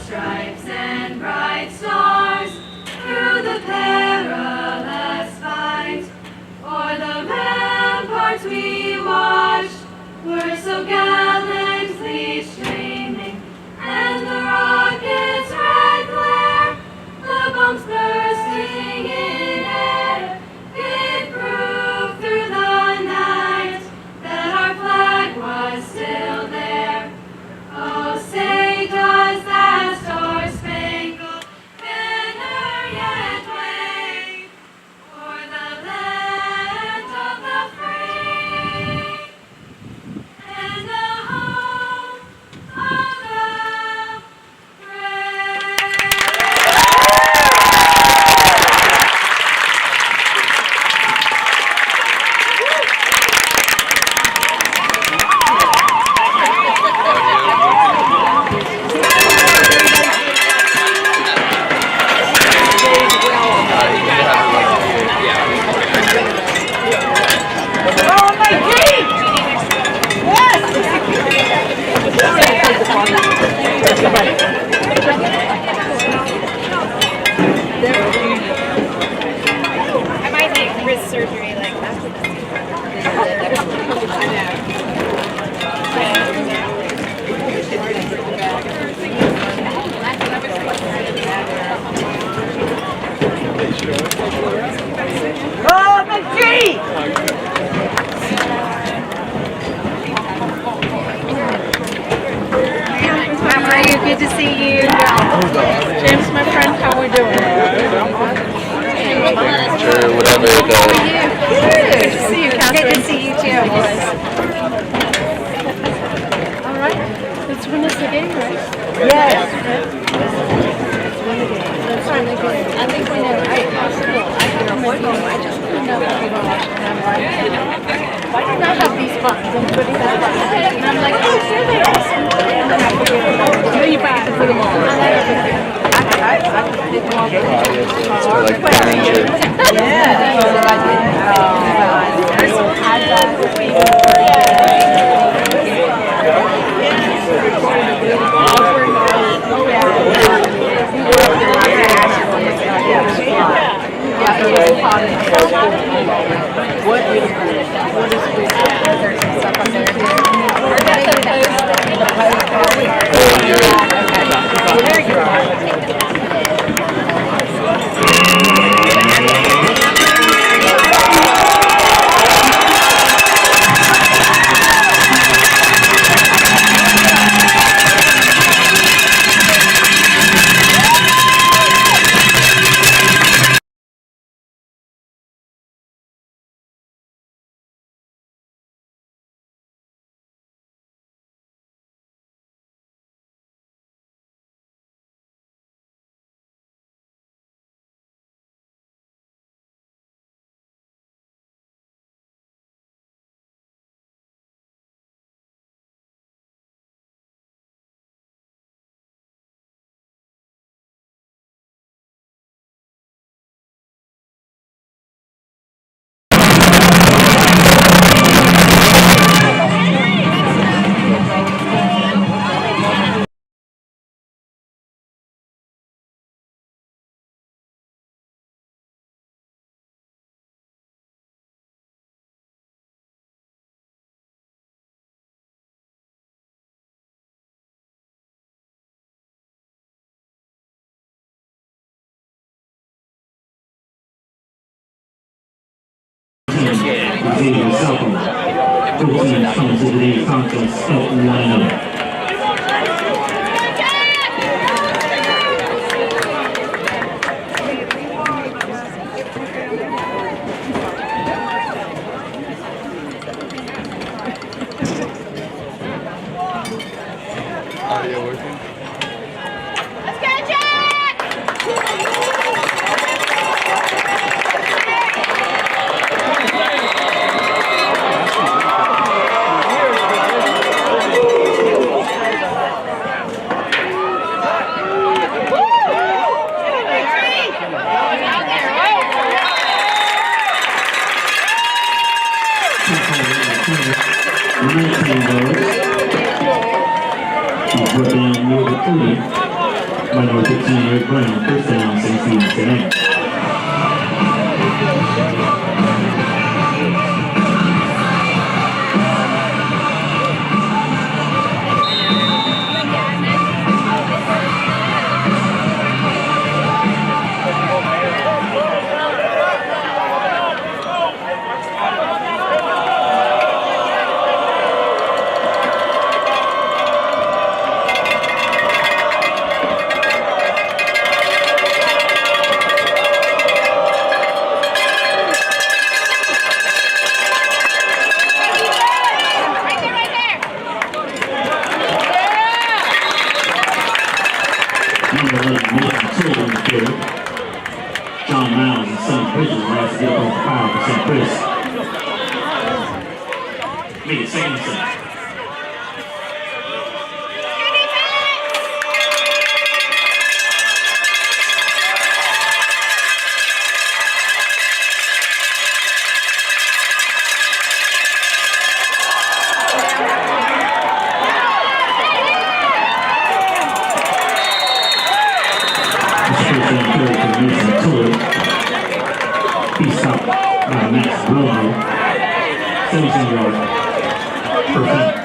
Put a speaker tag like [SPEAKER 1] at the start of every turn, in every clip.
[SPEAKER 1] stripes and bright stars through the perilous fight. O'er the ramparts we watched were so gallantly streaming, and the rockets' red glare, the bombs bursting in air, gave proof through the night that our flag was still there. Oh, say does that star-spangled banner yet wave o'er the land of the free and the home of the brave?
[SPEAKER 2] I might make wrist surgery like that. How are you? Good to see you. James, my friend, how are we doing?
[SPEAKER 3] Sure, whatever it does.
[SPEAKER 2] Good to see you, Catherine. Good to see you too. All right. Let's win this game, right? Yes. Let's win the game. I think we know. I can avoid them. I just couldn't know that people watching them. Why do not have these buttons? Everybody has buttons. And I'm like, oh, sure they are. And then I forget them. So you back to put them on. I didn't want to put them on.
[SPEAKER 3] Like furniture.
[SPEAKER 2] Yeah.
[SPEAKER 4] Xavier Southall, 14 comes to the contest at 1-0.
[SPEAKER 3] Audio working?
[SPEAKER 2] Let's go, Jack!
[SPEAKER 4] Put down near the 3. By number 15, Eric Brown, first down, St. Stephen St. Agnes. Number 11, Mason Tool on the field. John Miles and Sonny Bridges last get off foul for St. Chris. Make it second and 7. He stopped by Max Willow, 17 yards per penalty.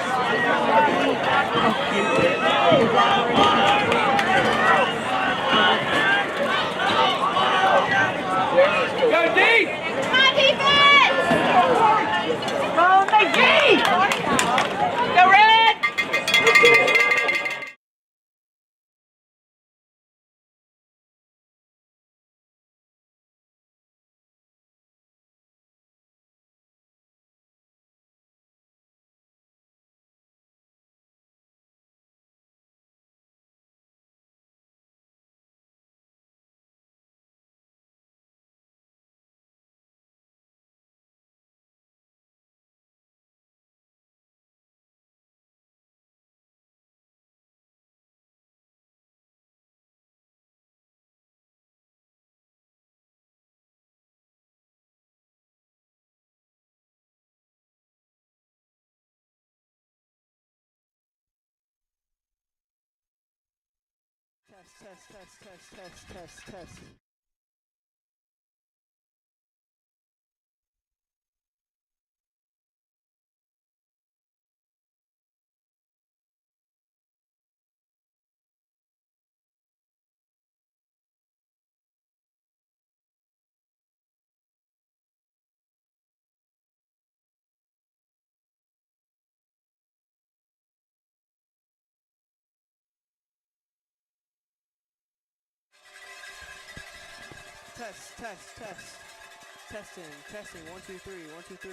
[SPEAKER 5] Go deep!
[SPEAKER 1] Come on, defense!
[SPEAKER 5] Go McGee! Go red! Test. Testing. 1, 2, 3. 1, 2, 3.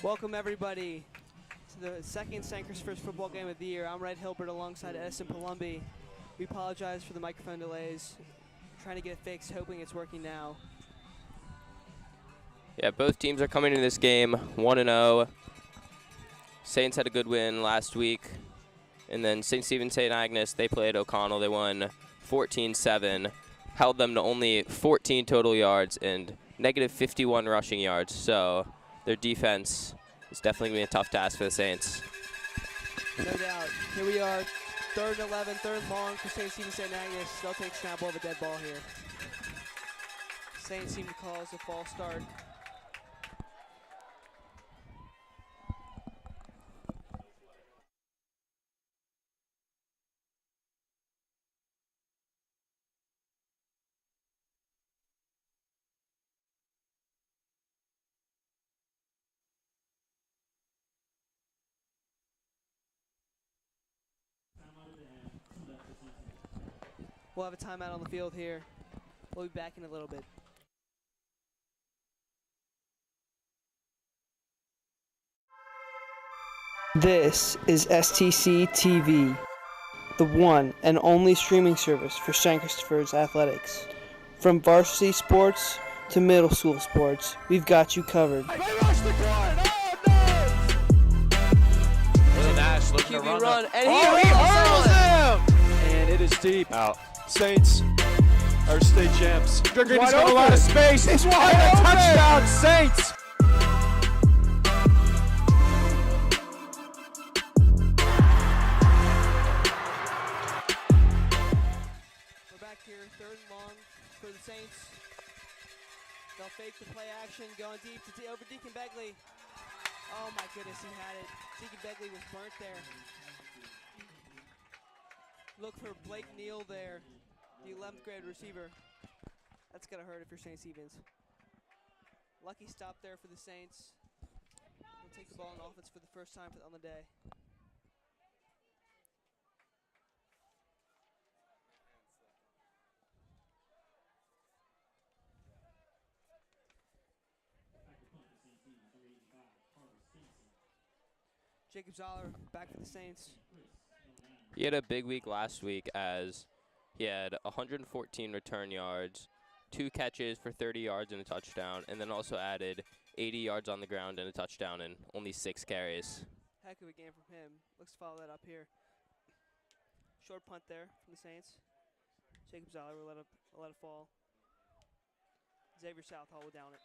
[SPEAKER 5] Welcome everybody to the second St. Christopher's football game of the year. I'm Red Hilbert alongside Edison Palumbi. We apologize for the microphone delays. Trying to get it fixed, hoping it's working now.
[SPEAKER 6] Yeah, both teams are coming into this game 1-0. Saints had a good win last week. And then St. Stephen St. Agnes, they played O'Connell. They won 14-7, held them to only 14 total yards and negative 51 rushing yards. So their defense is definitely going to be a tough task for the Saints.
[SPEAKER 5] No doubt. Here we are, 3rd and 11, 3rd long for St. Stephen St. Agnes. They'll take snap of a dead ball here. Saints seem to call us a false start. We'll have a timeout on the field here. We'll be back in a little bit. This is STC TV, the one and only streaming service for St. Christopher's athletics. From varsity sports to middle school sports, we've got you covered.
[SPEAKER 7] Nash looking to run,
[SPEAKER 5] and
[SPEAKER 7] he hurls him! And it is deep. Out. Saints are state champs. Goodricke's got a lot of space. He's wide open. Touchdown, Saints!
[SPEAKER 5] We're back here, third and long for the Saints. They'll fake the play action, going deep to over Deacon Begley. Oh my goodness, he had it. Deacon Begley was burnt there. Look for Blake Neal there, the 11th grade receiver. That's gonna hurt if you're St. Stephen's. Lucky stop there for the Saints. They'll take the ball in offense for the first time on the day. Jacob Zoller back for the Saints.
[SPEAKER 6] He had a big week last week as he had 114 return yards, 2 catches for 30 yards and a touchdown, and then also added 80 yards on the ground and a touchdown in only 6 carries.
[SPEAKER 5] Heck of a game from him. Let's follow that up here. Short punt there from the Saints. Jacob Zoller will let it fall. Xavier Southall will down it.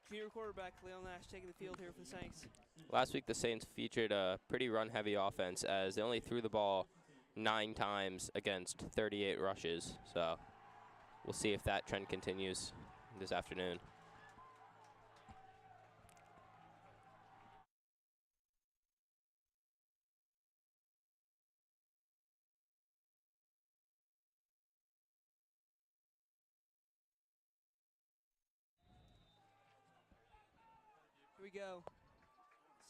[SPEAKER 5] Junior quarterback Leon Nash taking the field here for the Saints.
[SPEAKER 6] Last week, the Saints featured a pretty run-heavy offense as they only threw the ball 9 times against 38 rushes. So we'll see if that trend continues this afternoon.
[SPEAKER 5] Here we go.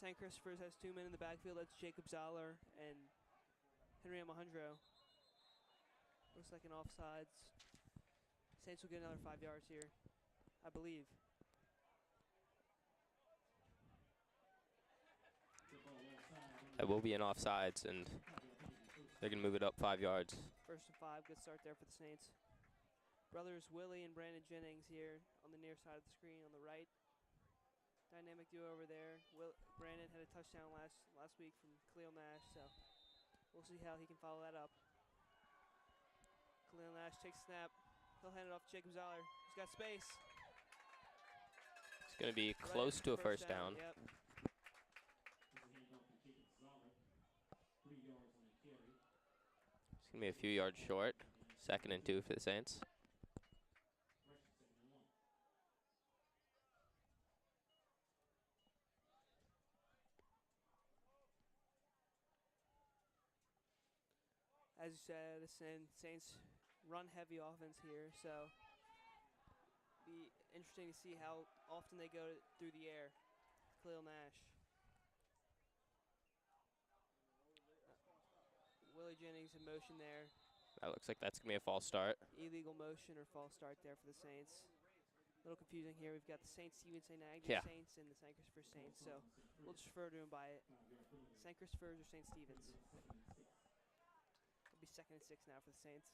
[SPEAKER 5] St. Christopher's has 2 men in the backfield. That's Jacob Zoller and Henry Alejandro. Looks like an offsides. Saints will get another 5 yards here, I believe.
[SPEAKER 6] It will be an offsides, and they're going to move it up 5 yards.
[SPEAKER 5] First and 5, good start there for the Saints. Brothers Willie and Brandon Jennings here on the near side of the screen on the right. Dynamic duo over there. Brandon had a touchdown last week from Khalil Nash, so we'll see how he can follow that up. Khalil Nash takes snap. He'll hand it off to Jacob Zoller. He's got space.
[SPEAKER 6] It's going to be close to a first down.
[SPEAKER 5] Yep.
[SPEAKER 6] It's going to be a few yards short. 2nd and 2 for the Saints.
[SPEAKER 5] As you said, Saints run heavy offense here, so be interesting to see how often they go through the air. Khalil Nash. Willie Jennings in motion there.
[SPEAKER 6] That looks like that's going to be a false start.
[SPEAKER 5] Illegal motion or false start there for the Saints. A little confusing here. We've got the St. Stephen's St. Agnes Saints and the St. Christopher Saints, so we'll just refer to them by it. St. Christopher's or St. Stephen's. It'll be 2nd and 6 now for the Saints.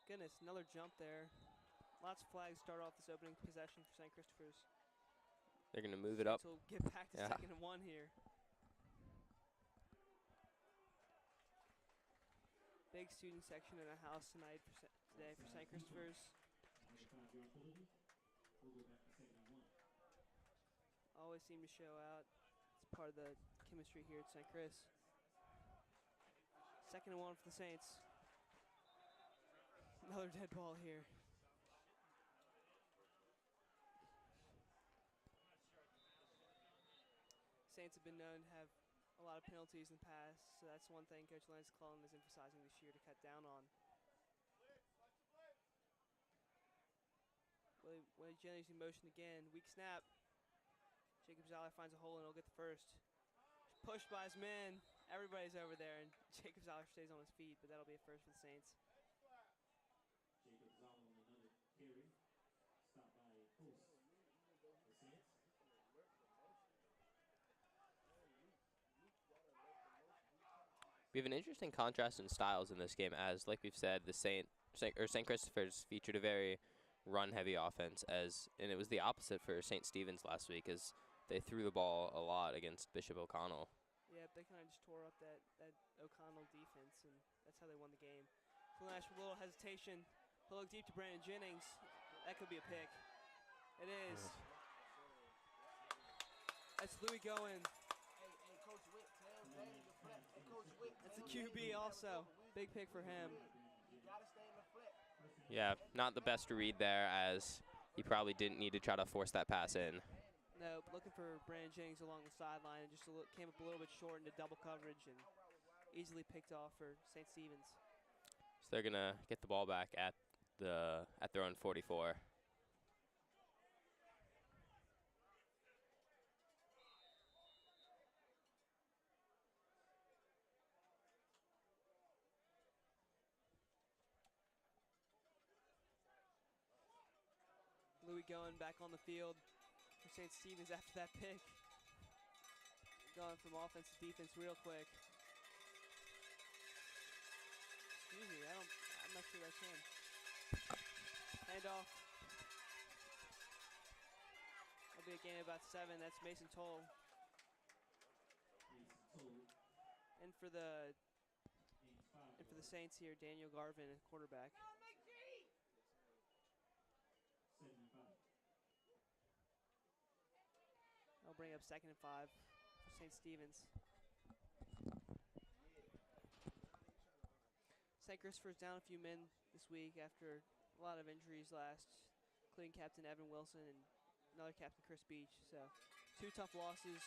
[SPEAKER 5] Goodness, another jump there. Lots of flags start off this opening possession for St. Christopher's.
[SPEAKER 6] They're going to move it up.
[SPEAKER 5] So we'll get back to 2nd and 1 here. Big student section in the house tonight today for St. Christopher's. Always seem to show out. It's part of the chemistry here at St. Chris. 2nd and 1 for the Saints. Another dead ball here. Saints have been known to have a lot of penalties in the past, so that's one thing Coach Lance Cullen is emphasizing this year to cut down on. When Jennings in motion again. Weak snap. Jacob Zoller finds a hole and he'll get the first. Pushed by his man. Everybody's over there, and Jacob Zoller stays on his feet, but that'll be a first for the Saints.
[SPEAKER 4] Jacob Zoller on another carry. Stopped by Post. The Saints.
[SPEAKER 6] We have an interesting contrast in styles in this game, as, like we've said, the St. Christopher's featured a very run-heavy offense, and it was the opposite for St. Stephen's last week, as they threw the ball a lot against Bishop O'Connell.
[SPEAKER 5] Yeah, they kind of just tore up that O'Connell defense, and that's how they won the game. Flash with a little hesitation. He'll look deep to Brandon Jennings. That could be a pick. It is. That's Louis going. That's a QB also. Big pick for him.
[SPEAKER 6] Yeah, not the best read there, as he probably didn't need to try to force that pass in.
[SPEAKER 5] No, looking for Brandon Jennings along the sideline, and just came up a little bit short into double coverage and easily picked off for St. Stephen's.
[SPEAKER 6] So they're going to get the ball back at their own 44.
[SPEAKER 5] Louis going back on the field for St. Stephen's after that pick. Going from offense to defense real quick. Excuse me, I'm not sure that's him. Handoff. That'll be a gain of about 7. That's Mason Toll. And for the Saints here, Daniel Garvin, quarterback. I'll bring up 2nd and 5 for St. Stephen's. St. Christopher's down a few men this week after a lot of injuries last, including Captain Evan Wilson and another Captain Chris Beach. So 2 tough losses,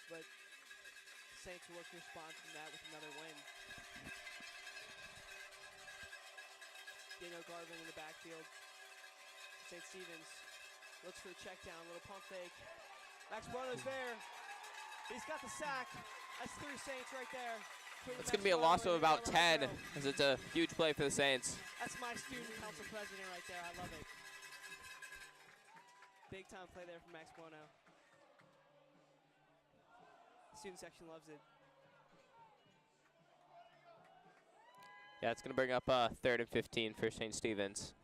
[SPEAKER 5] but the Saints will look to respond from that with another win. Daniel Garvin in the backfield. St. Stephen's looks for a check down, little pump fake. Max Bono's there. He's got the sack. That's 3 Saints right there.
[SPEAKER 6] It's going to be a loss of about 10, as it's a huge play for the Saints.
[SPEAKER 5] That's my student council president right there. I love it. Big time play there from Max Bono. The student section loves it.
[SPEAKER 6] Yeah, it's going to bring up 3rd and 15 for St. Stephen's.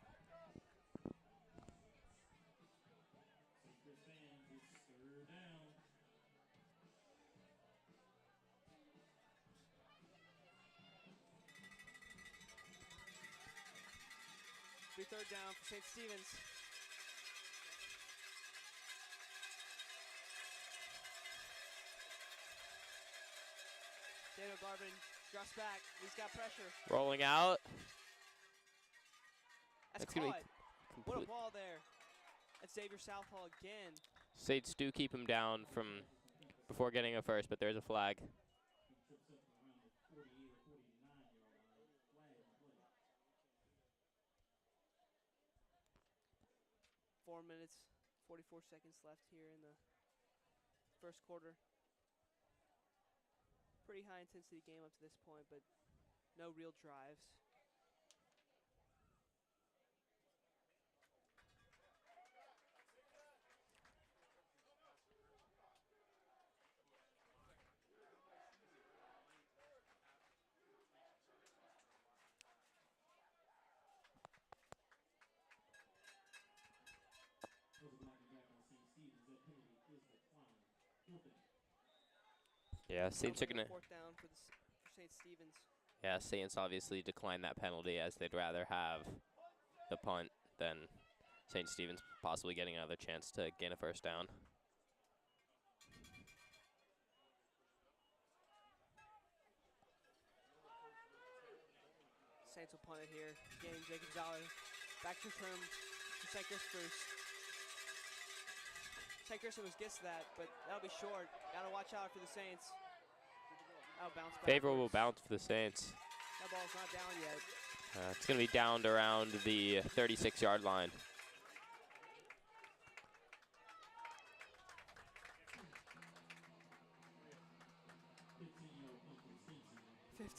[SPEAKER 5] Third down for St. Stephen's. Daniel Garvin drops back. He's got pressure.
[SPEAKER 6] Rolling out.
[SPEAKER 5] That's caught. What a ball there. That's Xavier Southall again.
[SPEAKER 6] Saints do keep him down from before getting a first, but there's a flag.
[SPEAKER 5] 4 minutes, 44 seconds left here in the first quarter. Pretty high intensity game up to this point, but no real drives.
[SPEAKER 6] Yeah, Saints are going to.
[SPEAKER 5] 4th down for St. Stephen's.
[SPEAKER 6] Yeah, Saints obviously decline that penalty, as they'd rather have the punt than St. Stephen's possibly getting another chance to gain a first down.
[SPEAKER 5] Saints will punt it here. Getting Jacob Zoller back to return to St. Christopher's. St. Christopher's gets to that, but that'll be short. Gotta watch out for the Saints. That'll bounce back.
[SPEAKER 6] Favorable bounce for the Saints.
[SPEAKER 5] That ball's not down yet.
[SPEAKER 6] It's going to be downed around the 36-yard line.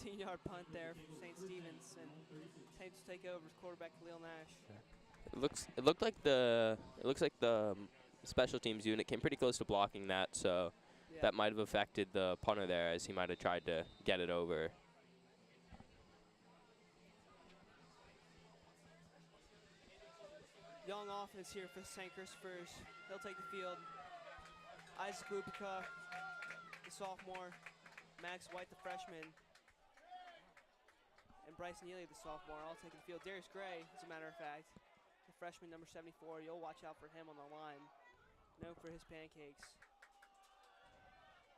[SPEAKER 5] 15-yard punt there from St. Stephen's, and Saints take over as quarterback Khalil Nash.
[SPEAKER 6] It looks like the special teams unit came pretty close to blocking that, so
[SPEAKER 5] Yeah.
[SPEAKER 6] that might have affected the punter there, as he might have tried to get it over.
[SPEAKER 5] Young offense here for St. Christopher's. They'll take the field. Isaac Lupica, the sophomore. Max White, the freshman. And Bryce Neely, the sophomore, all taking the field. Darius Gray, as a matter of fact, the freshman, number 74. You'll watch out for him on the line. Known for his pancakes.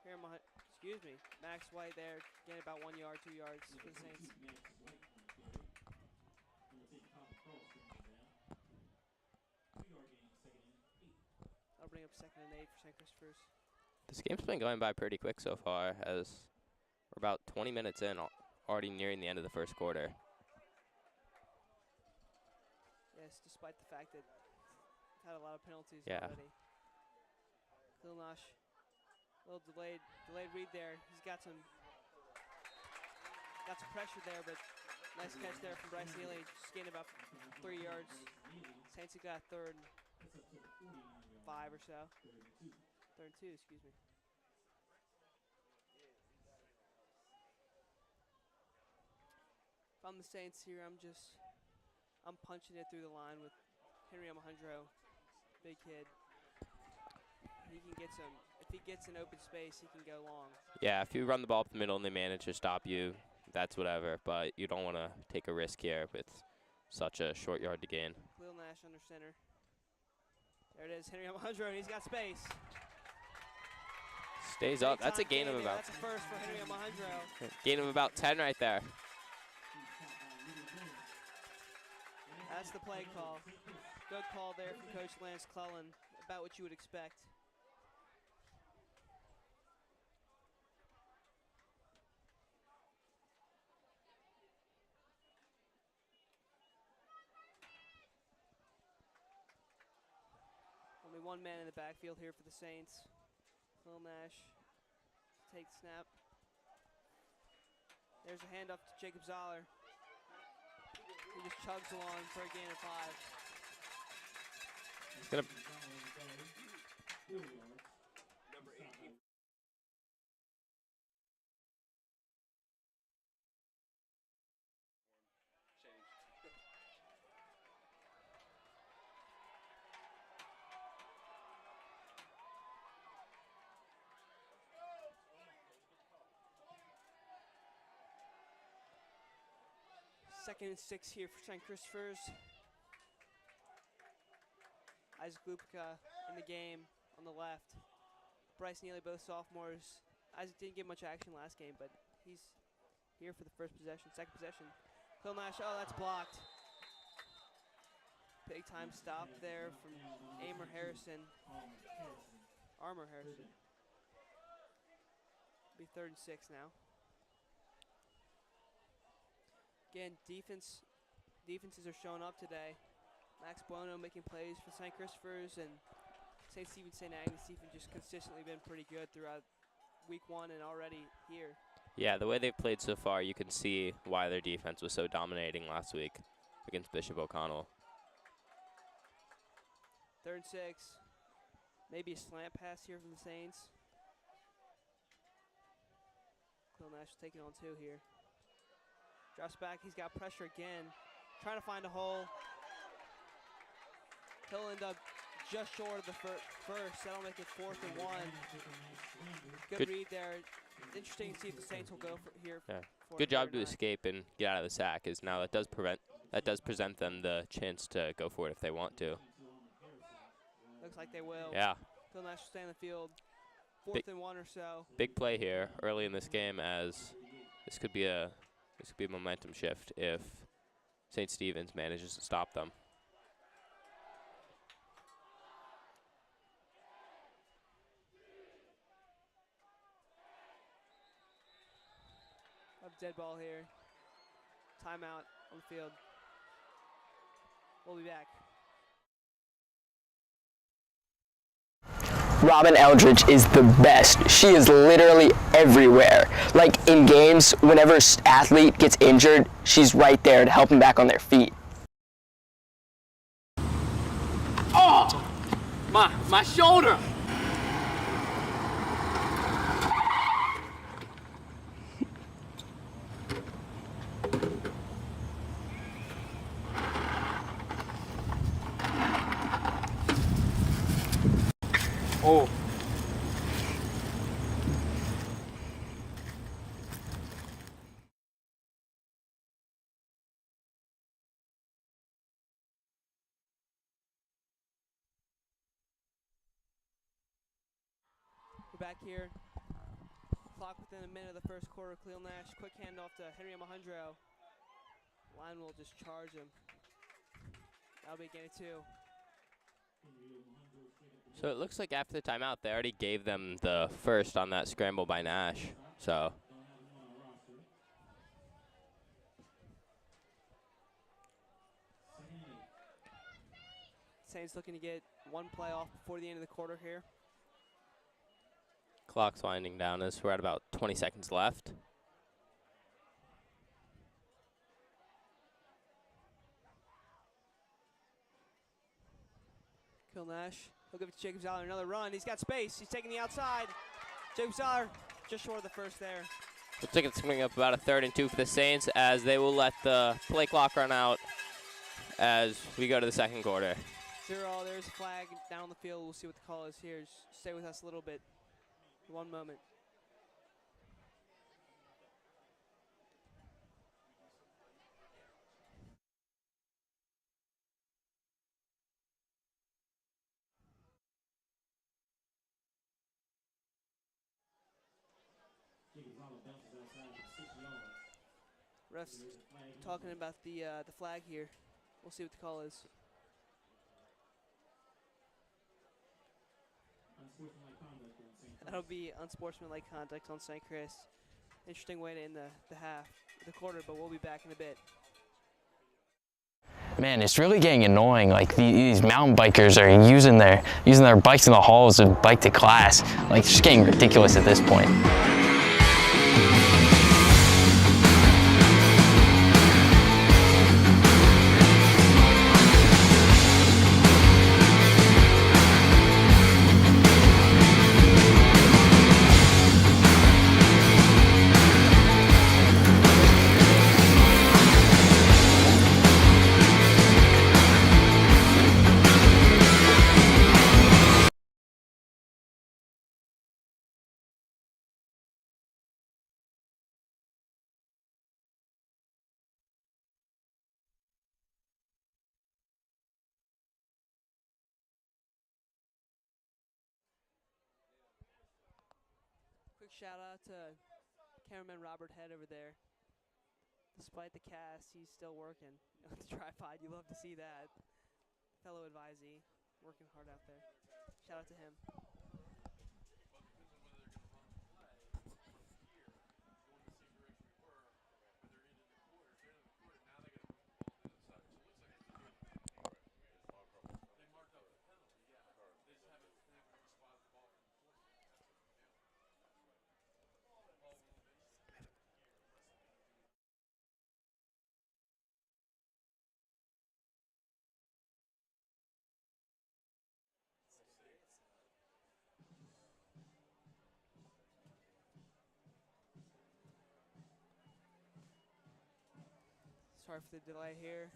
[SPEAKER 5] Here, Max White there, getting about 1 yard, 2 yards for the Saints. That'll bring up 2nd and 8 for St. Christopher's.
[SPEAKER 6] This game's been going by pretty quick so far, as we're about 20 minutes in, already nearing the end of the first quarter.
[SPEAKER 5] Yes, despite the fact that we've had a lot of penalties
[SPEAKER 6] Yeah.
[SPEAKER 5] already. Khalil Nash, a little delayed read there. He's got some pressure there, but nice catch there from Bryce Neely. Just gained about 3 yards. Saints have got a 3rd and 5 or so. 3rd and 2, excuse me. If I'm the Saints here, I'm punching it through the line with Henry Alejandro, big kid. He can get some, if he gets an open space, he can go long.
[SPEAKER 6] Yeah, if you run the ball up the middle and they manage to stop you, that's whatever, but you don't want to take a risk here with such a short yard to gain.
[SPEAKER 5] Khalil Nash under center. There it is, Henry Alejandro, and he's got space.
[SPEAKER 6] Stays up. That's a gain of about.
[SPEAKER 5] That's a first for Henry Alejandro.
[SPEAKER 6] Gain of about 10 right there.
[SPEAKER 5] That's the play call. Good call there from Coach Lance Clellan, about what you would expect. Only one man in the backfield here for the Saints. Khalil Nash takes snap. There's a handoff to Jacob Zoller. He just chugs along for a gain of 5.
[SPEAKER 6] He's gonna.
[SPEAKER 7] Number 18.
[SPEAKER 5] Second and 6 here for St. Christopher's. Isaac Lupica in the game on the left. Bryce Neely, both sophomores. Isaac didn't get much action last game, but he's here for the second possession. Khalil Nash, oh, that's blocked. Big time stop there from Armor Harrison. Be 3rd and 6 now. Again, defenses are showing up today. Max Buono making plays for St. Christopher's, and St. Stephen's St. Agnes defense just consistently been pretty good throughout week 1 and already here.
[SPEAKER 6] Yeah, the way they've played so far, you can see why their defense was so dominating last week against Bishop O'Connell.
[SPEAKER 5] 3rd and 6. Maybe a slant pass here from the Saints. Khalil Nash taking on 2 here. Drops back, he's got pressure again. Trying to find a hole. He'll end up just short of the first. That'll make it 4th and 1. Good read there. Interesting to see if the Saints will go for here.
[SPEAKER 6] Yeah. Good job to escape and get out of the sack, as now that does present them the chance to go for it if they want to.
[SPEAKER 5] Looks like they will.
[SPEAKER 6] Yeah.
[SPEAKER 5] Khalil Nash will stay in the field. 4th and 1 or so.
[SPEAKER 6] Big play here early in this game, as this could be a momentum shift if St. Stephen's manages to stop them.
[SPEAKER 5] A dead ball here. Timeout on the field. We'll be back.
[SPEAKER 8] Robin Eldridge is the best. She is literally everywhere. Like in games, whenever an athlete gets injured, she's right there to help them back on their feet.
[SPEAKER 9] Oh! My shoulder! Oh.
[SPEAKER 5] We're back here. Clock within a minute of the first quarter. Khalil Nash, quick handoff to Henry Alejandro. Line will just charge him. That'll be gain of 2.
[SPEAKER 6] So it looks like after the timeout, they already gave them the first on that scramble by Nash. So
[SPEAKER 5] Saints looking to get one play off before the end of the quarter here.
[SPEAKER 6] clock's winding down as we're at about 20 seconds left.
[SPEAKER 5] Khalil Nash, he'll give it to Jacob Zoller, another run. He's got space, he's taking the outside. Jacob Zoller just short of the first there.
[SPEAKER 6] Looks like it's coming up about a 3rd and 2 for the Saints as they will let the play clock run out as we go to the second quarter.
[SPEAKER 5] 0, there's a flag down the field. We'll see what the call is here. Just stay with us a little bit. One moment. Refs talking about the flag here. We'll see what the call is. That'll be unsportsmanlike conduct on St. Chris. Interesting way to end the quarter, but we'll be back in a bit.
[SPEAKER 8] Man, it's really getting annoying. Like these mountain bikers are using their bikes in the halls to bike to class. Like it's just getting ridiculous at this point.
[SPEAKER 5] Quick shout out to cameraman Robert Head over there. Despite the cast, he's still working on the tripod. You love to see that. Fellow advisee, working hard out there. Shout out to him. Sorry for the delay here.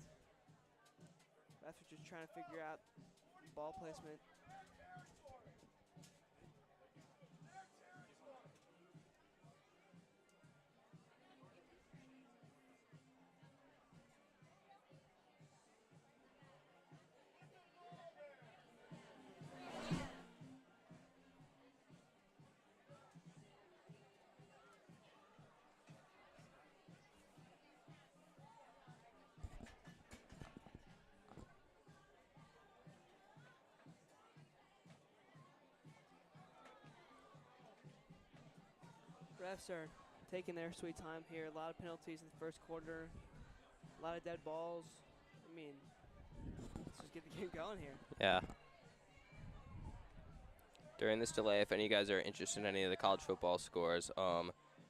[SPEAKER 5] Refs are just trying to figure out ball placement. Refs are taking their sweet time here. A lot of penalties in the first quarter. A lot of dead balls. I mean, let's just get the game going here.
[SPEAKER 6] Yeah. during this delay, if any of you guys are interested in any of the college football scores,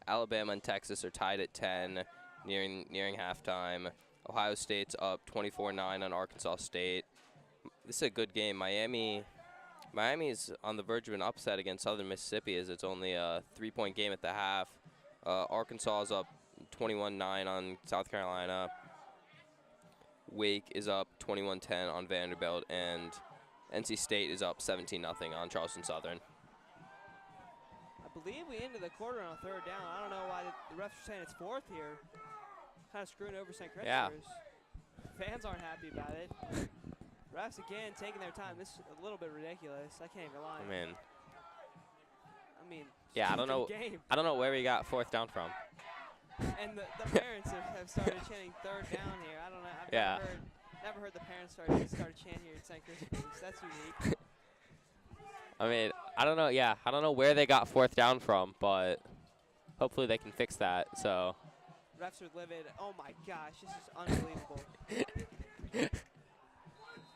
[SPEAKER 6] Alabama and Texas are tied at 10, nearing halftime. Ohio State's up 24-9 on Arkansas State. This is a good game. Miami's on the verge of an upset against Southern Mississippi, as it's only a 3-point game at the half. Arkansas is up 21-9 on South Carolina. Wake is up 21-10 on Vanderbilt, and NC State is up 17-0 on Charleston Southern.
[SPEAKER 5] I believe we ended the quarter on a 3rd down. I don't know why the refs are saying it's 4th here. Kind of screwing over St. Christopher's.
[SPEAKER 6] Yeah.
[SPEAKER 5] Fans aren't happy about it. Refs again taking their time. This is a little bit ridiculous. I can't even lie. I mean,
[SPEAKER 6] yeah, I don't know.
[SPEAKER 5] Game.
[SPEAKER 6] I don't know where we got 4th down from.
[SPEAKER 5] And the parents have started chanting 3rd down here. I don't know. I've never heard the parents start chanting here at St. Christopher's. That's unique.
[SPEAKER 6] I mean, I don't know. Yeah, I don't know where they got 4th down from, but hopefully they can fix that. So.
[SPEAKER 5] Refs are livid. Oh my gosh, this is unbelievable.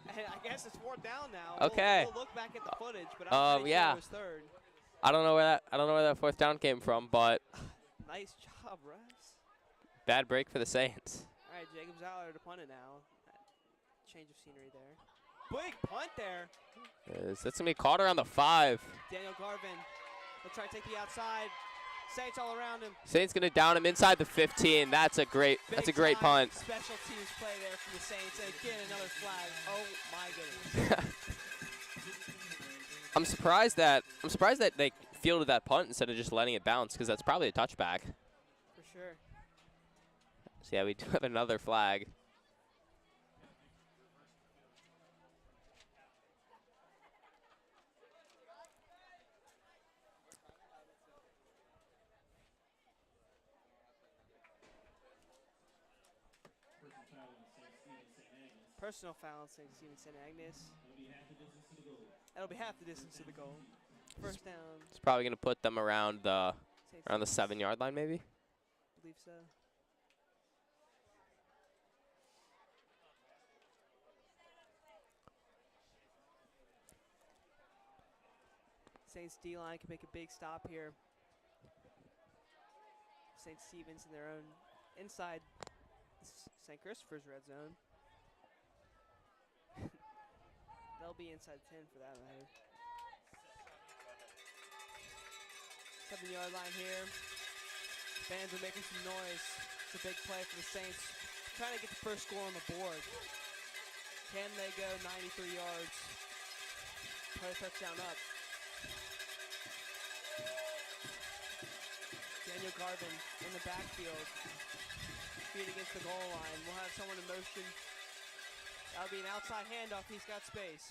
[SPEAKER 5] And I guess it's 4th down now.
[SPEAKER 6] Okay.
[SPEAKER 5] We'll look back at the footage, but I'm pretty sure it was 3rd.
[SPEAKER 6] I don't know where that 4th down came from, but
[SPEAKER 5] nice job, refs.
[SPEAKER 6] Bad break for the Saints.
[SPEAKER 5] All right, Jacob's out to punt it now. Change of scenery there. Big punt there.
[SPEAKER 6] That's gonna be Carter on the 5.
[SPEAKER 5] Daniel Garvin will try to take the outside. Saints all around him.
[SPEAKER 6] Saints gonna down him inside the 15. That's a great punt.
[SPEAKER 5] Special teams play there from the Saints, and again another flag. Oh my goodness.
[SPEAKER 6] I'm surprised that they fielded that punt instead of just letting it bounce, because that's probably a touchback.
[SPEAKER 5] For sure.
[SPEAKER 6] So yeah, we do have another flag.
[SPEAKER 5] Personal foul on St. Agnes. That'll be half the distance to the goal. 1st down.
[SPEAKER 6] It's probably going to put them around the 7-yard line, maybe.
[SPEAKER 5] I believe so. Saints D-line can make a big stop here. St. Stephen's in their own inside St. Christopher's red zone. They'll be inside 10 for that matter. 7-yard line here. Fans are making some noise. It's a big play for the Saints. Trying to get the first score on the board. Can they go 93 yards? Play a touchdown up. Daniel Garvin in the backfield. Feet against the goal line. We'll have someone in motion. That'll be an outside handoff. He's got space.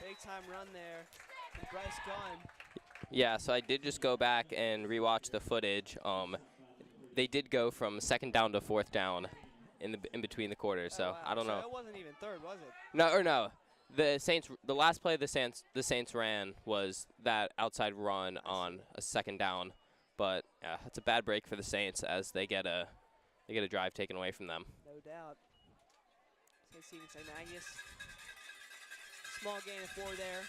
[SPEAKER 5] Big time run there from Bryce Gunn.
[SPEAKER 6] Yeah, so I did just go back and rewatch the footage. They did go from 2nd down to 4th down in between the quarters. So
[SPEAKER 5] wow.
[SPEAKER 6] I don't know.
[SPEAKER 5] It wasn't even 3rd, was it?
[SPEAKER 6] No. The last play the Saints ran was that outside run on a 2nd down, but yeah, it's a bad break for the Saints as they get a drive taken away from them.
[SPEAKER 5] No doubt. St. Agnes. Small gain of 4 there.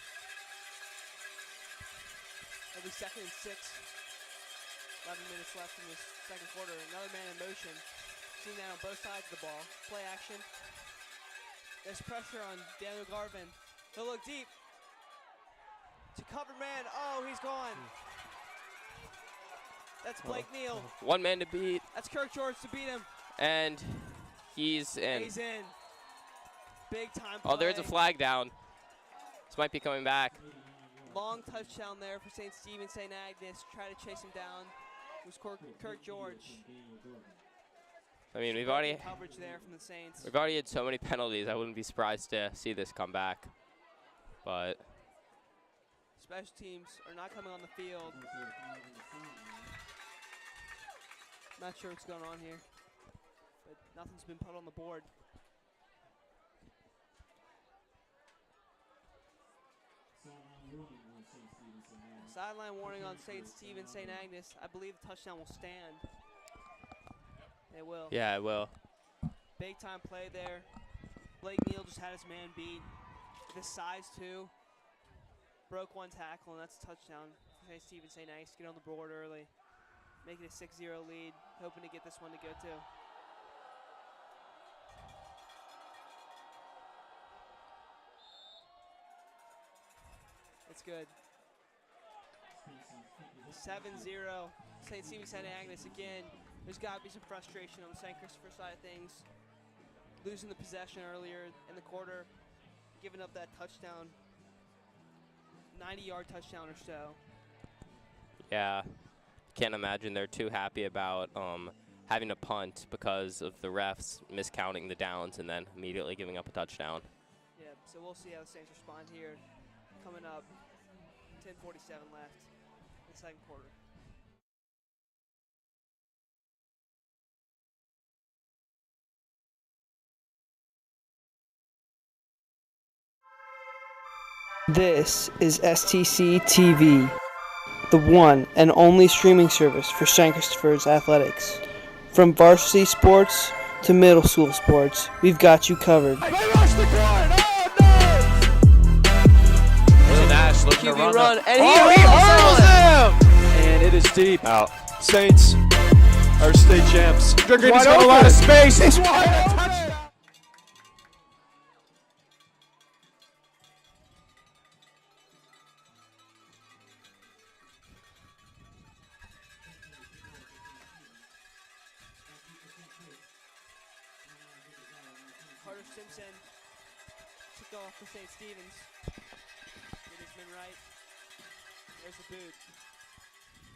[SPEAKER 5] It'll be 2nd and 6. 11 minutes left in this 2nd quarter. Another man in motion. Seen that on both sides of the ball. Play action. There's pressure on Daniel Garvin. He'll look deep. To cover man. Oh, he's gone. That's Blake Neal.
[SPEAKER 6] One man to beat.
[SPEAKER 5] That's Kirk George to beat him.
[SPEAKER 6] And he's in.
[SPEAKER 5] He's in. Big time play.
[SPEAKER 6] Oh, there's a flag down. This might be coming back.
[SPEAKER 5] Long touchdown there for St. Stephen, St. Agnes. Try to chase him down. It was Kirk George.
[SPEAKER 6] I mean, we've already
[SPEAKER 5] coverage there from the Saints.
[SPEAKER 6] We've already had so many penalties. I wouldn't be surprised to see this come back. But
[SPEAKER 5] special teams are not coming on the field. Not sure what's going on here, but nothing's been put on the board. Sideline warning on St. Stephen, St. Agnes. I believe the touchdown will stand. It will.
[SPEAKER 6] Yeah, it will.
[SPEAKER 5] Big time play there. Blake Neal just had his man beat. This size too. broke one tackle, and that's a touchdown. St. Stephen, say nice, get on the board early. Make it a 6-0 lead, hoping to get this one to go too. It's good. 7-0, St. Stephen, St. Agnes again. There's got to be some frustration on the St. Christopher side of things. Losing the possession earlier in the quarter, giving up that touchdown, 90-yard touchdown or so.
[SPEAKER 6] Yeah, can't imagine they're too happy about having to punt because of the refs miscounting the downs and then immediately giving up a touchdown.
[SPEAKER 5] Yeah, so we'll see how the Saints respond here. Coming up, 10:47 left in the second quarter. This is STC TV, the one and only streaming service for St. Christopher's athletics. From varsity sports to middle school sports, we've got you covered.
[SPEAKER 7] They rush the corner!
[SPEAKER 9] There's Nash looking to
[SPEAKER 5] QB
[SPEAKER 9] run.
[SPEAKER 5] run, and he
[SPEAKER 7] hurls him! And it is deep. Out. Saints are state champs. Gregory's got a lot of space. He's wide open. Touchdown.
[SPEAKER 5] Carter Simpson took off for St. Stephen's. It has been right. There's the boot.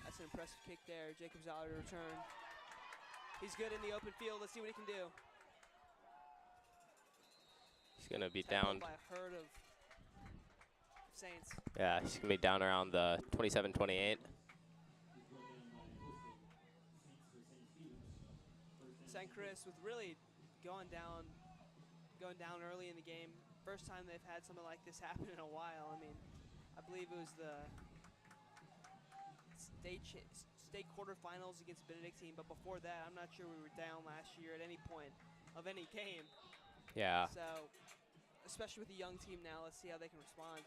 [SPEAKER 5] That's an impressive kick there. Jacobs out to return. He's good in the open field. Let's see what he can do.
[SPEAKER 6] He's going to be
[SPEAKER 5] Tackled
[SPEAKER 6] down.
[SPEAKER 5] by a herd of Saints.
[SPEAKER 6] Yeah, he's going to be down around the 27-28.
[SPEAKER 5] St. Chris with really going down early in the game. First time they've had something like this happen in a while. I mean, I believe it was the state quarterfinals against Benedictine, but before that, I'm not sure we were down last year at any point of any game.
[SPEAKER 6] Yeah.
[SPEAKER 5] So, especially with the young team now, let's see how they can respond.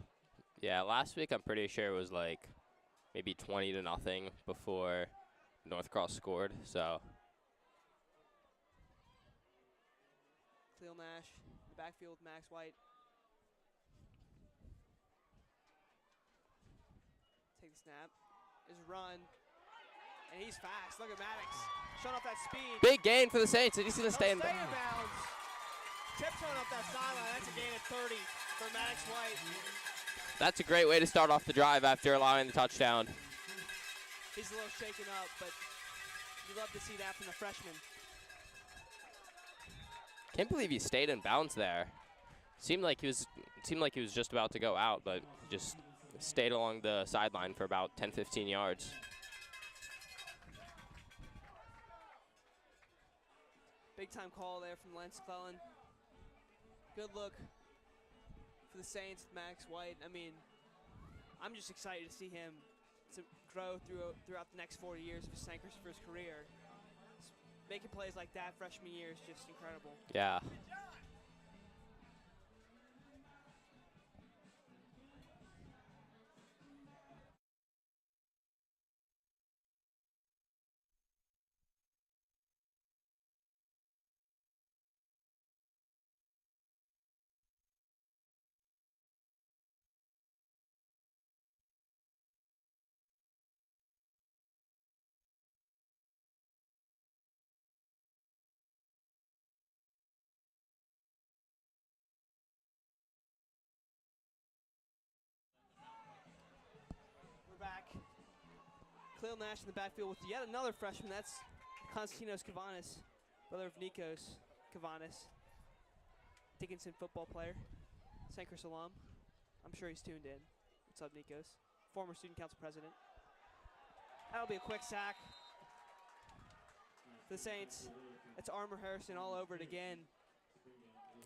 [SPEAKER 6] Yeah, last week I'm pretty sure it was like maybe 20-0 before North Cross scored, so.
[SPEAKER 5] Cleo Nash, the backfield with Max White. Take the snap. There's a run. And he's fast. Look at Maddox. Showing off that speed.
[SPEAKER 6] Big gain for the Saints, and he's going to stay in
[SPEAKER 5] bounds.
[SPEAKER 6] bounds.
[SPEAKER 5] Tiptoeing up that sideline. That's a gain of 30 for Maddox White.
[SPEAKER 6] That's a great way to start off the drive after allowing the touchdown.
[SPEAKER 5] He's a little shaken up, but you love to see that from the freshman.
[SPEAKER 6] Can't believe he stayed in bounds there. Seemed like he was just about to go out, but just stayed along the sideline for about 10-15 yards.
[SPEAKER 5] Big time call there from Lance Clellan. Good look for the Saints, Max White. I mean, I'm just excited to see him to grow throughout the next 4 years of St. Christopher's career. Making plays like that freshman year is just incredible.
[SPEAKER 6] Yeah.
[SPEAKER 5] Back. Cleo Nash in the backfield with yet another freshman. That's Konstantinos Kavanis, brother of Nikos Kavanis. Dickinson football player, St. Chris alum. I'm sure he's tuned in. What's up, Nikos? Former student council president. That'll be a quick sack. The Saints, it's Armour Harrison all over it again.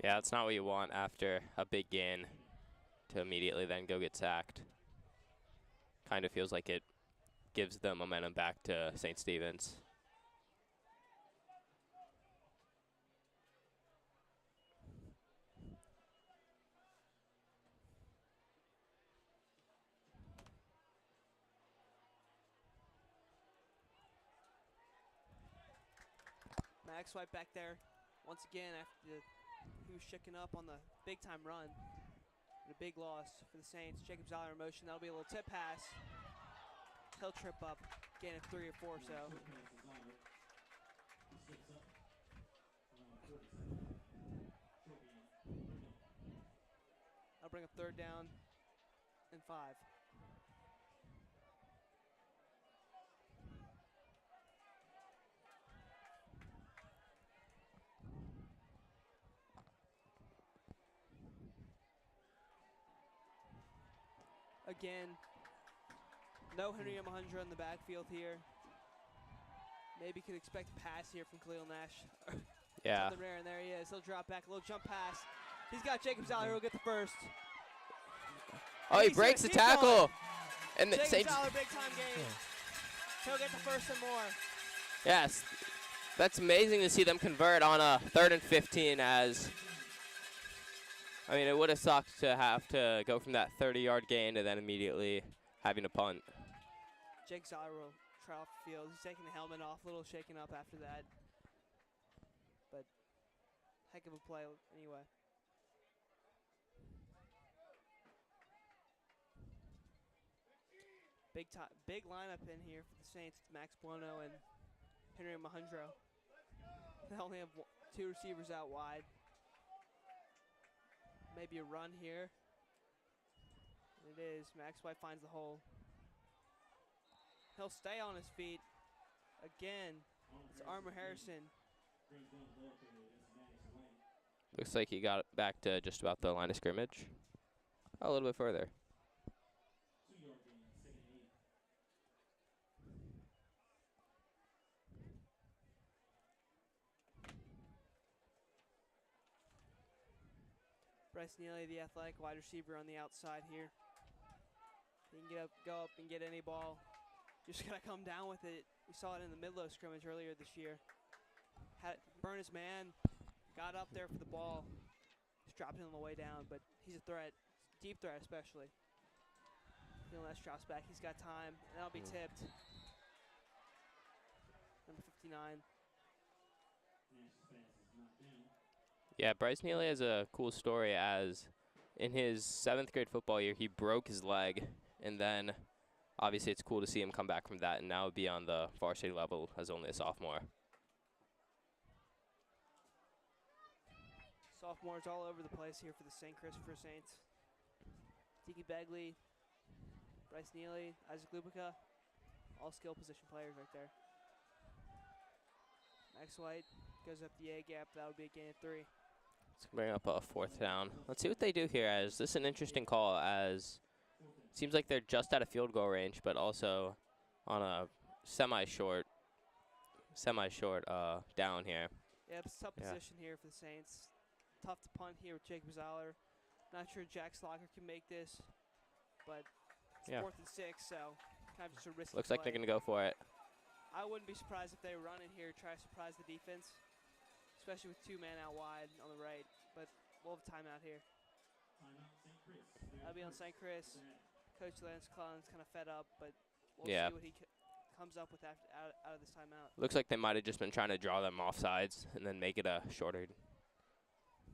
[SPEAKER 6] Yeah, it's not what you want after a big gain to immediately then go get sacked. Kind of feels like it gives the momentum back to St. Stephen's.
[SPEAKER 5] Max White back there once again after he was shaken up on the big-time run. And a big loss for the Saints. Jacob Zoller in motion. That'll be a little tip pass. He'll trip up, gain of 3 or 4 so. I'll bring up 3rd down and 5. Again, no Henry Mahundra in the backfield here. Maybe could expect a pass here from Khalil Nash.
[SPEAKER 6] Yeah.
[SPEAKER 5] The rear, and there he is. He'll drop back, a little jump pass. He's got Jacob Zoller, who'll get the first.
[SPEAKER 6] Oh, he breaks the tackle. And the
[SPEAKER 5] Jacob
[SPEAKER 6] Saints.
[SPEAKER 5] Zoller, big time game. He'll get the first and more.
[SPEAKER 6] Yes. That's amazing to see them convert on a 3rd and 15 as, I mean, it would have sucked to have to go from that 30-yard gain to then immediately having to punt.
[SPEAKER 5] Jake Zoller will try off the field. He's taking the helmet off, a little shaken up after that. But heck of a play anyway. Big lineup in here for the Saints. Max Buono and Henry Mahundra. They only have 2 receivers out wide. Maybe a run here. It is. Max White finds the hole. He'll stay on his feet. Again, it's Armour Harrison.
[SPEAKER 6] Looks like he got back to just about the line of scrimmage. A little bit further.
[SPEAKER 5] Bryce Neely, the athletic wide receiver on the outside here. He can go up and get any ball. Just gotta come down with it. We saw it in the Midlow scrimmage earlier this year. Had burn his man, got up there for the ball, just dropped it on the way down. But he's a threat, deep threat especially. Feeling that drops back. He's got time, and that'll be tipped. Number 59.
[SPEAKER 6] Yeah, Bryce Neely has a cool story as in his 7th grade football year, he broke his leg, and then obviously it's cool to see him come back from that and now be on the varsity level as only a sophomore.
[SPEAKER 5] Sophomores all over the place here for the St. Christopher Saints. Tiki Begley, Bryce Neely, Isaac Lubica, all skill position players right there. Max White goes up the A gap. That would be a gain of 3.
[SPEAKER 6] Let's bring up a 4th down. Let's see what they do here, as this is an interesting call, as it seems like they're just out of field goal range, but also on a semi-short down here.
[SPEAKER 5] Yeah, it's a tough position here for the Saints. Tough to punt here with Jacob Zoller. Not sure Jack Slocker can make this, but it's 4th and 6, so kind of just a risky
[SPEAKER 6] Looks like they're going to go for it.
[SPEAKER 5] I wouldn't be surprised if they run in here, try to surprise the defense, especially with 2 men out wide on the right. But we'll have a timeout here. That'll be on St. Chris. Coach Lance Collins kind of fed up, but we'll see what he comes up with after, out of this timeout.
[SPEAKER 6] Looks like they might have just been trying to draw them off sides and then make it a shorter.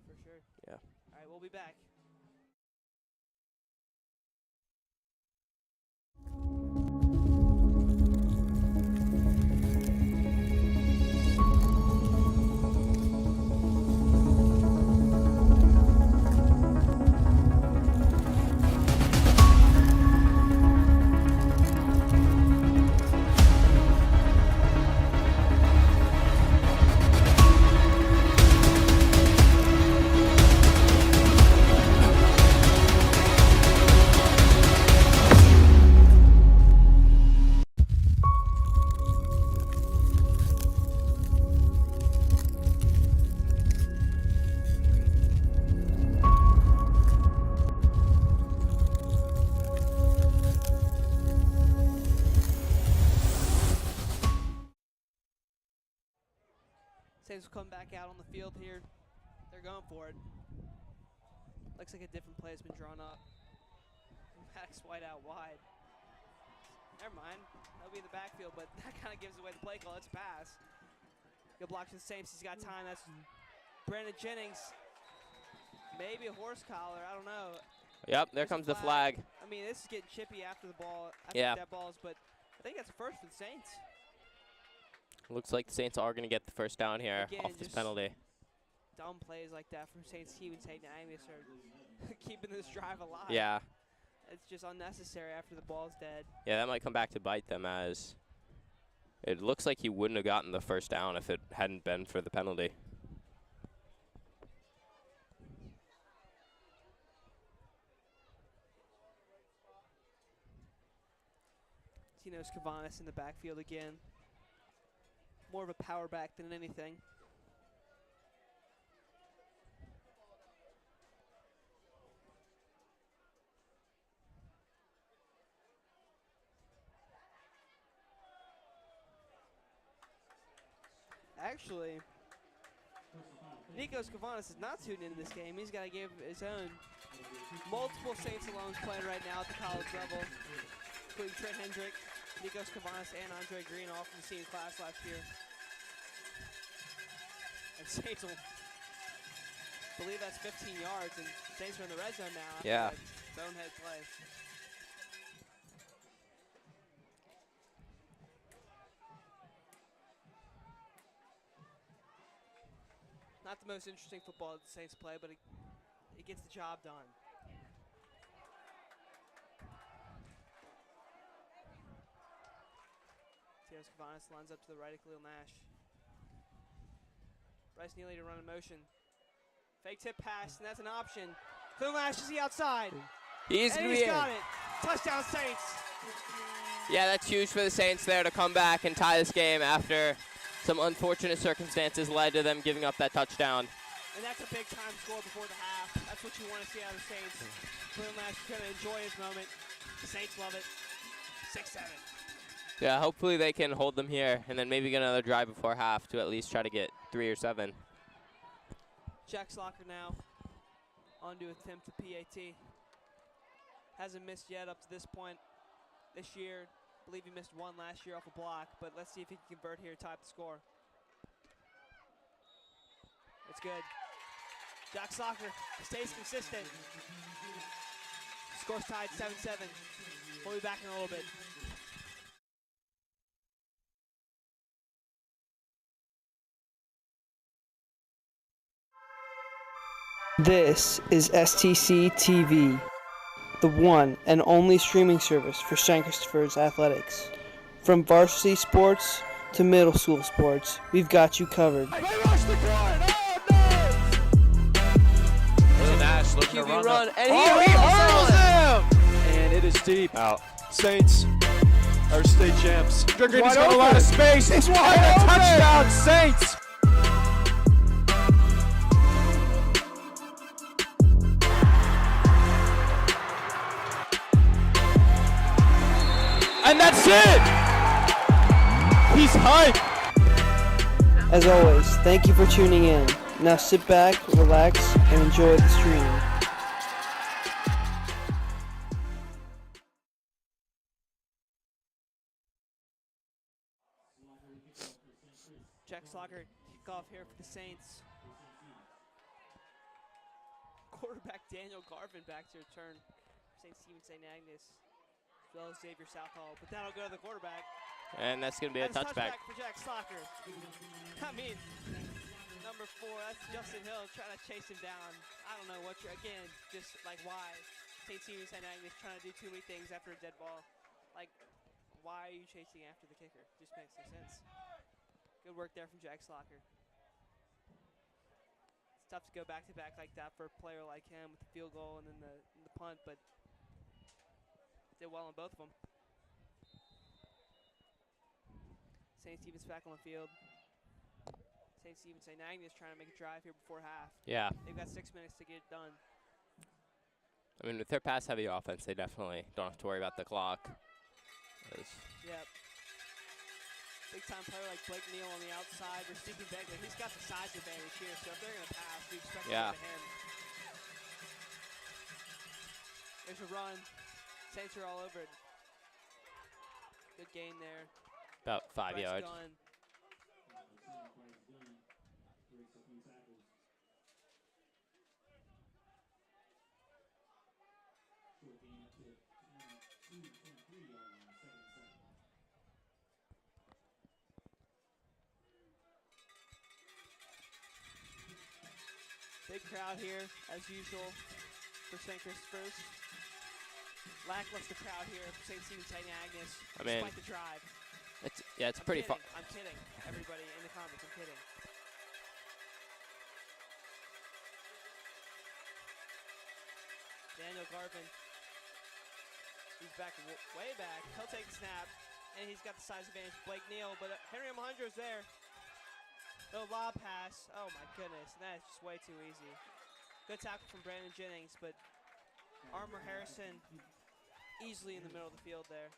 [SPEAKER 5] For sure.
[SPEAKER 6] Yeah.
[SPEAKER 5] All right, we'll be back. Saints will come back out on the field here. They're going for it. Looks like a different play has been drawn up. Max White out wide. Never mind. That'll be in the backfield, but that kind of gives away the play call. It's a pass. Good block to the Saints. He's got time. That's Brandon Jennings. Maybe a horse collar. I don't know.
[SPEAKER 6] Yep, there comes the flag.
[SPEAKER 5] I mean, this is getting chippy after the ball.
[SPEAKER 6] Yeah.
[SPEAKER 5] That balls, but I think that's a first for the Saints.
[SPEAKER 6] Looks like the Saints are going to get the first down here off this penalty.
[SPEAKER 5] Dumb plays like that from St. Stephen's St. Agnes are keeping this drive alive.
[SPEAKER 6] Yeah.
[SPEAKER 5] It's just unnecessary after the ball's dead.
[SPEAKER 6] Yeah, that might come back to bite them, as it looks like he wouldn't have gotten the first down if it hadn't been for the penalty.
[SPEAKER 5] Tino Scavanis in the backfield again. More of a power back than anything. Actually, Nico Scavanis is not tuned into this game. He's got to give his own. Multiple Saints alums playing right now at the college level, including Trent Hendrick, Nico Scavanis, and Andre Green, all from the same class last year. And Saints will believe that's 15 yards, and Saints are in the red zone now.
[SPEAKER 6] Yeah.
[SPEAKER 5] Bonehead play. Not the most interesting football that the Saints play, but it gets the job done. Tino Scavanis lines up to the right of Khalil Nash. Bryce Neely to run in motion. Fake tip pass, and that's an option. Khalil Nash is the outside.
[SPEAKER 6] He's
[SPEAKER 5] got it. Touchdown Saints.
[SPEAKER 6] Yeah, that's huge for the Saints there to come back and tie this game after some unfortunate circumstances led to them giving up that touchdown.
[SPEAKER 5] And that's a big time score before the half. That's what you want to see out of the Saints. Khalil Nash is going to enjoy his moment. The Saints love it. 6-7.
[SPEAKER 6] Yeah, hopefully they can hold them here and then maybe get another drive before half to at least try to get 3 or 7.
[SPEAKER 5] Jack Slocker now on to attempt the PAT. Hasn't missed yet up to this point this year. I believe he missed one last year off a block, but let's see if he can convert here, type the score. It's good. Jack Slocker stays consistent. Score's tied 7-7. We'll be back in a little bit. This is STC TV, the one and only streaming service for St. Christopher's athletics. From varsity sports to middle school sports, we've got you covered.
[SPEAKER 7] They rush the corner!
[SPEAKER 9] There's Nash looking to
[SPEAKER 6] QB
[SPEAKER 9] run.
[SPEAKER 6] and
[SPEAKER 7] He hurls him! And it is deep.
[SPEAKER 9] Out.
[SPEAKER 7] Saints are state champs. Gregory's got a lot of space. He's wide open. Touchdown, Saints! And that's it! He's hyped!
[SPEAKER 5] As always, thank you for tuning in. Now sit back, relax, and enjoy the stream. Jack Slocker kickoff here for the Saints. Quarterback Daniel Garvin back to return for St. Stephen's St. Agnes, as well as Xavier Southall. But that'll go to the quarterback.
[SPEAKER 6] And that's going to be a touchback.
[SPEAKER 5] For Jack Slocker. I mean, number 4, that's Justin Hill trying to chase him down. I don't know what you're, again, just like why St. Stephen's St. Agnes trying to do too many things after a dead ball. Like, why are you chasing after the kicker? Just makes no sense. Good work there from Jack Slocker. It's tough to go back-to-back like that for a player like him with the field goal and then the punt, but did well on both of them. St. Stephen's back on the field. St. Stephen's St. Agnes trying to make a drive here before half.
[SPEAKER 6] Yeah.
[SPEAKER 5] They've got 6 minutes to get it done.
[SPEAKER 6] I mean, with their pass-heavy offense, they definitely don't have to worry about the clock.
[SPEAKER 5] Yep. Big-time player like Blake Neal on the outside. We're Stephen Begley. He's got the size advantage here, so if they're going to pass, we expect to go to him. There's a run. Saints are all over it. Good gain there.
[SPEAKER 6] About 5 yards.
[SPEAKER 5] Gunn. Big crowd here, as usual, for St. Christopher's. Lackluster crowd here for St. Stephen's St. Agnes,
[SPEAKER 6] I mean,
[SPEAKER 5] despite the drive.
[SPEAKER 6] It's pretty fun.
[SPEAKER 5] I'm kidding. Everybody in the comments, I'm kidding. Daniel Garvin. He's back, way back. He'll take the snap, and he's got the size advantage. Blake Neal, but Henry Alejandro's there. No lob pass. Oh my goodness, that's just way too easy. Good tackle from Brandon Jennings, but Armour Harrison easily in the middle of the field there.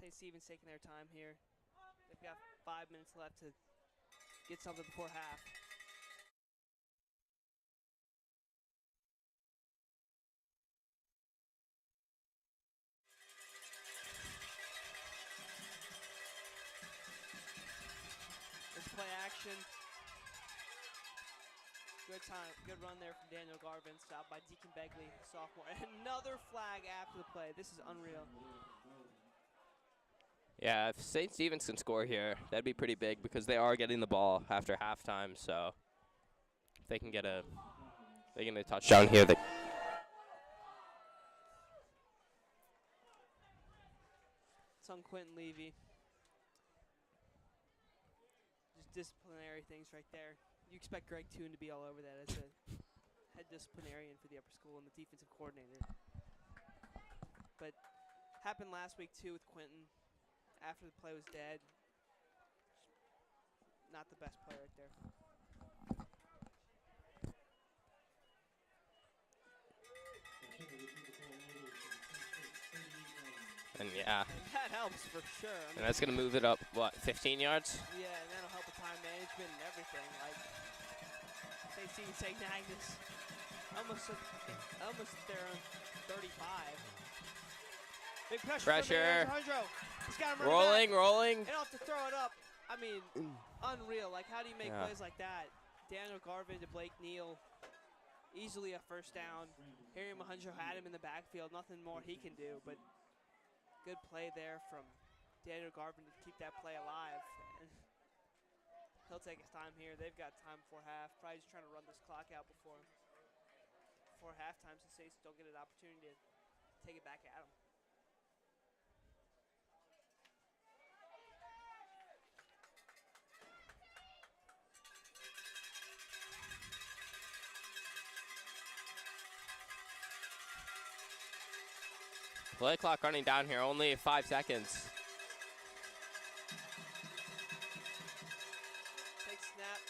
[SPEAKER 5] St. Stephen's taking their time here. They've got 5 minutes left to get something before half. There's play action. Good time, good run there from Daniel Garvin, stopped by Deacon Begley, sophomore. And another flag after the play. This is unreal.
[SPEAKER 6] Yeah, if St. Stephen's can score here, that'd be pretty big because they are getting the ball after halftime. So if they can get a touchdown here.
[SPEAKER 5] It's on Quentin Levy. Just disciplinary things right there. You expect Greg Toon to be all over that as a head disciplinarian for the upper school and the defensive coordinator. But happened last week too with Quentin. After the play was dead. Not the best play right there.
[SPEAKER 6] And yeah.
[SPEAKER 5] And that helps for sure. I mean,
[SPEAKER 6] And that's going to move it up, what, 15 yards?
[SPEAKER 5] yeah, and that'll help with time management and everything. Like, St. Stephen's St. Agnes almost at their own 35. Big pressure. He's got him
[SPEAKER 6] Rolling.
[SPEAKER 5] And off to throw it up. I mean, unreal. Like, how do you make plays like that? Daniel Garvin to Blake Neal. Easily a first down. Harry Alejandro had him in the backfield. Nothing more he can do, but good play there from Daniel Garvin to keep that play alive. And he'll take his time here. They've got time before half. Probably just trying to run this clock out before halftime so States don't get an opportunity to take it back at them.
[SPEAKER 6] Play clock running down here, only 5 seconds.
[SPEAKER 5] Take snap.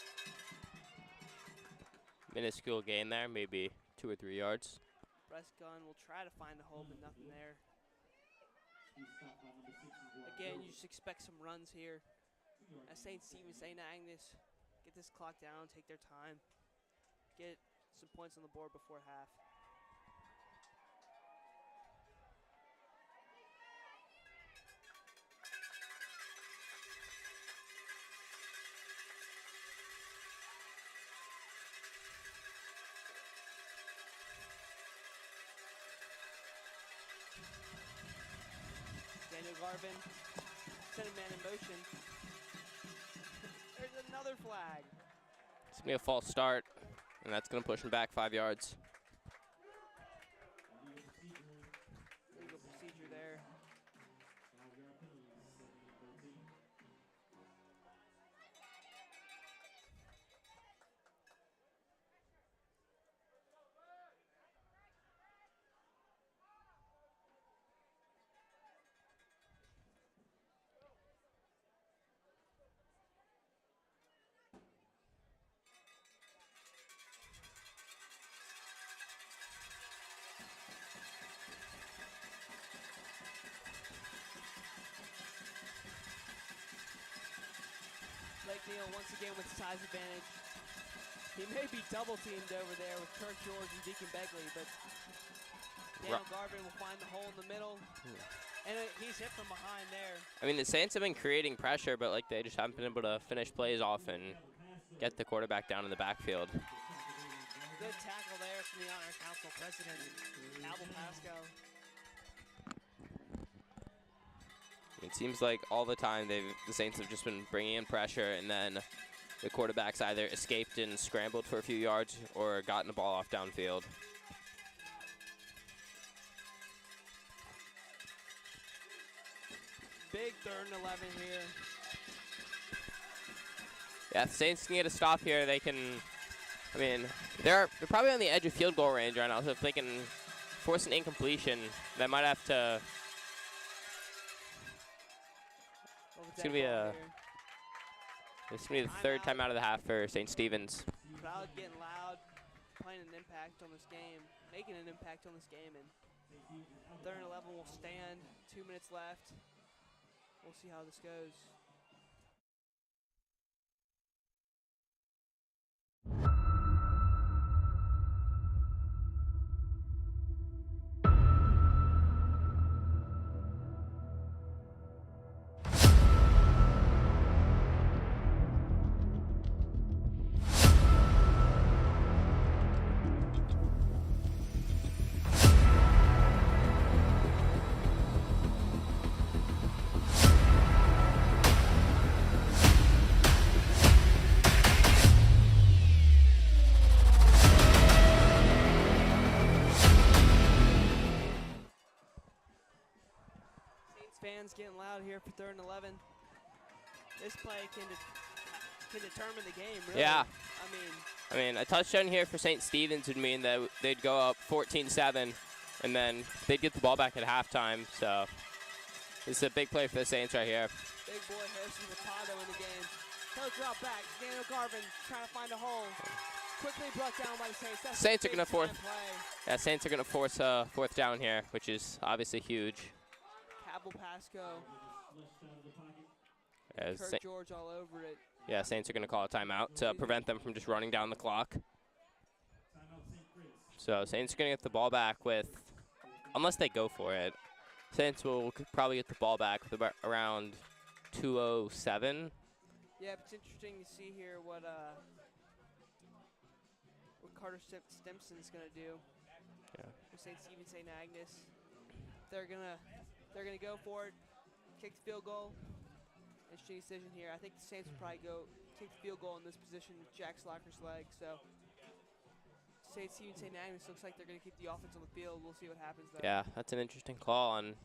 [SPEAKER 6] Minuscule gain there, maybe 2 or 3 yards.
[SPEAKER 5] Breast gun will try to find the hole, but nothing there. Again, you just expect some runs here. As St. Stephen's, St. Agnes get this clock down, take their time, get some points on the board before half. Daniel Garvin, sending man in motion. There's another flag.
[SPEAKER 6] It's going to be a false start, and that's going to push him back 5 yards.
[SPEAKER 5] Legal procedure there. Blake Neal once again with size advantage. He may be double teamed over there with Kirk George and Deacon Begley, but Daniel Garvin will find the hole in the middle. And he's hit from behind there.
[SPEAKER 6] I mean, the Saints have been creating pressure, but like they just haven't been able to finish plays off and get the quarterback down in the backfield.
[SPEAKER 5] Good tackle there from the Honor Council President, Albert Pasco.
[SPEAKER 6] It seems like all the time the Saints have just been bringing in pressure, and then the quarterback's either escaped and scrambled for a few yards or gotten the ball off downfield.
[SPEAKER 5] Big 3rd and 11 here.
[SPEAKER 6] Yeah, if the Saints can get a stop here, they can. I mean, they're probably on the edge of field goal range right now, so if they can force an incompletion, they might have to. It's gonna be the 3rd time out of the half for St. Stephen's.
[SPEAKER 5] Crowd getting loud, playing an impact on this game, making an impact on this game, and 3rd and 11 will stand. 2 minutes left. We'll see how this goes. Fans getting loud here for 3rd and 11. This play can determine the game, really.
[SPEAKER 6] Yeah.
[SPEAKER 5] I
[SPEAKER 6] mean, a touchdown here for St. Stephen's would mean that they'd go up 14-7, and then they'd get the ball back at halftime. So this is a big play for the Saints right here.
[SPEAKER 5] Big boy Harrison Rapado in the game. He'll drop back. Daniel Garvin trying to find a hole. Quickly brought down by the Saints. That's
[SPEAKER 6] Saints are going to force. Yeah, Saints are going to force a 4th down here, which is obviously huge.
[SPEAKER 5] Abel Pasco.
[SPEAKER 6] Yeah,
[SPEAKER 5] Kirk George all over it.
[SPEAKER 6] Yeah, Saints are going to call a timeout to prevent them from just running down the clock. So Saints are going to get the ball back with, unless they go for it, Saints will probably get the ball back with about around 2:07.
[SPEAKER 5] Yeah, it's interesting to see here what Carter Stimson's going to do.
[SPEAKER 6] Yeah.
[SPEAKER 5] For St. Stephen, St. Agnes. They're gonna go for it, kick the field goal. Interesting decision here. I think the Saints will probably go kick the field goal in this position with Jack Slocker's leg. So St. Stephen, St. Agnes looks like they're gonna keep the offense on the field. We'll see what happens though.
[SPEAKER 6] Yeah, that's an interesting call on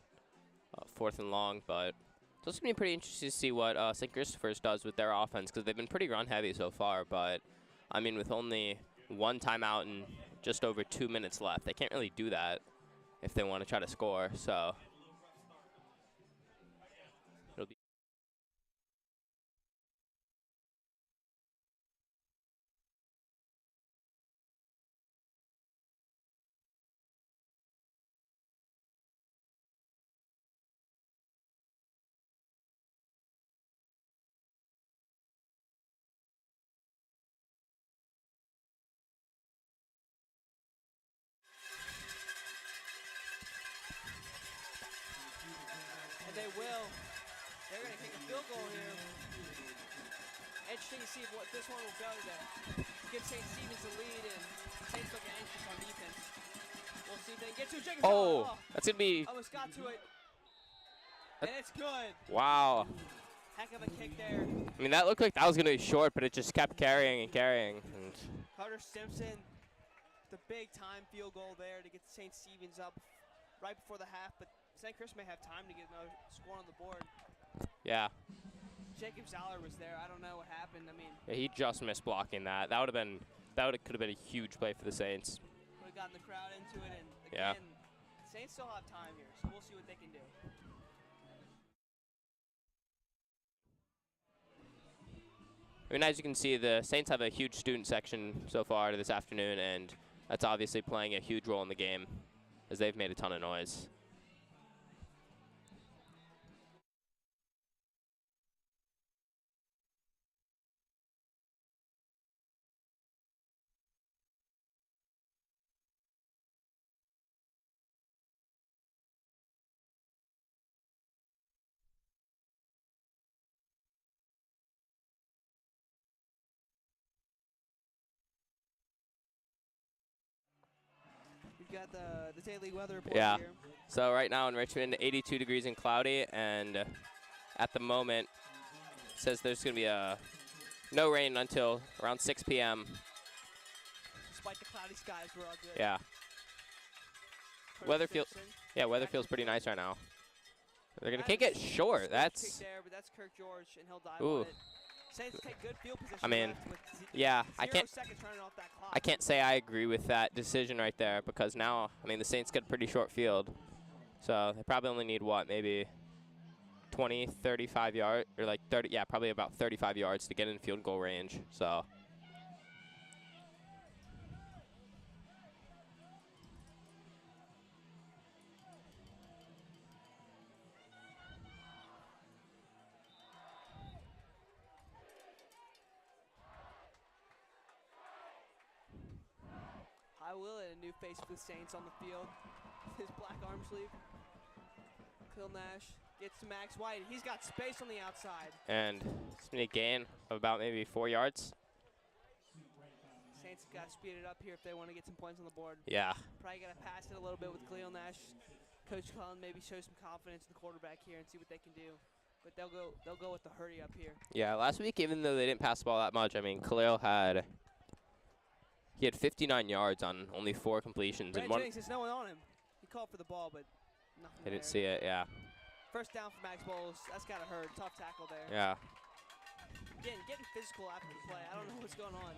[SPEAKER 6] 4th and long, but it's also gonna be pretty interesting to see what St. Christopher's does with their offense, because they've been pretty run heavy so far. But I mean, with only 1 timeout and just over 2 minutes left, they can't really do that if they want to try to score. So it'll be.
[SPEAKER 5] And they will. They're going to kick a field goal here. Interesting to see what this one will go to give St. Stephen's the lead, and Saints looking anxious on defense. We'll see if they can get to it.
[SPEAKER 6] Oh, that's going to be.
[SPEAKER 5] Almost got to it. And it's good.
[SPEAKER 6] Wow.
[SPEAKER 5] Heck of a kick there.
[SPEAKER 6] I mean, that looked like that was going to be short, but it just kept carrying and carrying. And
[SPEAKER 5] Carter Stimson, the big time field goal there to get St. Stephen's up right before the half, but St. Chris may have time to get another score on the board.
[SPEAKER 6] yeah.
[SPEAKER 5] Jacob Zoller was there. I don't know what happened. I mean,
[SPEAKER 6] Yeah, he just missed blocking that. Could have been a huge play for the Saints.
[SPEAKER 5] would have gotten the crowd into it, and
[SPEAKER 6] Yeah.
[SPEAKER 5] again, Saints still have time here, so we'll see what they can do.
[SPEAKER 6] I mean, as you can see, the Saints have a huge student section so far this afternoon, and that's obviously playing a huge role in the game, as they've made a ton of noise.
[SPEAKER 5] got the daily weather report
[SPEAKER 6] Yeah.
[SPEAKER 5] here.
[SPEAKER 6] So right now in Richmond, 82 degrees and cloudy, and at the moment, it says there's going to be no rain until around 6 p.m.
[SPEAKER 5] Despite the cloudy skies, we're all good.
[SPEAKER 6] Yeah.
[SPEAKER 5] Kurt
[SPEAKER 6] Weather feels
[SPEAKER 5] Simpson.
[SPEAKER 6] feels pretty nice right now. They're gonna
[SPEAKER 5] That
[SPEAKER 6] kick
[SPEAKER 5] is
[SPEAKER 6] it short.
[SPEAKER 5] kick
[SPEAKER 6] That's
[SPEAKER 5] there, but that's Kirk George, and he'll dive
[SPEAKER 6] Ooh.
[SPEAKER 5] on it. Saints take good field position.
[SPEAKER 6] I mean,
[SPEAKER 5] left with
[SPEAKER 6] yeah, I
[SPEAKER 5] 0
[SPEAKER 6] can't
[SPEAKER 5] seconds running off that clock.
[SPEAKER 6] I can't say I agree with that decision right there because now I mean the Saints got a pretty short field, so they probably only need what, maybe 20, 35 yards, or like 30, yeah, probably about 35 yards to get in field goal range. So.
[SPEAKER 5] I will, and a new face for the Saints on the field. His black arm sleeve. Khalil Nash gets to Max White. He's got space on the outside.
[SPEAKER 6] And it's going to gain of about maybe 4 yards.
[SPEAKER 5] Saints got to speed it up here if they want to get some points on the board.
[SPEAKER 6] Yeah.
[SPEAKER 5] Probably got to pass it a little bit with Khalil Nash. Coach Cullen maybe show some confidence in the quarterback here and see what they can do. But they'll go with the hurry up here.
[SPEAKER 6] Yeah, last week, even though they didn't pass the ball that much, I mean, Khalil had 59 yards on only 4 completions.
[SPEAKER 5] Brad
[SPEAKER 6] And one
[SPEAKER 5] Jennings, there's no one on him. He called for the ball, but nothing
[SPEAKER 6] I didn't
[SPEAKER 5] there.
[SPEAKER 6] see it, yeah.
[SPEAKER 5] First down for Max Bowles. That's got to hurt. Tough tackle there.
[SPEAKER 6] Yeah.
[SPEAKER 5] Getting physical after the play. I don't know what's going on.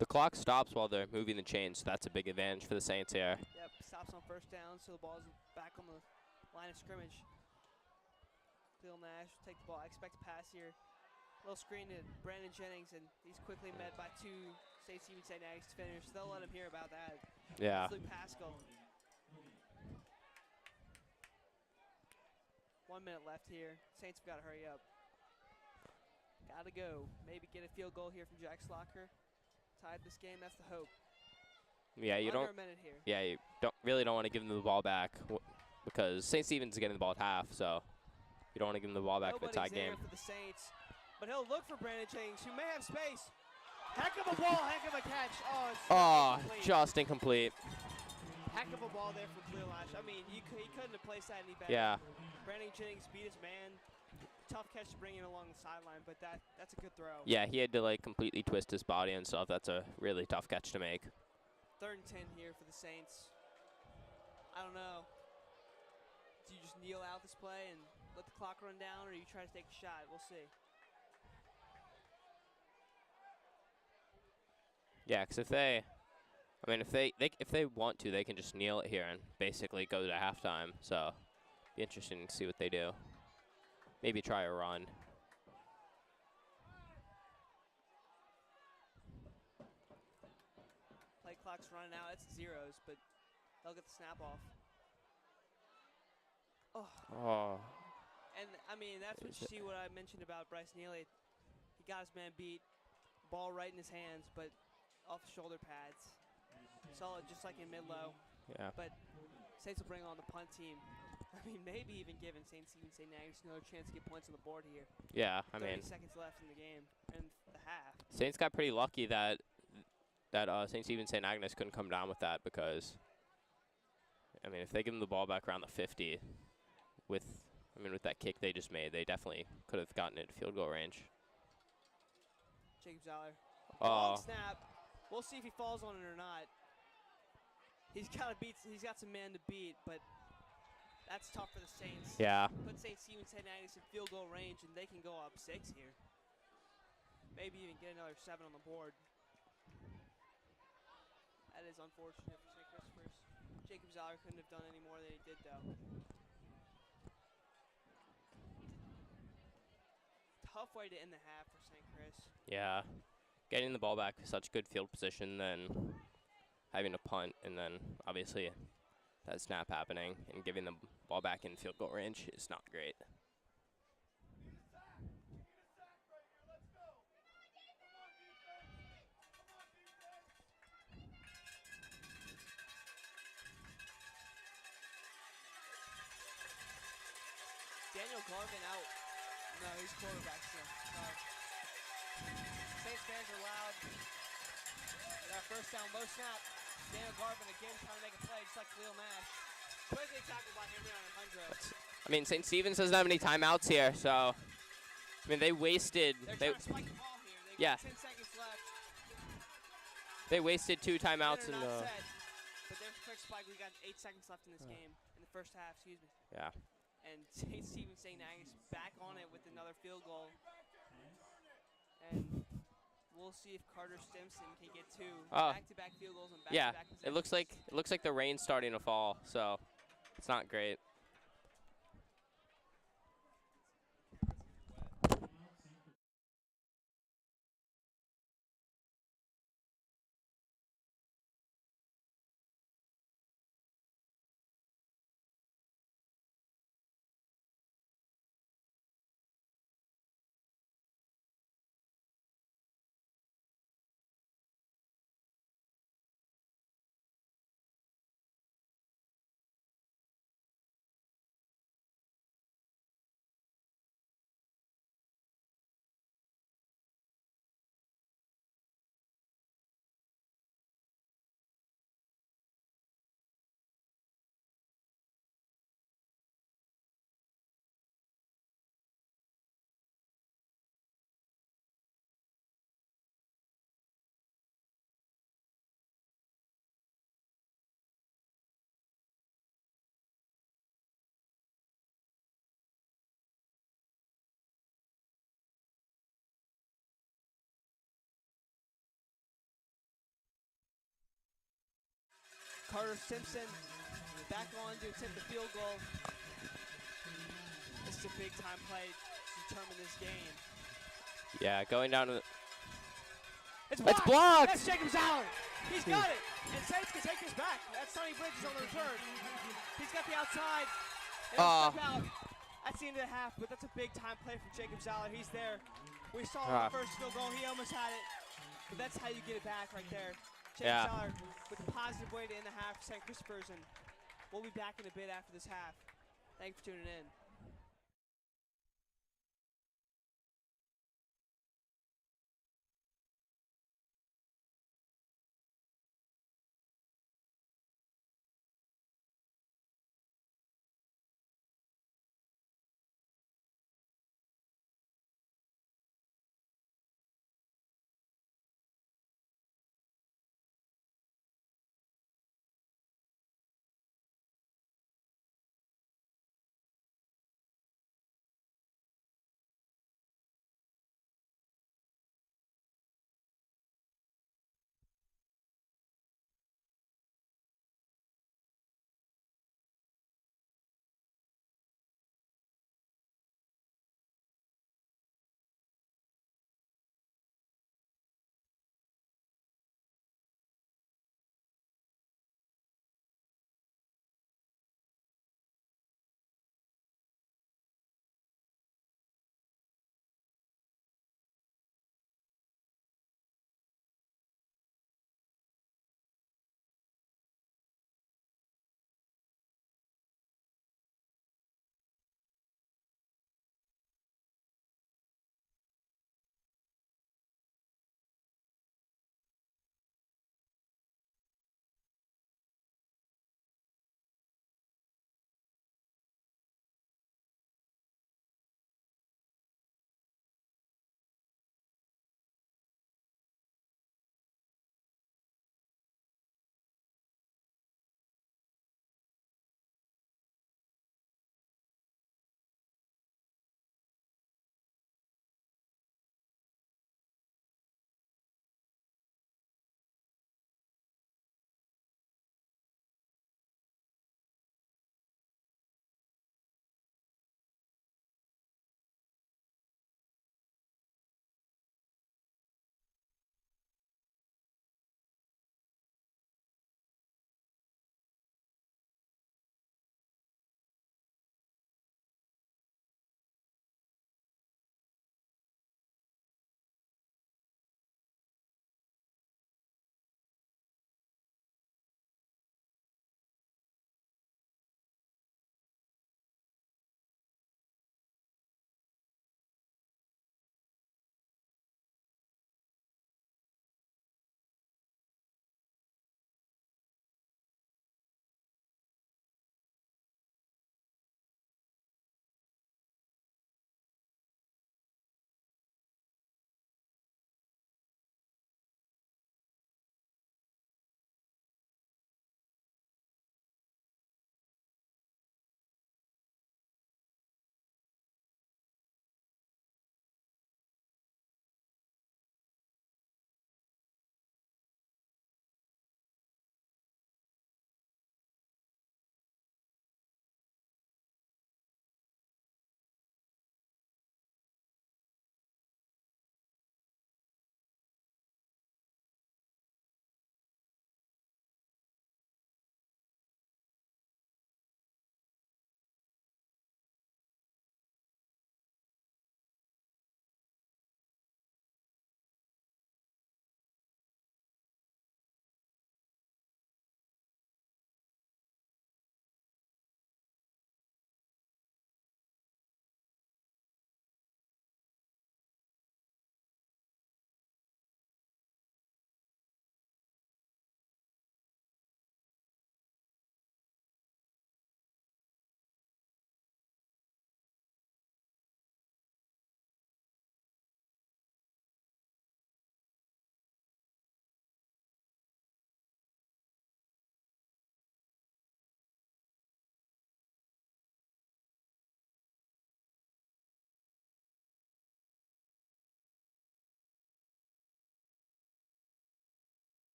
[SPEAKER 6] The clock stops while they're moving the chains, so that's a big advantage for the Saints here.
[SPEAKER 5] Yep, stops on first down, so the ball's back on the line of scrimmage. Khalil Nash will take the ball. I expect a pass here. Little screen to Brandon Jennings, and he's quickly met by 2 St. Stephen St. Agnes defenders. They'll let him hear about that.
[SPEAKER 6] Yeah.
[SPEAKER 5] Luke Pascal. 1 minute left here. Saints have got to hurry up. Got to go. Maybe get a field goal here from Jack Slocker. Tied this game. That's the hope.
[SPEAKER 6] Yeah, you
[SPEAKER 5] Under
[SPEAKER 6] don't.
[SPEAKER 5] a minute here.
[SPEAKER 6] Yeah, you don't want to give them the ball back because St. Stephen's getting the ball at half, so you don't want to give them the ball back for a tie game.
[SPEAKER 5] For the Saints, but he'll look for Brandon Jennings, who may have space. Heck of a ball, heck of a catch. Oh, it's incomplete.
[SPEAKER 6] Just incomplete.
[SPEAKER 5] Heck of a ball there from Khalil Nash. I mean, he couldn't have placed that any better.
[SPEAKER 6] Yeah.
[SPEAKER 5] Brandon Jennings beat his man. Tough catch to bring him along the sideline, but that's a good throw.
[SPEAKER 6] Yeah, he had to like completely twist his body and stuff. That's a really tough catch to make.
[SPEAKER 5] 3rd and 10 here for the Saints. I don't know. Do you just kneel out this play and let the clock run down, or you try to take a shot? We'll see.
[SPEAKER 6] Yeah, because if they want to, they can just kneel it here and basically go to halftime. So, be interesting to see what they do. Maybe try a run.
[SPEAKER 5] Play clock's running out. It's zeros, but they'll get the snap off.
[SPEAKER 6] Oh.
[SPEAKER 5] And, I mean, that's what you see what I mentioned about Bryce Neely. He got his man beat. Ball right in his hands, but off the shoulder pads. Solid, just like in mid-low.
[SPEAKER 6] Yeah.
[SPEAKER 5] But Saints will bring on the punt team. I mean, maybe even giving St. Stephen St. Agnes another chance to get points on the board here.
[SPEAKER 6] Yeah, I
[SPEAKER 5] 30
[SPEAKER 6] mean,
[SPEAKER 5] seconds left in the game and the half.
[SPEAKER 6] Saints got pretty lucky that St. Stephen St. Agnes couldn't come down with that because, I mean, if they give them the ball back around the 50 with that kick they just made, they definitely could have gotten it to field goal range.
[SPEAKER 5] Jacob Zoller.
[SPEAKER 6] Oh.
[SPEAKER 5] Long snap. We'll see if he falls on it or not. He's got some man to beat, but that's tough for the Saints.
[SPEAKER 6] Yeah.
[SPEAKER 5] Put St. Stephen St. Agnes in field goal range, and they can go up 6 here. Maybe even get another 7 on the board. That is unfortunate for St. Christopher's. Jacob Zoller couldn't have done any more than he did, though. Tough way to end the half for St. Chris.
[SPEAKER 6] Yeah. Getting the ball back with such good field position, then having to punt, and then obviously that snap happening and giving the ball back in field goal range is not great.
[SPEAKER 5] Daniel Garvin out. No, he's quarterback still. Saints fans are loud. Got first down, low snap. Daniel Garvin again trying to make a play, just like Khalil Mash. Quickly tackled by Henry on Alejandro.
[SPEAKER 6] I mean, St. Stephen's doesn't have any timeouts here, so I mean they wasted.
[SPEAKER 5] They're trying to spike the ball here. They
[SPEAKER 6] Yeah.
[SPEAKER 5] got 10 seconds left.
[SPEAKER 6] They wasted 2 timeouts
[SPEAKER 5] They're
[SPEAKER 6] in
[SPEAKER 5] not
[SPEAKER 6] the.
[SPEAKER 5] set, but there's a quick spike. We got 8 seconds left in this game, in the first half, excuse me.
[SPEAKER 6] Yeah.
[SPEAKER 5] And St. Stephen St. Agnes back on it with another field goal. And we'll see if Carter Stimson can get 2 back-to-back field goals and
[SPEAKER 6] Yeah.
[SPEAKER 5] back-to-back
[SPEAKER 6] It looks like the rain's starting to fall, so it's not great.
[SPEAKER 5] Carter Simpson back on to attempt the field goal. This is a big time play to determine this game.
[SPEAKER 6] Yeah, going down to the.
[SPEAKER 5] It's
[SPEAKER 6] blocked! blocked!
[SPEAKER 5] That's Jacob Zauer. He's got it. And Saints can take this back. That's Sonny Bridges on the return. He's got the outside. And he'll step out. That's the end of the half, but that's a big time play from Jacob Zauer. He's there. We saw the first field goal. He almost had it. But that's how you get it back right there. Jacob Zauer with a positive way to end the half for St. Christopher's, and we'll be back in a bit after this half. Thanks for tuning in.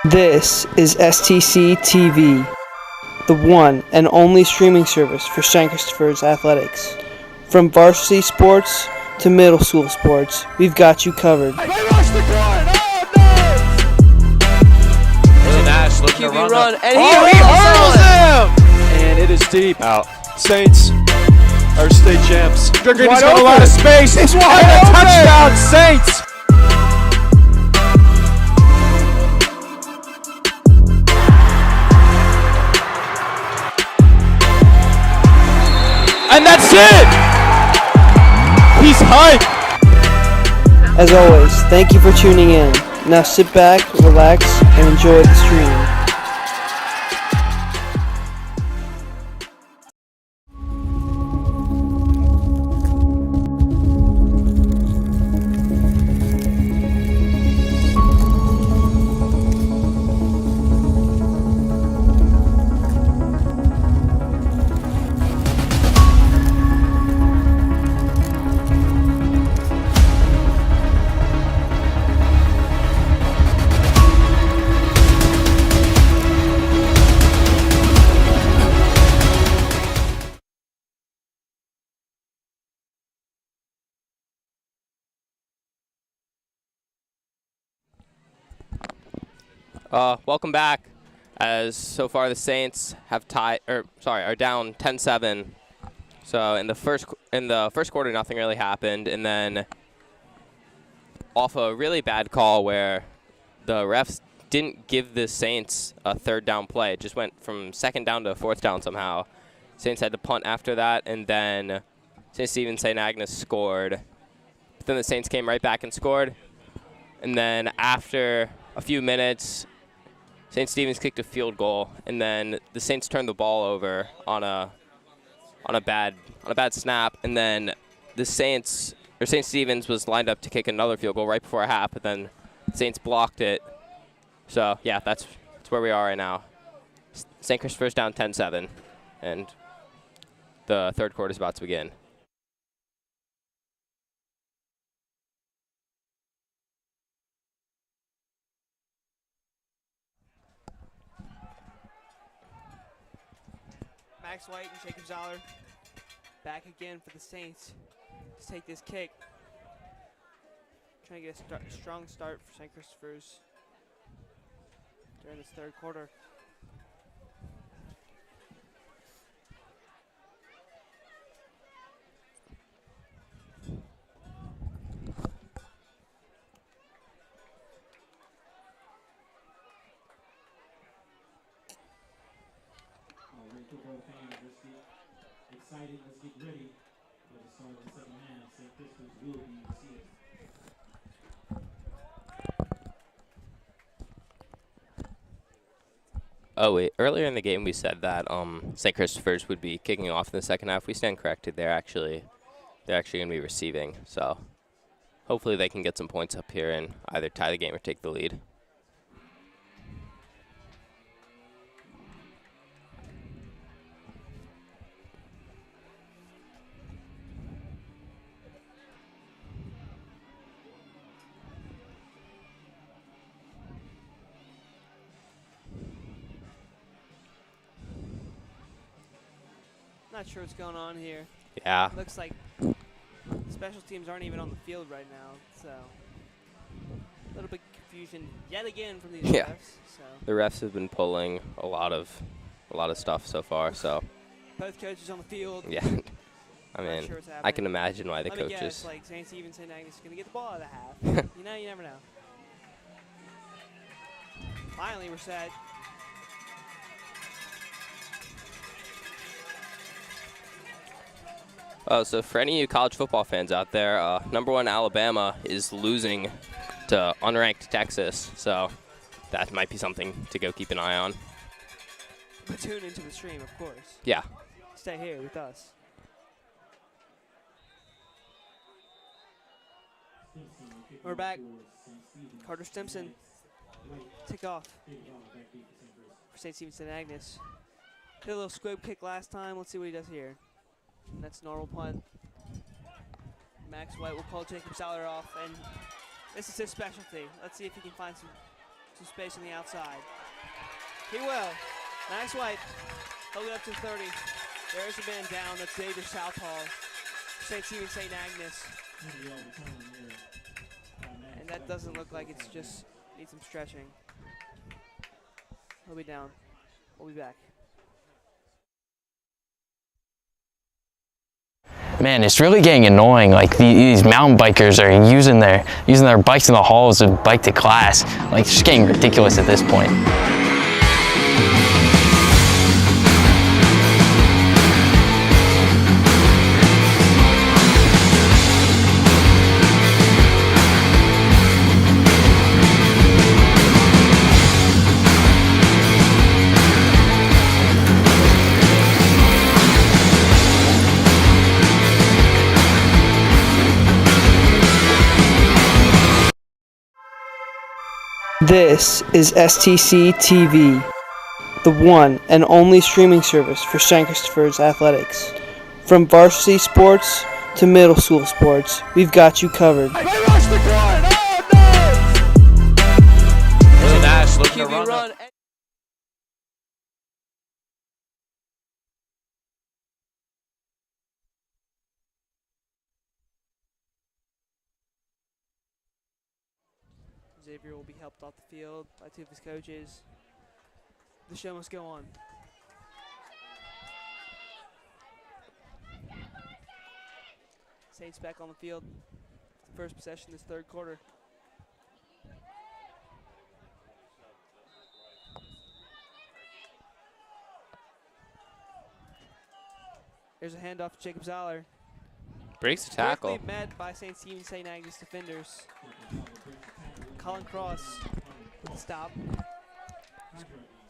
[SPEAKER 5] This is STC TV, the one and only streaming service for St. Christopher's athletics. From varsity sports to middle school sports, we've got you covered.
[SPEAKER 7] They rush the court! Oh,
[SPEAKER 9] There's an Ash looking to
[SPEAKER 6] QB
[SPEAKER 9] run.
[SPEAKER 6] run, and
[SPEAKER 7] no!
[SPEAKER 6] he
[SPEAKER 7] hurdles him! And it is deep. Out. Saints are state champs. He's got a lot of space. It's wide open! Touchdown, Saints! And that's it! He's hyped!
[SPEAKER 5] As always, thank you for tuning in. Now sit back, relax, and enjoy the stream.
[SPEAKER 6] Welcome back. As so far the Saints have are down 10-7. So in the first quarter, nothing really happened, and then off a really bad call where the refs didn't give the Saints a third down play. It just went from second down to fourth down somehow. Saints had to punt after that, and then St. Agnes scored. But then the Saints came right back and scored, and then after a few minutes, St. Stephen's kicked a field goal, and then the Saints turned the ball over on a bad snap, and then the St. Stephen's was lined up to kick another field goal right before half, but then the Saints blocked it. So yeah, that's where we are right now. St. Christopher's down 10-7, and the third quarter is about to begin.
[SPEAKER 5] Max White and Jacob Zoller back again for the Saints to take this kick. Trying to get a strong start for St. Christopher's during this third quarter.
[SPEAKER 4] Football fans, let's get excited, let's get ready for the start of the second half. St. Christopher's will be receiving.
[SPEAKER 6] Oh wait, earlier in the game we said that St. Christopher's would be kicking off in the second half. We stand corrected. They're actually going to be receiving. So hopefully they can get some points up here and either tie the game or take the lead.
[SPEAKER 5] Not sure what's going on here.
[SPEAKER 6] Yeah.
[SPEAKER 5] Looks like special teams aren't even on the field right now, so a little bit confusion yet again from these refs. So
[SPEAKER 6] The refs have been pulling a lot of stuff so far. So
[SPEAKER 5] both coaches on the field.
[SPEAKER 6] yeah, I mean,
[SPEAKER 5] sure what's
[SPEAKER 6] I can imagine why the
[SPEAKER 5] Let me
[SPEAKER 6] coaches.
[SPEAKER 5] guess, like St. Stephen's, St. Agnes is going to get the ball out of the half. You never know. Finally, we're set.
[SPEAKER 6] Oh, so for any of you college football fans out there, #1 Alabama is losing to unranked Texas, so that might be something to go keep an eye on.
[SPEAKER 5] But tune into the stream, of course.
[SPEAKER 6] Yeah.
[SPEAKER 5] Stay here with us. We're back. Carter Stimson, kick off for St. Stephen's St. Agnes. Did a little squib kick last time. Let's see what he does here. That's normal punt. Max White will call Jacob Zoller off, and this is his specialty. Let's see if he can find some space on the outside. He will. Nice wipe. He'll get up to 30. There's a man down. That's Xavier Southall. St. Stephen, St. Agnes. And that doesn't look like it's just needs some stretching. He'll be down. We'll be back.
[SPEAKER 8] Man, it's really getting annoying. Like these mountain bikers are using their bikes in the halls to bike to class. Like it's just getting ridiculous at this point.
[SPEAKER 5] This is STC TV, the one and only streaming service for St. Christopher's athletics. From varsity sports to middle school sports, we've got you covered.
[SPEAKER 7] They rush the court! Oh, no!
[SPEAKER 9] There's an Ash looking to
[SPEAKER 5] QB
[SPEAKER 9] run.
[SPEAKER 5] run. Xavier will be helped off the field by two of his coaches. The show must go on. Saints back on the field. First possession this third quarter. There's a handoff to Jacob Zoller.
[SPEAKER 6] Breaks the tackle.
[SPEAKER 5] Quickly met by St. Stephen, St. Agnes defenders. Colin Cross with the stop.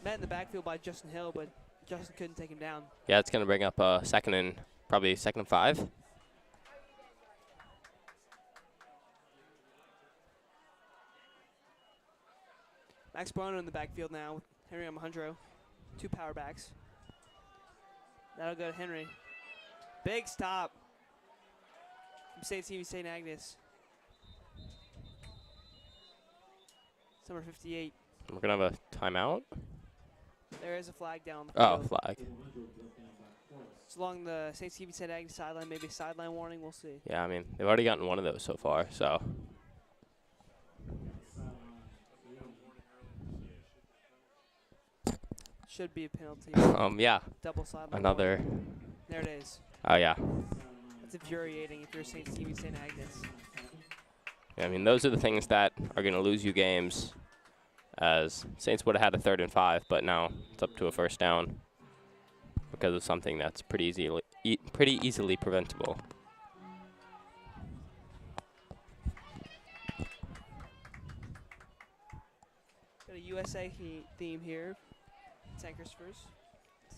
[SPEAKER 5] Met in the backfield by Justin Hill, but Justin couldn't take him down.
[SPEAKER 6] Yeah, it's going to bring up probably second and 5.
[SPEAKER 5] Max Bono in the backfield now with Henry Alejandro. Two power backs. That'll go to Henry. Big stop from St. Stephen, St. Agnes. Number 58.
[SPEAKER 6] We're going to have a timeout.
[SPEAKER 5] There is a flag down the
[SPEAKER 6] Oh,
[SPEAKER 5] field.
[SPEAKER 6] flag.
[SPEAKER 5] It's along the St. Stephen, St. Agnes sideline. Maybe a sideline warning. We'll see.
[SPEAKER 6] Yeah, I mean, they've already gotten one of those so far, so.
[SPEAKER 5] Should be a penalty.
[SPEAKER 6] Yeah.
[SPEAKER 5] Double sideline.
[SPEAKER 6] Another.
[SPEAKER 5] warning. There it is.
[SPEAKER 6] Oh, yeah.
[SPEAKER 5] It's infuriating if you're St. Stephen, St. Agnes.
[SPEAKER 6] Yeah, I mean, those are the things that are going to lose you games, as Saints would have had a 3rd and 5, but now it's up to a first down because of something that's pretty easily preventable.
[SPEAKER 5] Got a USA theme here. St. Christopher's.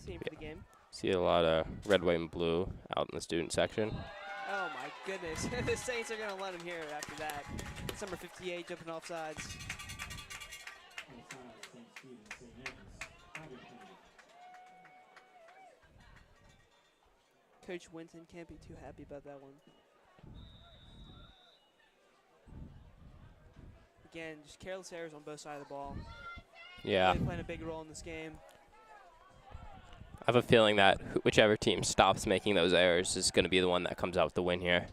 [SPEAKER 5] Theme for the game.
[SPEAKER 6] See a lot of red, white, and blue out in the student section.
[SPEAKER 5] Oh my goodness. The Saints are going to let him hear it after that. It's number 58 jumping off sides. Coach Winton can't be too happy about that one. Again, just careless errors on both sides of the ball.
[SPEAKER 6] Yeah.
[SPEAKER 5] Really playing a big role in this game.
[SPEAKER 6] I have a feeling that whichever team stops making those errors is going to be the one that comes out with the win here.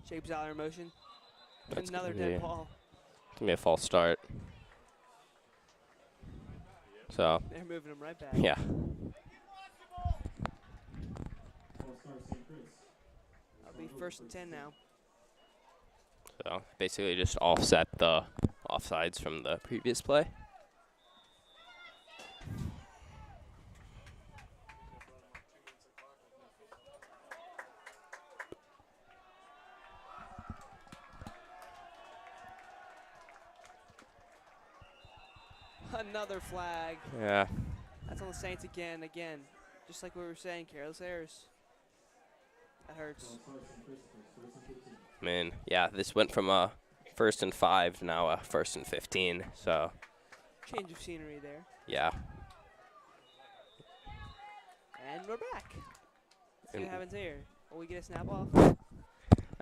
[SPEAKER 5] Jacob Zoller in motion.
[SPEAKER 6] That's
[SPEAKER 5] Another
[SPEAKER 6] gonna be-
[SPEAKER 5] dead ball.
[SPEAKER 6] It's going to be a false start. So,
[SPEAKER 5] They're moving him right back.
[SPEAKER 6] yeah.
[SPEAKER 5] That'll be 1st and 10 now.
[SPEAKER 6] So, basically just offset the offsides from the previous play.
[SPEAKER 5] Another flag.
[SPEAKER 6] Yeah.
[SPEAKER 5] That's on the Saints again. Just like we were saying, careless errors. That hurts.
[SPEAKER 6] I mean, yeah, this went from a 1st and 5 to now a 1st and 15. So,
[SPEAKER 5] Change of scenery there.
[SPEAKER 6] yeah.
[SPEAKER 5] And we're back. Let's see what
[SPEAKER 6] And-
[SPEAKER 5] happens here. Will we get a snap off?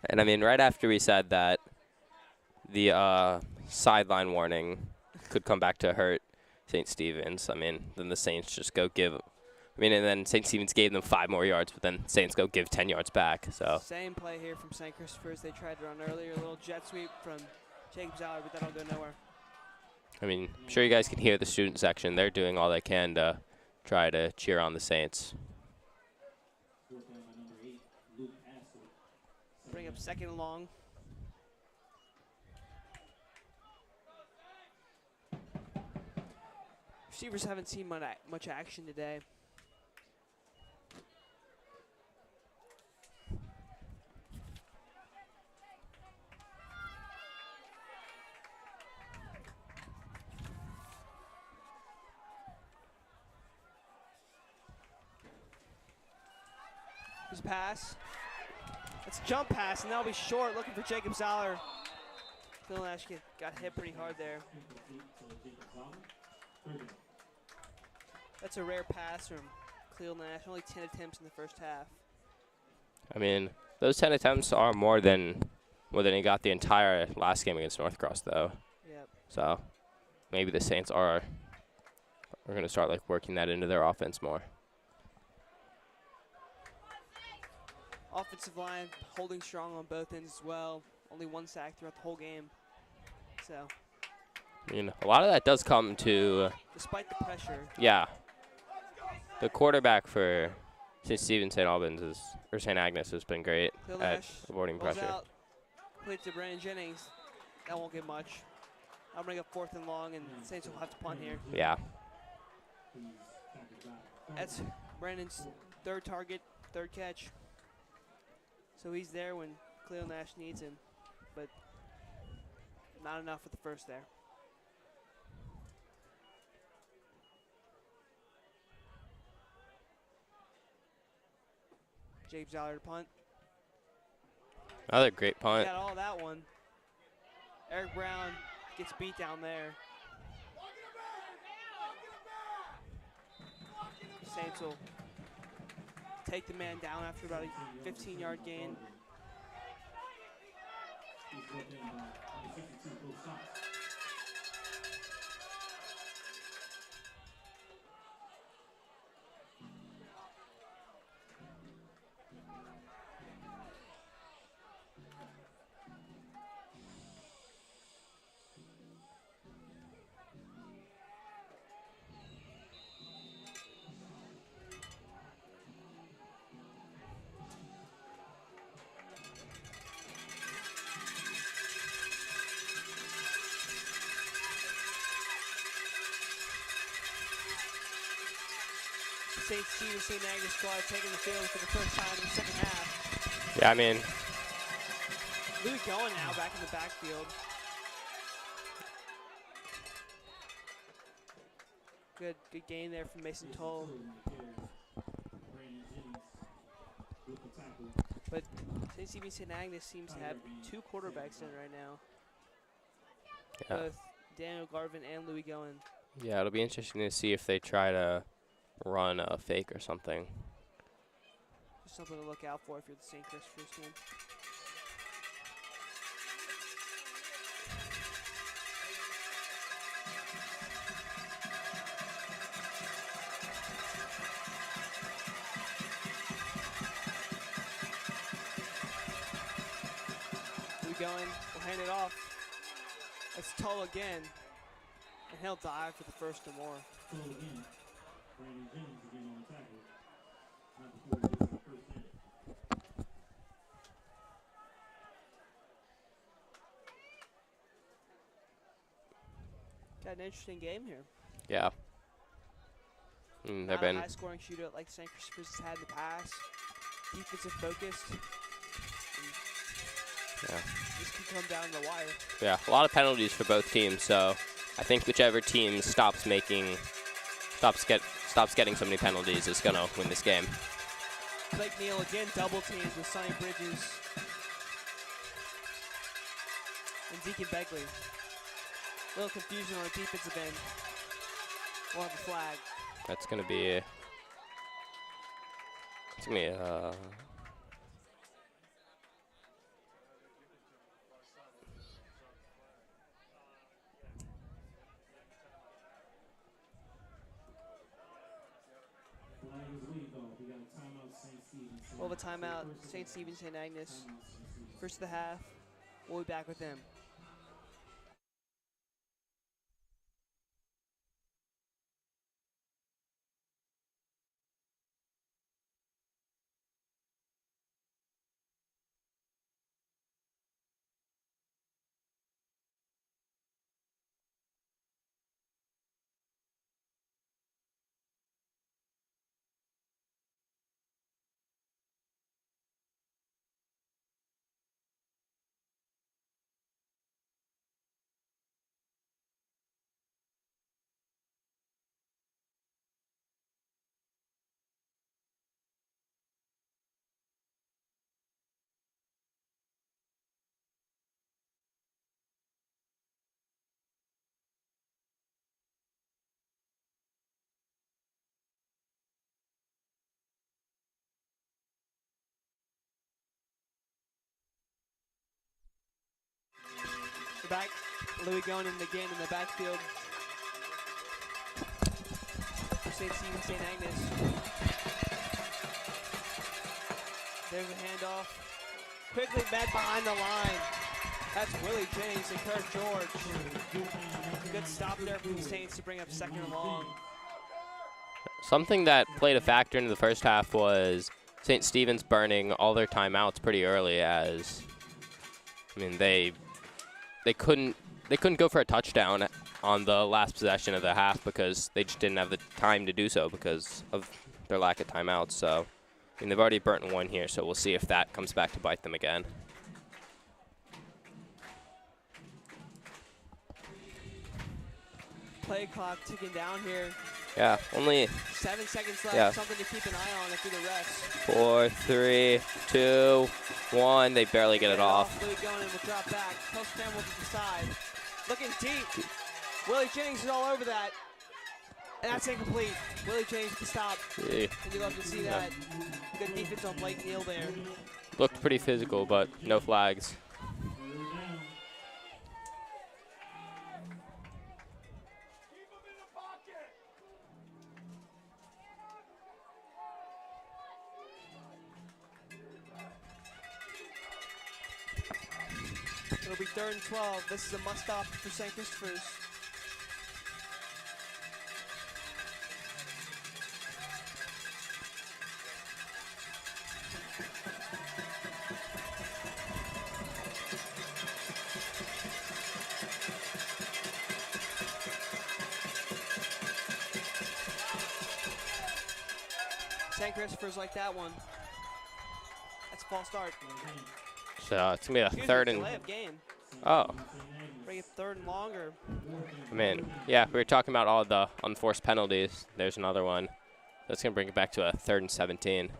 [SPEAKER 6] And I mean, right after we said that, the sideline warning could come back to hurt St. Stephen's. I mean, then the Saints just go give. I mean, and then St. Stephen's gave them 5 more yards, but then Saints go give 10 yards back. So
[SPEAKER 5] same play here from St. Christopher's. They tried to run earlier, a little jet sweep from Jacob Zeller, but that'll go nowhere.
[SPEAKER 6] I mean, I'm sure you guys can hear the student section. They're doing all they can to try to cheer on the Saints.
[SPEAKER 5] Bring up 2nd and long. Receivers haven't seen much action today. His pass. It's a jump pass, and that'll be short, looking for Jacob Zeller. Phil Nash got hit pretty hard there. That's a rare pass from Cleo Nash. Only 10 attempts in the first half.
[SPEAKER 6] I mean, those 10 attempts are more than he got the entire last game against Northcross, though.
[SPEAKER 5] Yep.
[SPEAKER 6] So maybe the Saints are going to start like working that into their offense more.
[SPEAKER 5] Offensive line holding strong on both ends as well. Only 1 sack throughout the whole game. So.
[SPEAKER 6] I mean, a lot of that does come to.
[SPEAKER 5] Despite the pressure.
[SPEAKER 6] Yeah. The quarterback for St. Stephen St. Albans or St. Agnes has been great at avoiding pressure.
[SPEAKER 5] Out. Complete to Brandon Jennings. That won't get much. I'll bring up 4th and long, and Saints will have to punt here.
[SPEAKER 6] Yeah.
[SPEAKER 5] That's Brandon's 3rd target, 3rd catch. So he's there when Cleo Nash needs him, but not enough with the first there. James Zeller to punt.
[SPEAKER 6] Another great punt.
[SPEAKER 5] Got all that one. Eric Brown gets beat down there. Saints will take the man down after about a 15-yard gain. St. Stephen St. Agnes squad taking the field for the first time in the 2nd half.
[SPEAKER 6] Yeah, I mean.
[SPEAKER 5] Louis going now back in the backfield. Good gain there from Mason Toll. But St. Stephen St. Agnes seems to have 2 quarterbacks in right now.
[SPEAKER 6] Yeah.
[SPEAKER 5] Both Daniel Garvin and Louis Goen.
[SPEAKER 6] Yeah, it'll be interesting to see if they try to run a fake or something.
[SPEAKER 5] Just something to look out for if you're the St. Christopher's team. We're going. We'll hand it off. It's Tull again. And he'll dive for the first or more.
[SPEAKER 4] Brandon Jennings again on the tackle. Not before he gets the first down.
[SPEAKER 5] Got an interesting game here.
[SPEAKER 6] Yeah. They've
[SPEAKER 5] Not
[SPEAKER 6] been
[SPEAKER 5] a high-scoring shootout like St. Christopher's has had in the past. Defensive focused.
[SPEAKER 6] Yeah.
[SPEAKER 5] This can come down to the wire.
[SPEAKER 6] Yeah, a lot of penalties for both teams. So I think whichever team stops getting so many penalties is gonna win this game.
[SPEAKER 5] Blake Neal again double teamed with Sonny Bridges and Deacon Begley. A little confusion on the defensive end. We'll have a flag.
[SPEAKER 6] That's gonna be. It's gonna be
[SPEAKER 5] We'll have a timeout. St. Stephen, St. Agnes. First of the half. We'll be back with them. Back, Louis going in again in the backfield for St. Stephen, St. Agnes. There's a handoff. Quickly met behind the line. That's Willie Jennings and Kirk George. Good stop there from the Saints to bring up 2nd and long.
[SPEAKER 6] Something that played a factor in the first half was St. Stephen's burning all their timeouts pretty early, as I mean they couldn't go for a touchdown on the last possession of the half because they just didn't have the time to do so because of their lack of timeouts. So, I mean, they've already burnt one here, so we'll see if that comes back to bite them again.
[SPEAKER 5] Play clock ticking down here.
[SPEAKER 6] Yeah, only
[SPEAKER 5] 7 seconds left.
[SPEAKER 6] Yeah.
[SPEAKER 5] Something to keep an eye on after the rest.
[SPEAKER 6] 4, 3, 2, 1. They barely get it off.
[SPEAKER 5] Louis going in will drop back. Post scramble to the side. Looking deep. Willie Jennings is all over that. And that's incomplete. Willie Jennings to stop.
[SPEAKER 6] Yeah.
[SPEAKER 5] And you love to see that. Good defense on Blake Neal there.
[SPEAKER 6] Looked pretty physical, but no flags.
[SPEAKER 5] It'll be 3rd and 12. This is a must-stop for St. Christopher's. St. Christopher's like that one. That's a false start.
[SPEAKER 6] So it's going to be a 3rd and...
[SPEAKER 5] delay of game.
[SPEAKER 6] Oh.
[SPEAKER 5] Bring it 3rd and longer.
[SPEAKER 6] I mean, yeah, we were talking about all the unforced penalties. There's another one. That's going to bring it back to a 3rd and 17.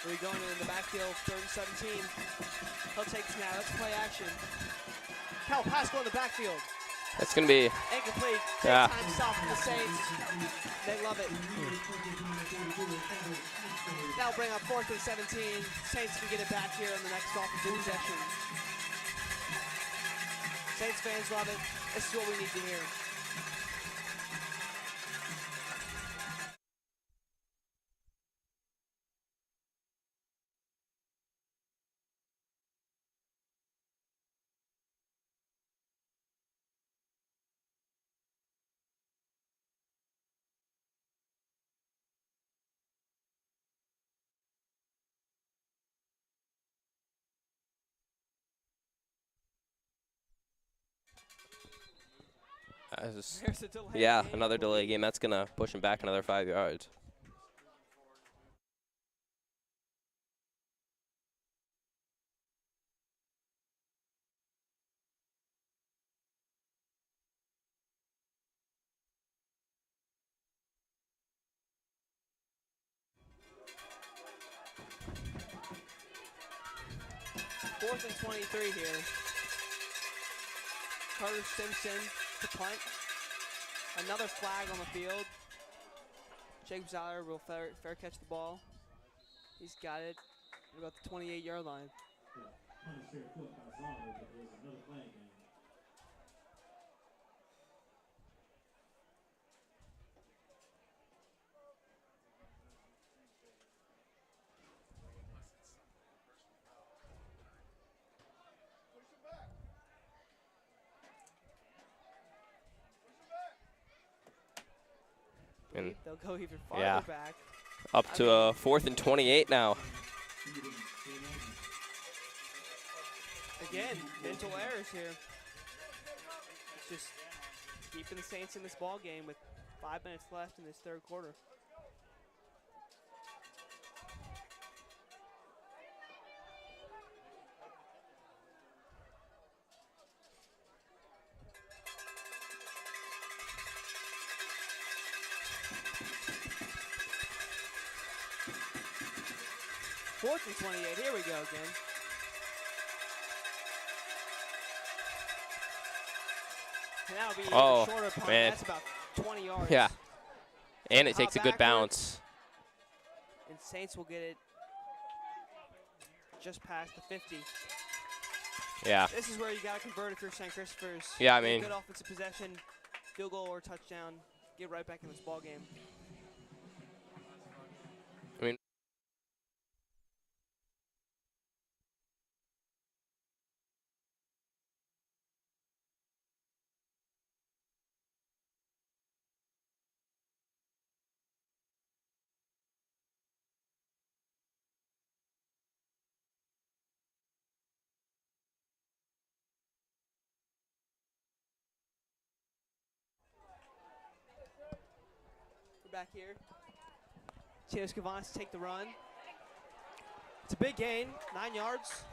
[SPEAKER 5] We're going in the backfield, 3rd and 17. He'll take the snap. Let's play action. Cal Pascal in the backfield.
[SPEAKER 6] That's going to be...
[SPEAKER 5] Incomplete.
[SPEAKER 6] Yeah.
[SPEAKER 5] Big time stop from the Saints. They love it. That'll bring up 4th and 17. Saints can get it back here in the next offensive possession. Saints fans love it. This is what we need to hear. There's a delay
[SPEAKER 6] Yeah,
[SPEAKER 5] game.
[SPEAKER 6] another delay game. That's going to push him back another 5 yards.
[SPEAKER 5] Fourth and 23 here. Carter Simpson to punt. Another flag on the field. Jacob Zeller will fair catch the ball. He's got it at about the 28-yard line.
[SPEAKER 4] Unfair foot by Zoller, but there's another flag game.
[SPEAKER 6] And
[SPEAKER 5] They'll go even farther back.
[SPEAKER 6] up to a 4th and 28 now.
[SPEAKER 5] Again, mental errors here. It's just keeping the Saints in this ball game with 5 minutes left in this third quarter. Fourth and 28, here we go again. And that'll be a shorter punt.
[SPEAKER 6] Man.
[SPEAKER 5] That's about 20 yards.
[SPEAKER 6] Yeah. And it takes a good
[SPEAKER 5] Backward.
[SPEAKER 6] bounce.
[SPEAKER 5] And Saints will get it just past the 50.
[SPEAKER 6] Yeah.
[SPEAKER 5] This is where you got to convert if you're St. Christopher's.
[SPEAKER 6] Yeah, I
[SPEAKER 5] Get a
[SPEAKER 6] mean.
[SPEAKER 5] good offensive possession, field goal or touchdown, get right back in this ball game.
[SPEAKER 6] I mean.
[SPEAKER 5] Back here. Tinos Cavanis take the run. It's a big gain, 9 yards.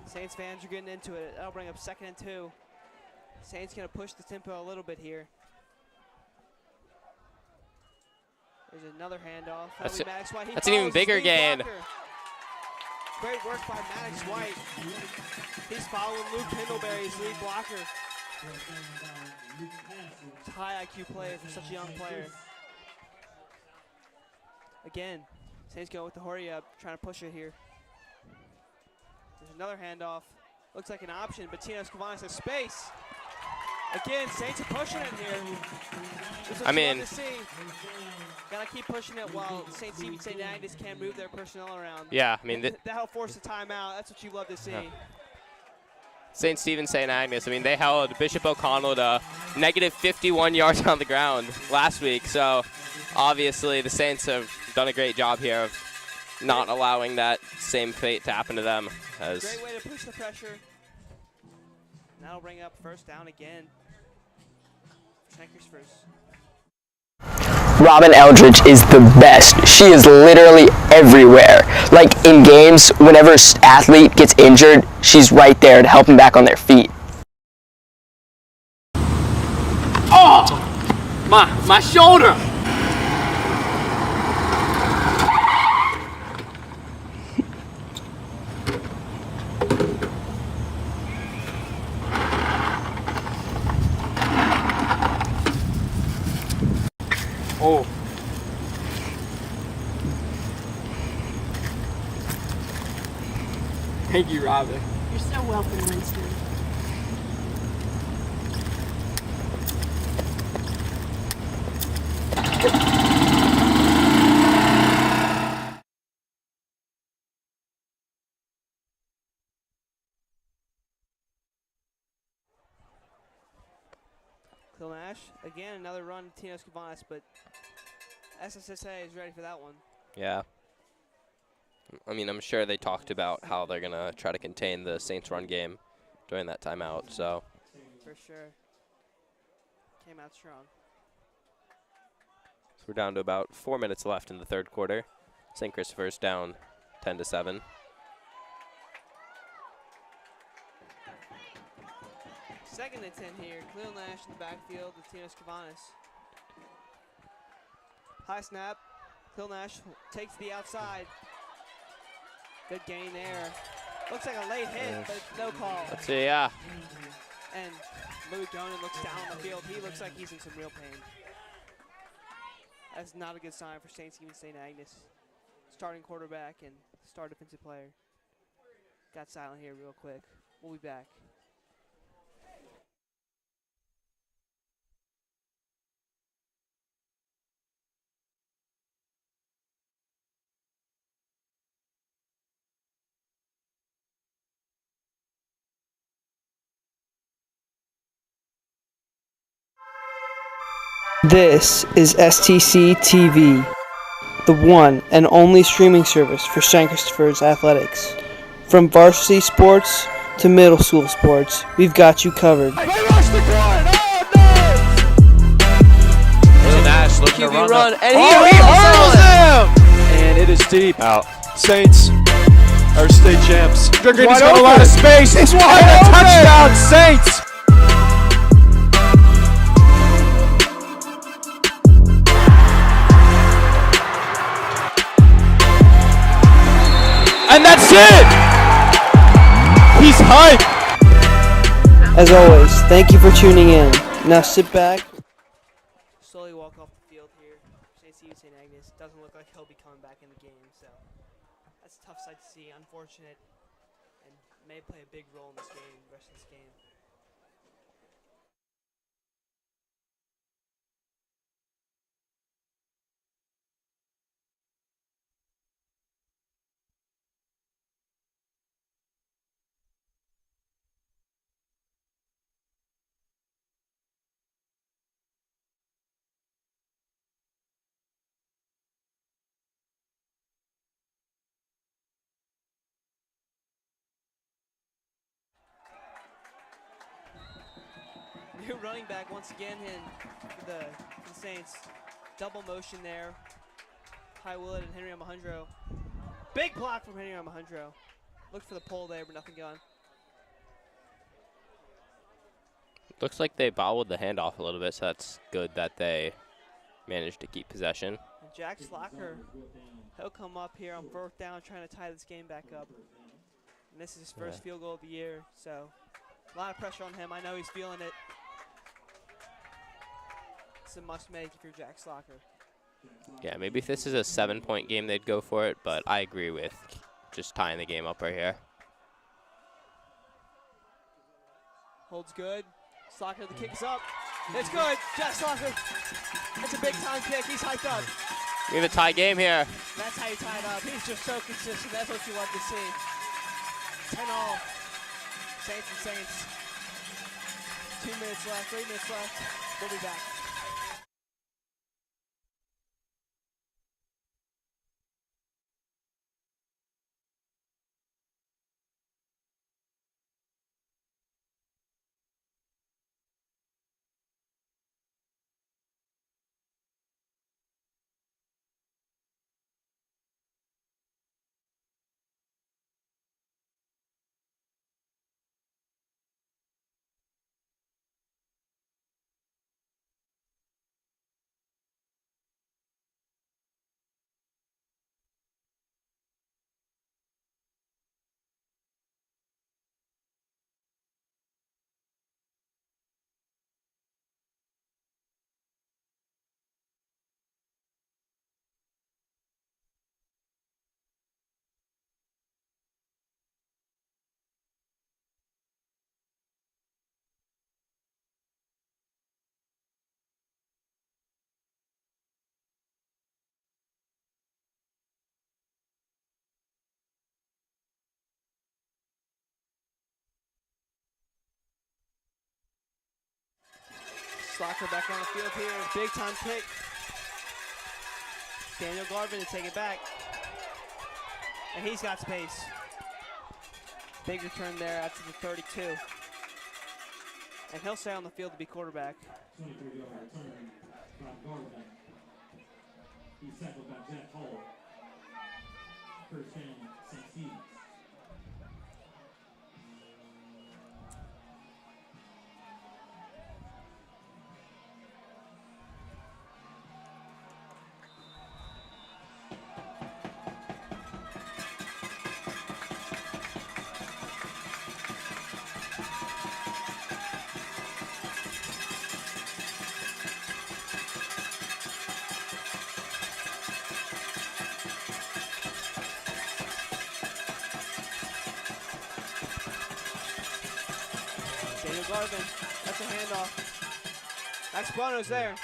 [SPEAKER 5] Saints fans are getting into it. That'll bring up 2nd and 2. Saints gonna push the tempo a little bit here. There's another handoff.
[SPEAKER 6] That's an even bigger gain.
[SPEAKER 5] Great work by Maddox White. He's following Luke Pendlebury's lead blocker. It's a high IQ play for such a young player. Again, Saints go with the hurry up, trying to push it here. There's another handoff. Looks like an option, but Tinos Cavanis has space. Again, Saints are pushing it here. This is what you love to see. Gotta keep pushing it while St. Stephen St. Agnes can move their personnel around.
[SPEAKER 6] Yeah, I mean.
[SPEAKER 5] That'll force a timeout. That's what you love to see.
[SPEAKER 6] Yeah. St. Stephen St. Agnes, I mean, they held Bishop O'Connell to negative 51 yards on the ground last week. So, obviously, the Saints have done a great job here of not allowing that same fate to happen to them.
[SPEAKER 5] Great way to push the pressure. That'll bring up first down again. Shankers first.
[SPEAKER 8] Robin Eldridge is the best. She is literally everywhere. Like in games, whenever an athlete gets injured, she's right there to help them back on their feet.
[SPEAKER 10] Oh! My shoulder! Oh. Thank you, Robin.
[SPEAKER 2] You're so welcome, Winston.
[SPEAKER 5] Khalil Nash, again, another run to Tinos Cavanis, but SSSA is ready for that one.
[SPEAKER 6] Yeah. I mean, I'm sure they talked about how they're going to try to contain the Saints run game during that timeout, so.
[SPEAKER 5] For sure. Came out strong.
[SPEAKER 6] So we're down to about 4 minutes left in the third quarter. St. Christopher's down 10-7.
[SPEAKER 5] Second and 10 here. Khalil Nash in the backfield with Tinos Cavanis. High snap. Hill Nash takes the outside. Good gain there. Looks like a late hit, but no call.
[SPEAKER 6] Let's see, yeah.
[SPEAKER 5] And Louis Donan looks down on the field. He looks like he's in some real pain. That's not a good sign for St. Stephen St. Agnes. Starting quarterback and star defensive player. Got silent here real quick. We'll be back. This is STC TV, the one and only streaming service for St. Christopher's athletics. From varsity sports to middle school sports, we've got you covered.
[SPEAKER 7] They rush the corner!
[SPEAKER 9] There's an Ash looking to run.
[SPEAKER 5] And
[SPEAKER 7] He hurls him! And it is deep. Out. Saints are state champs. He's got a lot of space. It's wide open! Touchdown, Saints! And that's it! He's hype!
[SPEAKER 5] As always, thank you for tuning in. Now sit back. Slowly walk off the field here. St. Stephen St. Agnes doesn't look like he'll be coming back in the game, so that's a tough sight to see. Unfortunate, and may play a big role in this game, the rest of this game. New running back once again in for the Saints. Double motion there. High Willett and Henry Alejandro. Big block from Henry Alejandro. Looked for the pole there, but nothing gone.
[SPEAKER 6] Looks like they bobbled the handoff a little bit, so that's good that they managed to keep possession.
[SPEAKER 5] And Jack Slacker, he'll come up here on 4th down trying to tie this game back up. And this is his first field goal of the year, so a lot of pressure on him. I know he's feeling it. It's a must make if you're Jack Slacker.
[SPEAKER 6] Yeah, maybe if this is a 7-point game, they'd go for it, but I agree with just tying the game up right here.
[SPEAKER 5] Holds good. Slacker, the kick is up. It's good. Jack Slacker. It's a big time kick. He's hyped up.
[SPEAKER 6] We have a tie game here.
[SPEAKER 5] That's how you tie it up. He's just so consistent. That's what you love to see. 10-all. Saints and Saints. 2 minutes left, 3 minutes left. We'll be back. Slacker back on the field here. Big time kick. Daniel Garvin to take it back. And he's got space. Big return there after the 32. And he'll stay on the field to be quarterback.
[SPEAKER 4] 23-yard return by Garvin. He's tackled by Jack Hall. First down, St. Stephen's.
[SPEAKER 5] Garvin. That's a handoff. Max Bono's there.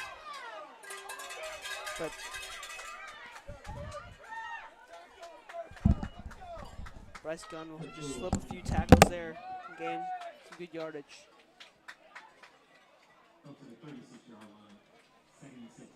[SPEAKER 5] But Bryce Gunn will just slip a few tackles there and gain some good yardage.
[SPEAKER 4] Up to the 36-yard line. 2nd and 6.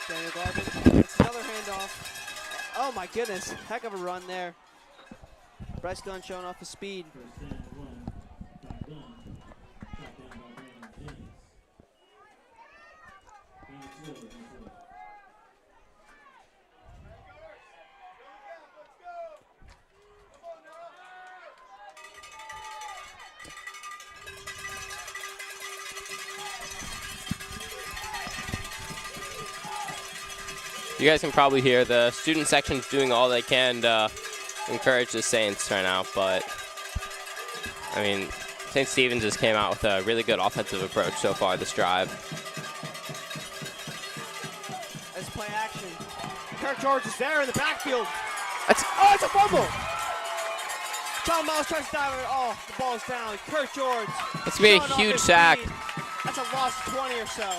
[SPEAKER 5] Daniel Garvin, it's another handoff. Oh my goodness, heck of a run there. Bryce Gunn showing off his speed.
[SPEAKER 4] First down and 1 by Gunn. Shot down by Brandon Jennings. Phoenix Will against Will.
[SPEAKER 6] You guys can probably hear the student section's doing all they can to encourage the Saints right now, but I mean, St. Stephen's just came out with a really good offensive approach so far this drive.
[SPEAKER 5] Let's play action. Kirk George is there in the backfield.
[SPEAKER 6] That's
[SPEAKER 5] Oh, it's a fumble! John Miles tries to dive it. Oh, the ball is down. Kirk George.
[SPEAKER 6] That's gonna be a
[SPEAKER 5] showing off
[SPEAKER 6] huge
[SPEAKER 5] his
[SPEAKER 6] sack.
[SPEAKER 5] speed. That's a loss of 20 or so.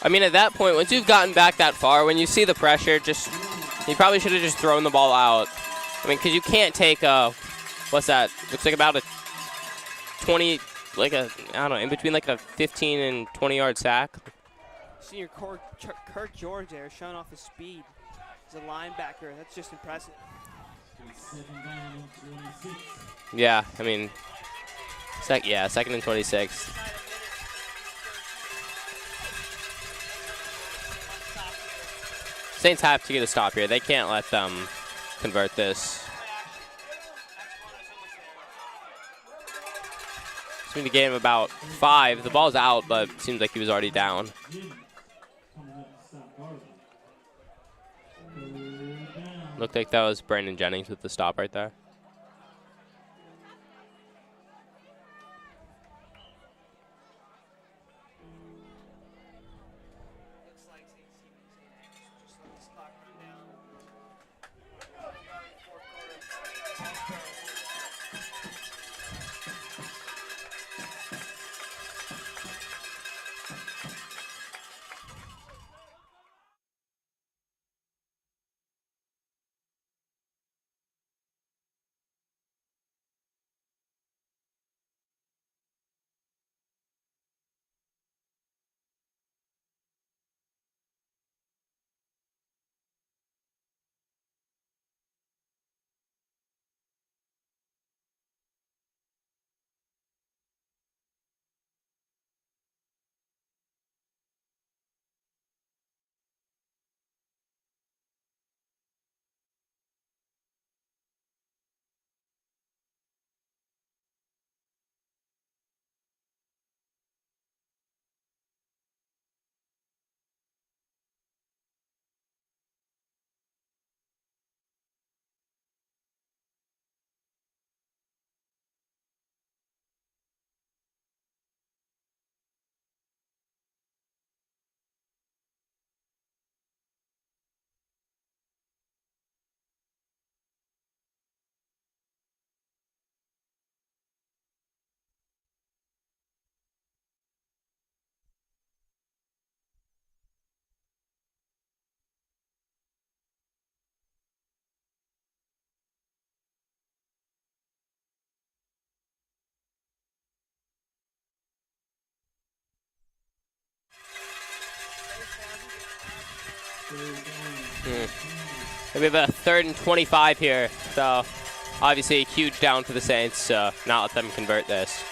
[SPEAKER 6] I mean, at that point, once you've gotten back that far, when you see the pressure, you probably should have just thrown the ball out. I mean, because you can't take what's that? Looks like about a 20, like a, I don't know, in between like a 15 and 20-yard sack.
[SPEAKER 5] Senior Kirk George there showing off his speed. He's a linebacker. That's just impressive.
[SPEAKER 4] 2nd down and 26.
[SPEAKER 6] Yeah, I mean, 2nd and 26. Saints have to get a stop here. They can't let them convert this. It's going to be a game of about 5. The ball's out, but it seems like he was already down.
[SPEAKER 4] Jim coming up to stop Garvin. 3rd down.
[SPEAKER 6] Looked like that was Brandon Jennings with the stop right there. We have a 3rd and 25 here, so obviously a huge down for the Saints. Not let them convert this.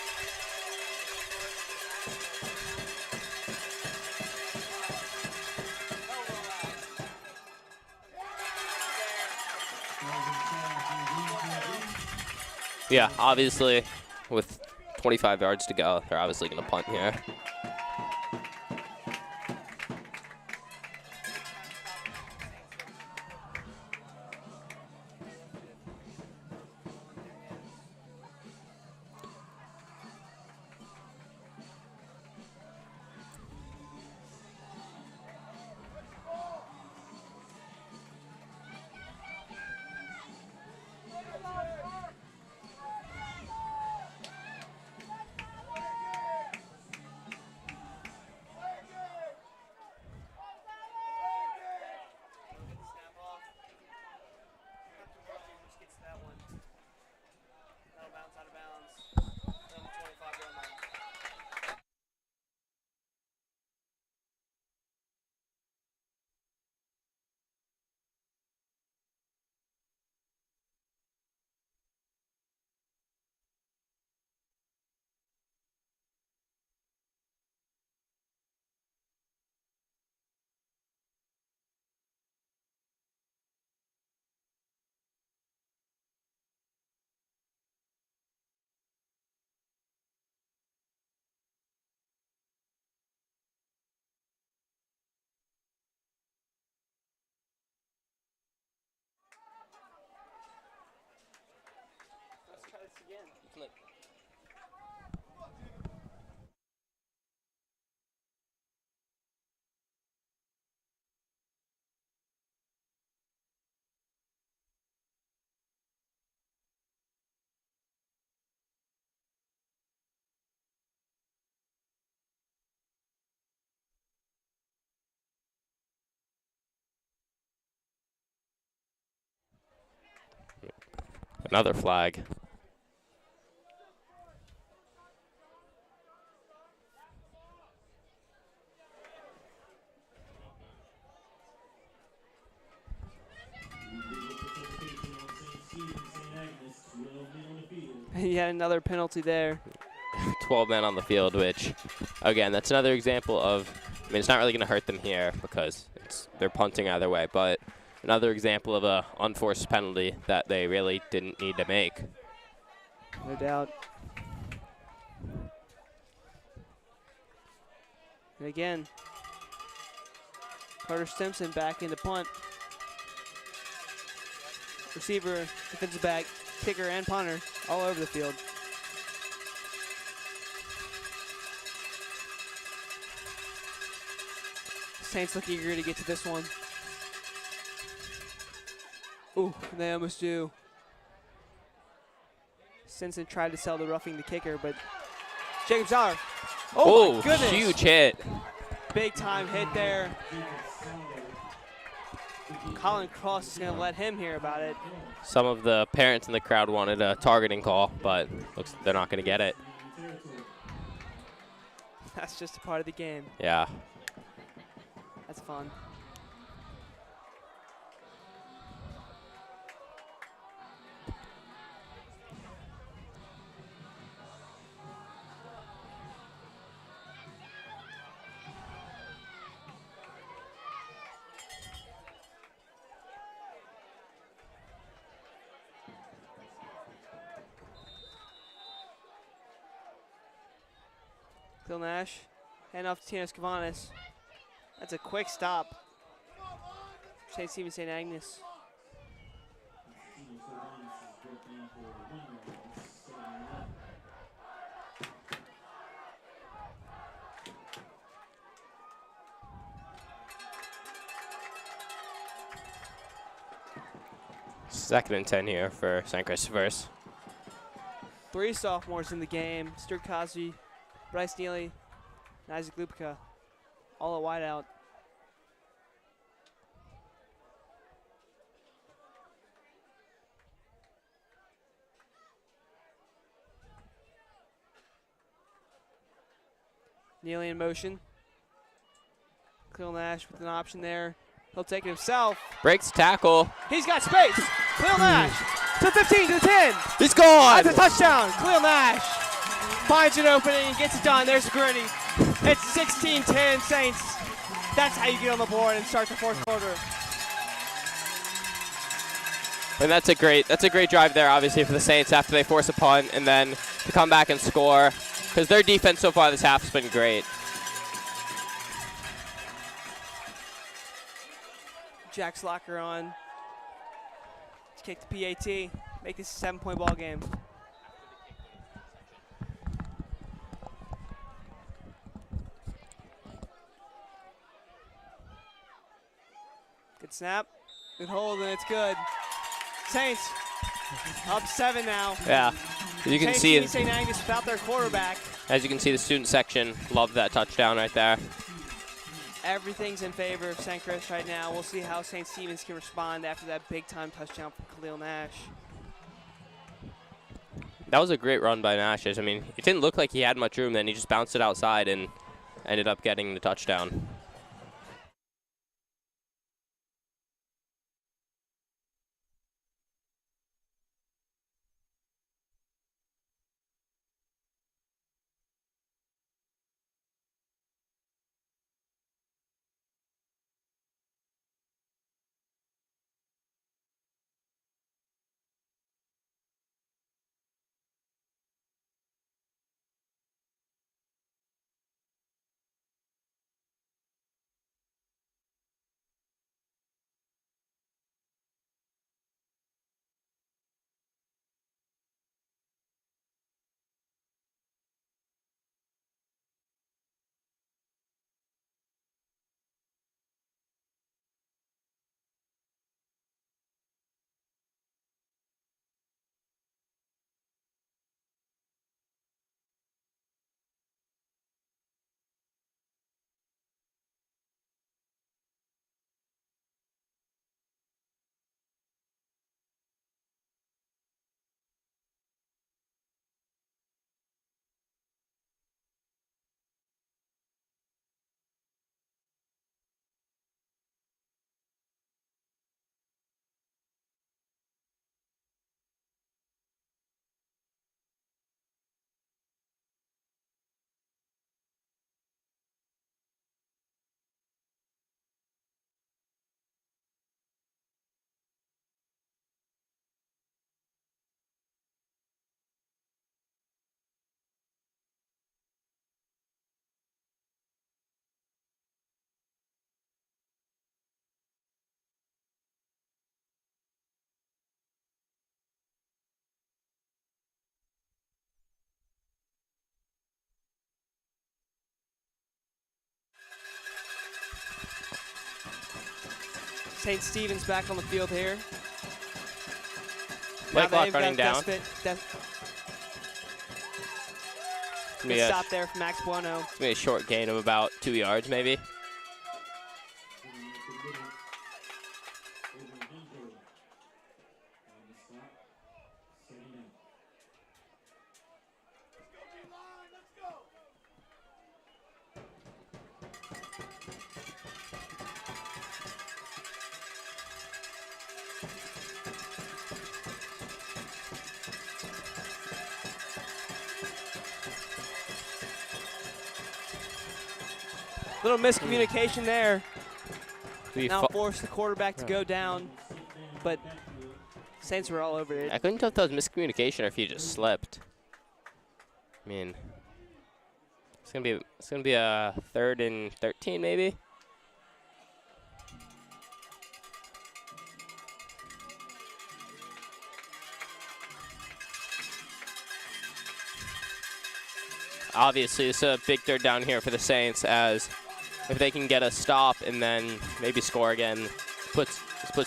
[SPEAKER 6] Yeah, obviously with 25 yards to go, they're obviously going to punt here. Another flag.
[SPEAKER 5] Yet another penalty there.
[SPEAKER 6] 12 men on the field, which, again, that's another example of, I mean, it's not really going to hurt them here because they're punting either way, but another example of a unforced penalty that they really didn't need to make.
[SPEAKER 5] No doubt. And again, Carter Stimson back into punt. Receiver, defensive back, kicker, and punter all over the field. Saints look eager to get to this one. Ooh, they almost do. Stinson tried to sell the roughing the kicker, but Jacob Zoller. Oh my goodness.
[SPEAKER 6] Huge hit.
[SPEAKER 5] Big time hit there. Colin Cross is going to let him hear about it.
[SPEAKER 6] Some of the parents in the crowd wanted a targeting call, but looks they're not going to get it.
[SPEAKER 5] That's just a part of the game.
[SPEAKER 6] Yeah.
[SPEAKER 5] That's fun. Phil Nash, hand off to Tino Scavanis. That's a quick stop. St. Stephen St. Agnes.
[SPEAKER 6] Second and 10 here for St. Christopher's.
[SPEAKER 5] 3 sophomores in the game. Stuart Cosby, Bryce Neely, and Isaac Lupica, all at wideout. Neely in motion. Cleo Nash with an option there. He'll take it himself.
[SPEAKER 6] Breaks tackle.
[SPEAKER 5] He's got space. Cleo Nash to the 15, to the 10.
[SPEAKER 6] He's gone.
[SPEAKER 5] That's a touchdown. Cleo Nash finds an opening and gets it done. There's the gritty. It's 16-10 Saints. That's how you get on the board and start the fourth quarter.
[SPEAKER 6] And that's a great drive there, obviously, for the Saints after they force a punt and then to come back and score, because their defense so far this half has been great.
[SPEAKER 5] Jack Slacker on. Let's kick the PAT. Make this a 7-point ball game. Good snap. Good hold, and it's good. Saints up 7 now.
[SPEAKER 6] Yeah. As you can see,
[SPEAKER 5] St. Agnes without their quarterback.
[SPEAKER 6] As you can see, the student section loved that touchdown right there.
[SPEAKER 5] Everything's in favor of St. Chris right now. We'll see how St. Stephen's can respond after that big-time touchdown from Khalil Nash.
[SPEAKER 6] That was a great run by Nash. I mean, it didn't look like he had much room, then he just bounced it outside and ended up getting the touchdown.
[SPEAKER 5] St. Stephen's back on the field here.
[SPEAKER 6] Play
[SPEAKER 5] Now
[SPEAKER 6] clock
[SPEAKER 5] they've
[SPEAKER 6] running
[SPEAKER 5] got
[SPEAKER 6] down.
[SPEAKER 5] Good stop there from Max Bueno.
[SPEAKER 6] It's gonna be a short gain of about 2 yards, maybe.
[SPEAKER 5] Little miscommunication there.
[SPEAKER 6] We
[SPEAKER 5] Now forced the quarterback to go down, but Saints were all over it.
[SPEAKER 6] I couldn't tell if that was miscommunication or if he just slipped. I mean, it's gonna be a 3rd and 13 maybe. Obviously, it's a big 3rd down here for the Saints, as if they can get a stop and then maybe score again, puts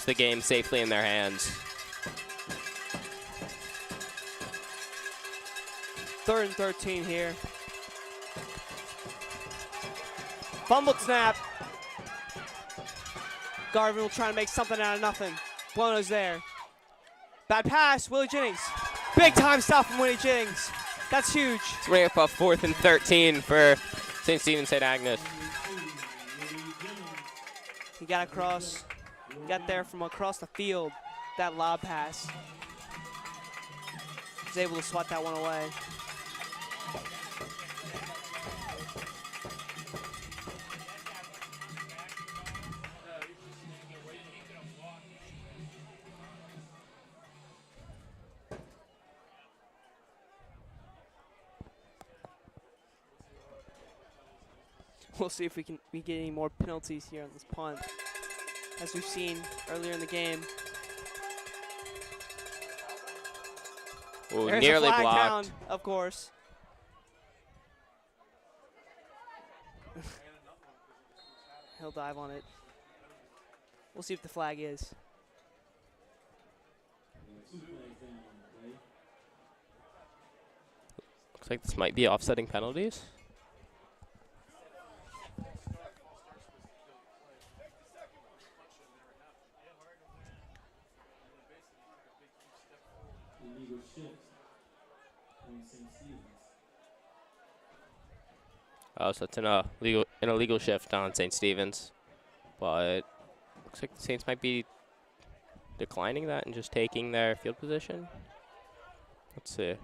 [SPEAKER 6] the game safely in their hands.
[SPEAKER 5] 3rd and 13 here. Fumbled snap. Garvin will try to make something out of nothing. Buono's there. Bad pass, Willie Jennings. Big time stop from Willie Jennings. That's huge.
[SPEAKER 6] Let's bring up a 4th and 13 for St. Stephen's St. Agnes.
[SPEAKER 5] He got across, got there from across the field, that lob pass. Was able to swat that one away. We'll see if we get any more penalties here on this punt, as we've seen earlier in the game.
[SPEAKER 6] Ooh,
[SPEAKER 5] There's
[SPEAKER 6] nearly
[SPEAKER 5] a flag
[SPEAKER 6] blocked.
[SPEAKER 5] down, of course. He'll dive on it. We'll see if the flag is.
[SPEAKER 6] Looks like this might be offsetting penalties. Oh, so it's an illegal shift on St. Stephen's, but looks like the Saints might be declining that and just taking their field position. Let's see.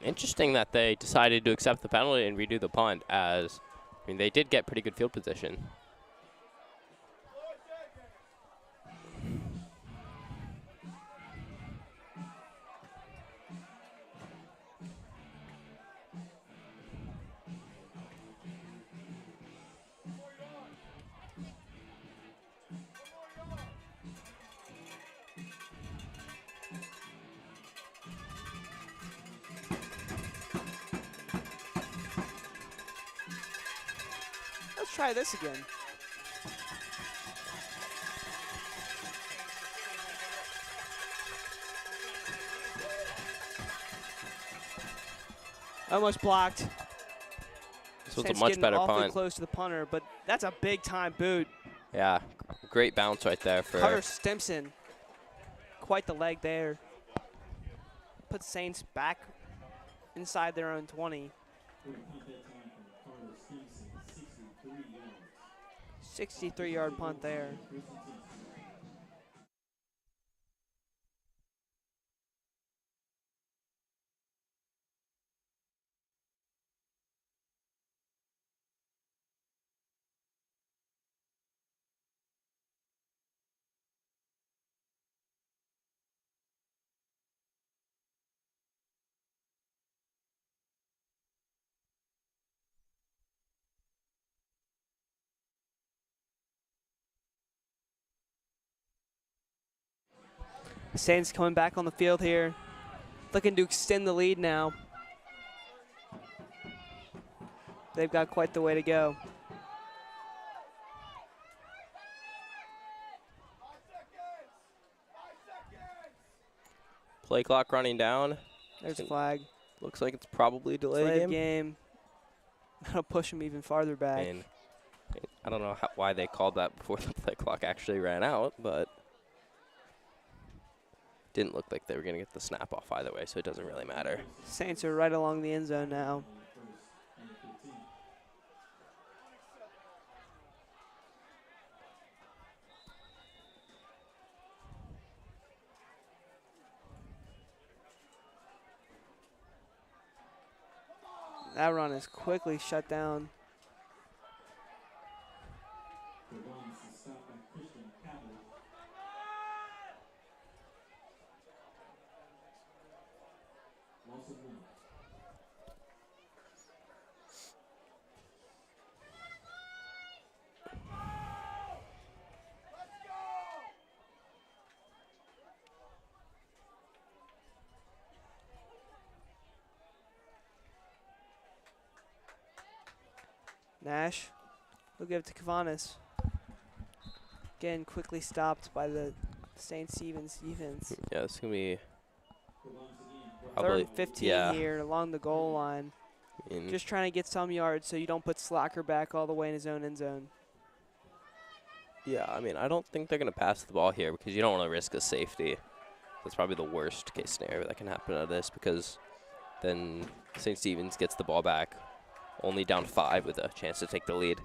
[SPEAKER 6] Interesting that they decided to accept the penalty and redo the punt, as I mean, they did get pretty good field position.
[SPEAKER 5] Let's try this again. Almost blocked.
[SPEAKER 6] This was a
[SPEAKER 5] Saints
[SPEAKER 6] much
[SPEAKER 5] getting
[SPEAKER 6] better
[SPEAKER 5] awfully
[SPEAKER 6] punt.
[SPEAKER 5] close to the punter, but that's a big time boot.
[SPEAKER 6] Yeah, great bounce right there for
[SPEAKER 5] Carter Stimson. Quite the leg there. Puts Saints back inside their own 20. 63-yard punt there. Saints coming back on the field here, looking to extend the lead now. They've got quite the way to go.
[SPEAKER 6] Play clock running down.
[SPEAKER 5] There's a flag.
[SPEAKER 6] Looks like it's probably delayed
[SPEAKER 5] Delay
[SPEAKER 6] game.
[SPEAKER 5] game. That'll push them even farther back.
[SPEAKER 6] And I don't know why they called that before the play clock actually ran out, but didn't look like they were going to get the snap off either way, so it doesn't really matter.
[SPEAKER 5] Saints are right along the end zone now. That run is quickly shut down. Nash will give it to Kavanis. Again, quickly stopped by the St. Stephen's defense.
[SPEAKER 6] Yeah, it's going to be
[SPEAKER 5] Third and 15 here along the goal line. Just trying to get some yards so you don't put Slacker back all the way in his own end zone.
[SPEAKER 6] Yeah, I mean, I don't think they're going to pass the ball here because you don't want to risk a safety. That's probably the worst case scenario that can happen out of this because then St. Stephen's gets the ball back. Only down 5 with a chance to take the lead.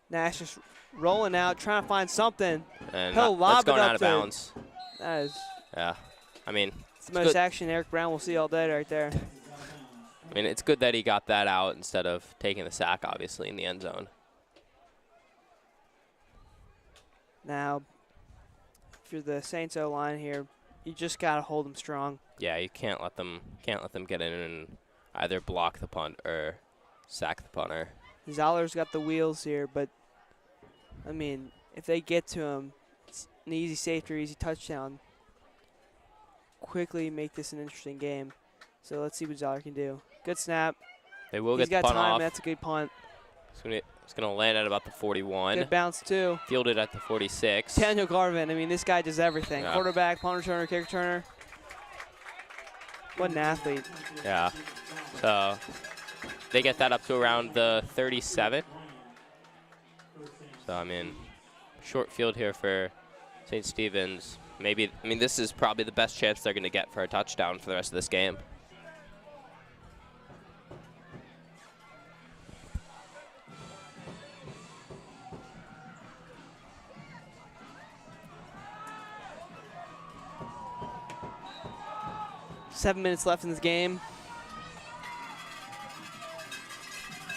[SPEAKER 5] Nash just rolling out, trying to find something.
[SPEAKER 6] And
[SPEAKER 5] He'll lob
[SPEAKER 6] that's going
[SPEAKER 5] it up
[SPEAKER 6] out of
[SPEAKER 5] there.
[SPEAKER 6] bounds.
[SPEAKER 5] That is.
[SPEAKER 6] Yeah, I mean,
[SPEAKER 5] it's the most
[SPEAKER 6] good.
[SPEAKER 5] action Eric Brown will see all day right there.
[SPEAKER 6] I mean, it's good that he got that out instead of taking the sack, obviously, in the end zone.
[SPEAKER 5] Now, if you're the Saints O-line here, you just got to hold them strong.
[SPEAKER 6] Yeah, you can't let them get in and either block the punt or sack the punter.
[SPEAKER 5] Zoller's got the wheels here, but, I mean, if they get to him, it's an easy safety or easy touchdown. Quickly make this an interesting game. So let's see what Zoller can do. Good snap.
[SPEAKER 6] They will
[SPEAKER 5] He's
[SPEAKER 6] get the
[SPEAKER 5] got
[SPEAKER 6] punt
[SPEAKER 5] time.
[SPEAKER 6] off.
[SPEAKER 5] That's a good punt.
[SPEAKER 6] It's going to land at about the 41.
[SPEAKER 5] Good bounce, too.
[SPEAKER 6] Fielded at the 46.
[SPEAKER 5] Daniel Garvin. I mean, this guy does everything.
[SPEAKER 6] Yeah.
[SPEAKER 5] Quarterback, punt returner, kick returner. What an athlete.
[SPEAKER 6] Yeah. So they get that up to around the 37. So, I mean, short field here for St. Stephen's. Maybe, I mean, this is probably the best chance they're going to get for a touchdown for the rest of this game.
[SPEAKER 5] Seven minutes left in this game.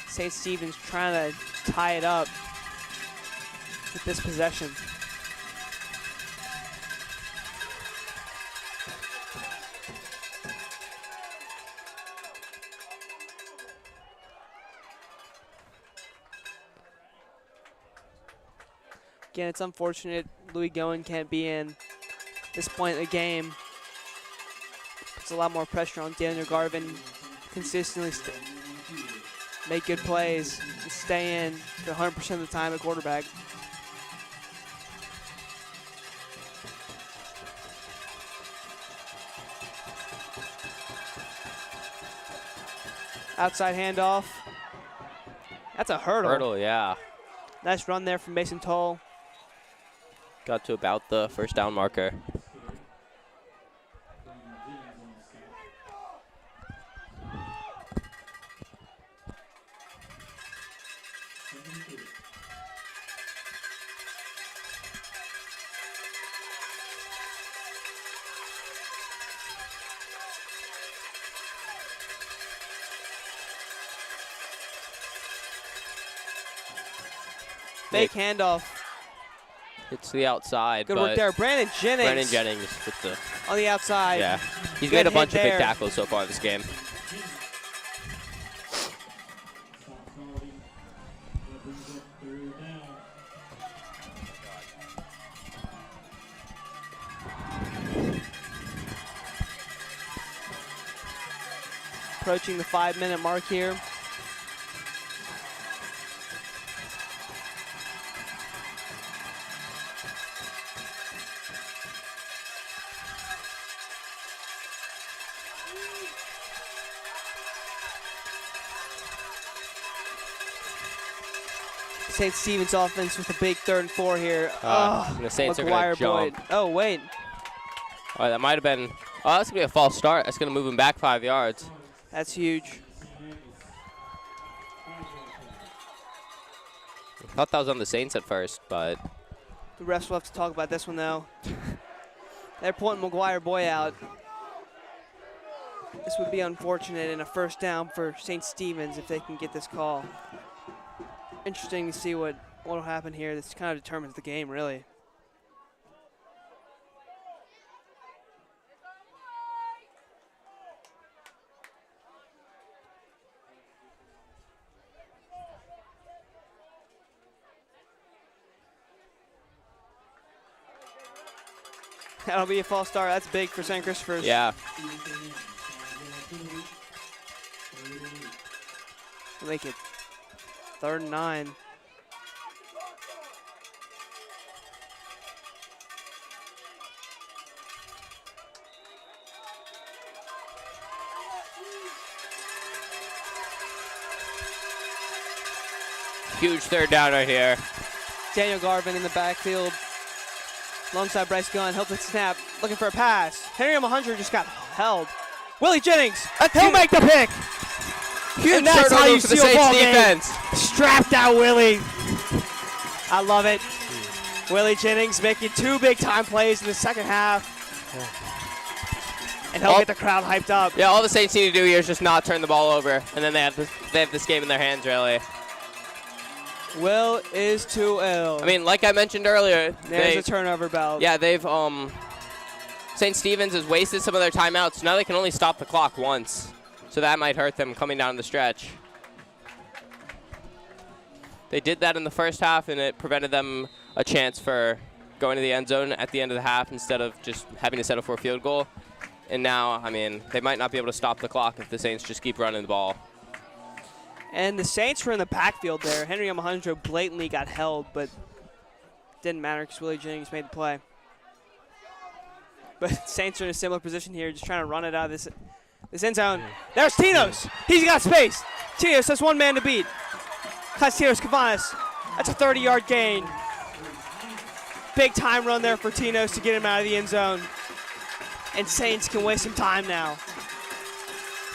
[SPEAKER 5] St. Stephen's trying to tie it up with this possession. Again, it's unfortunate Louis Goen can't be in this point in the game. Puts a lot more pressure on Daniel Garvin. Consistently make good plays and stay in for 100% of the time at quarterback. Outside handoff. That's a hurdle.
[SPEAKER 6] Hurdle, yeah.
[SPEAKER 5] Nice run there from Mason Toll.
[SPEAKER 6] Got to about the first down marker.
[SPEAKER 5] Fake handoff.
[SPEAKER 6] It's the outside.
[SPEAKER 5] Good
[SPEAKER 6] but
[SPEAKER 5] work there. Brandon Jennings.
[SPEAKER 6] Brandon Jennings with the
[SPEAKER 5] on the outside.
[SPEAKER 6] Yeah. He's
[SPEAKER 5] Good
[SPEAKER 6] made a
[SPEAKER 5] hit
[SPEAKER 6] bunch of big
[SPEAKER 5] there.
[SPEAKER 6] tackles so far this game.
[SPEAKER 5] Approaching the 5-minute mark here. St. Stephen's offense with a big 3rd and 4 here.
[SPEAKER 6] And the Saints are going to jump.
[SPEAKER 5] Oh, wait.
[SPEAKER 6] Oh, that might have been. Oh, that's going to be a false start. That's going to move him back 5 yards.
[SPEAKER 5] That's huge.
[SPEAKER 6] I thought that was on the Saints at first, but.
[SPEAKER 5] The refs will have to talk about this one, though. They're pointing McGuire Boy out. This would be unfortunate in a 1st down for St. Stephen's if they can get this call. Interesting to see what will happen here. This kind of determines the game, really. That'll be a false start. That's big for St. Christopher's.
[SPEAKER 6] Yeah.
[SPEAKER 5] Make it 3rd and 9.
[SPEAKER 6] Huge 3rd down right here.
[SPEAKER 5] Daniel Garvin in the backfield. Alongside Bryce Gunn. Help it snap. Looking for a pass. Henry Mahundra just got held. Willie Jennings. He'll make the pick.
[SPEAKER 6] Huge
[SPEAKER 5] That's how you
[SPEAKER 6] for the
[SPEAKER 5] steal a
[SPEAKER 6] Saints
[SPEAKER 5] ball game.
[SPEAKER 6] defense.
[SPEAKER 5] Strapped out Willie. I love it. Willie Jennings making 2 big-time plays in the 2nd half. And he'll get the crowd hyped up.
[SPEAKER 6] Yeah, all the Saints need to do here is just not turn the ball over, and then they have this game in their hands, really.
[SPEAKER 5] Will is too ill.
[SPEAKER 6] I mean, like I mentioned earlier,
[SPEAKER 5] there's a turnover belt.
[SPEAKER 6] Yeah, they've St. Stephen's has wasted some of their timeouts. Now they can only stop the clock once, so that might hurt them coming down the stretch. They did that in the 1st half, and it prevented them a chance for going to the end zone at the end of the half instead of just having to settle for a field goal. And now, I mean, they might not be able to stop the clock if the Saints just keep running the ball.
[SPEAKER 5] And the Saints were in the backfield there. Henry Mahundra blatantly got held, but didn't matter because Willie Jennings made the play. But Saints are in a similar position here, just trying to run it out of this end zone. There's Tinos. He's got space. Tinos has 1 man to beat. Tinos Cavanas. That's a 30-yard gain. Big time run there for Tinos to get him out of the end zone. And Saints can waste some time now.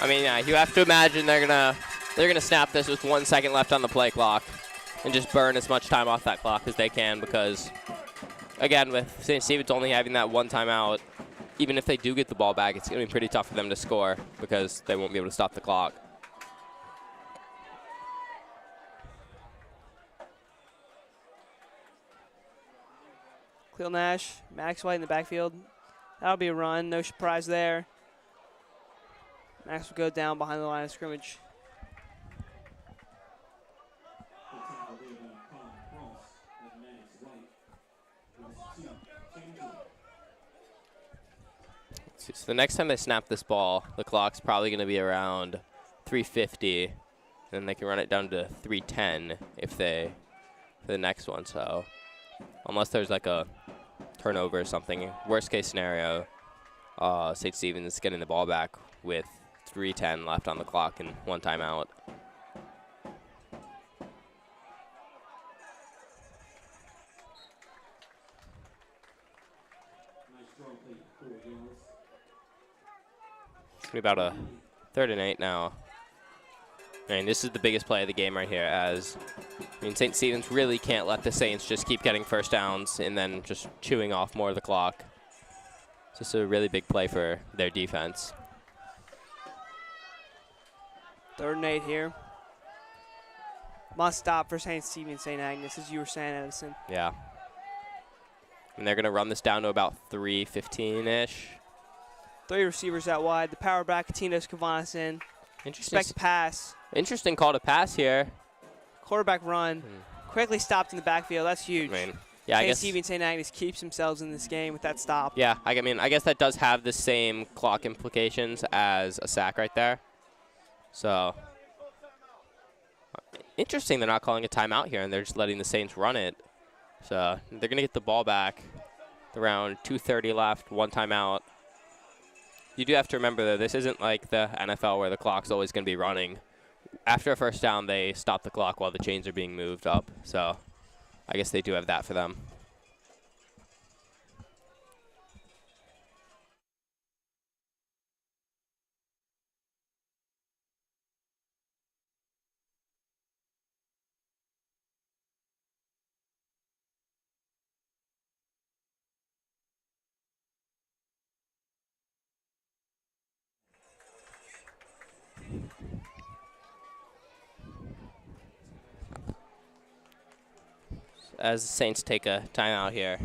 [SPEAKER 6] I mean, yeah, you have to imagine they're gonna snap this with 1 second left on the play clock and just burn as much time off that clock as they can because, again, with St. Stephen's only having that 1 timeout, even if they do get the ball back, it's going to be pretty tough for them to score because they won't be able to stop the clock.
[SPEAKER 5] Cleo Nash, Max White in the backfield. That'll be a run. No surprise there. Max will go down behind the line of scrimmage.
[SPEAKER 6] So the next time they snap this ball, the clock's probably going to be around 3:50, and they can run it down to 3:10 if they for the next one. So unless there's like a turnover or something, worst case scenario, St. Stephen's is getting the ball back with 3:10 left on the clock and 1 timeout. It's going to be about a 3rd and 8 now. And this is the biggest play of the game right here, as St. Stephen's really can't let the Saints just keep getting 1st downs and then just chewing off more of the clock. It's just a really big play for their defense.
[SPEAKER 5] 3rd and 8 here. Must stop for St. Stephen's, St. Agnes, as you were saying, Edison.
[SPEAKER 6] Yeah. And they're going to run this down to about 3:15-ish.
[SPEAKER 5] 3 receivers out wide. The power back, Tinos Cavanas in. Expect pass.
[SPEAKER 6] Interesting call to pass here.
[SPEAKER 5] Quarterback run. Quickly stopped in the backfield. That's huge.
[SPEAKER 6] I mean, yeah, I guess
[SPEAKER 5] St. Agnes keeps themselves in this game with that stop.
[SPEAKER 6] Yeah, I mean, I guess that does have the same clock implications as a sack right there. So interesting they're not calling a timeout here, and they're just letting the Saints run it. So they're going to get the ball back. Around 2:30 left, 1 timeout. You do have to remember, though, this isn't like the NFL where the clock's always going to be running. After a first down, they stop the clock while the chains are being moved up. So I guess they do have that for them. As the Saints take a timeout here.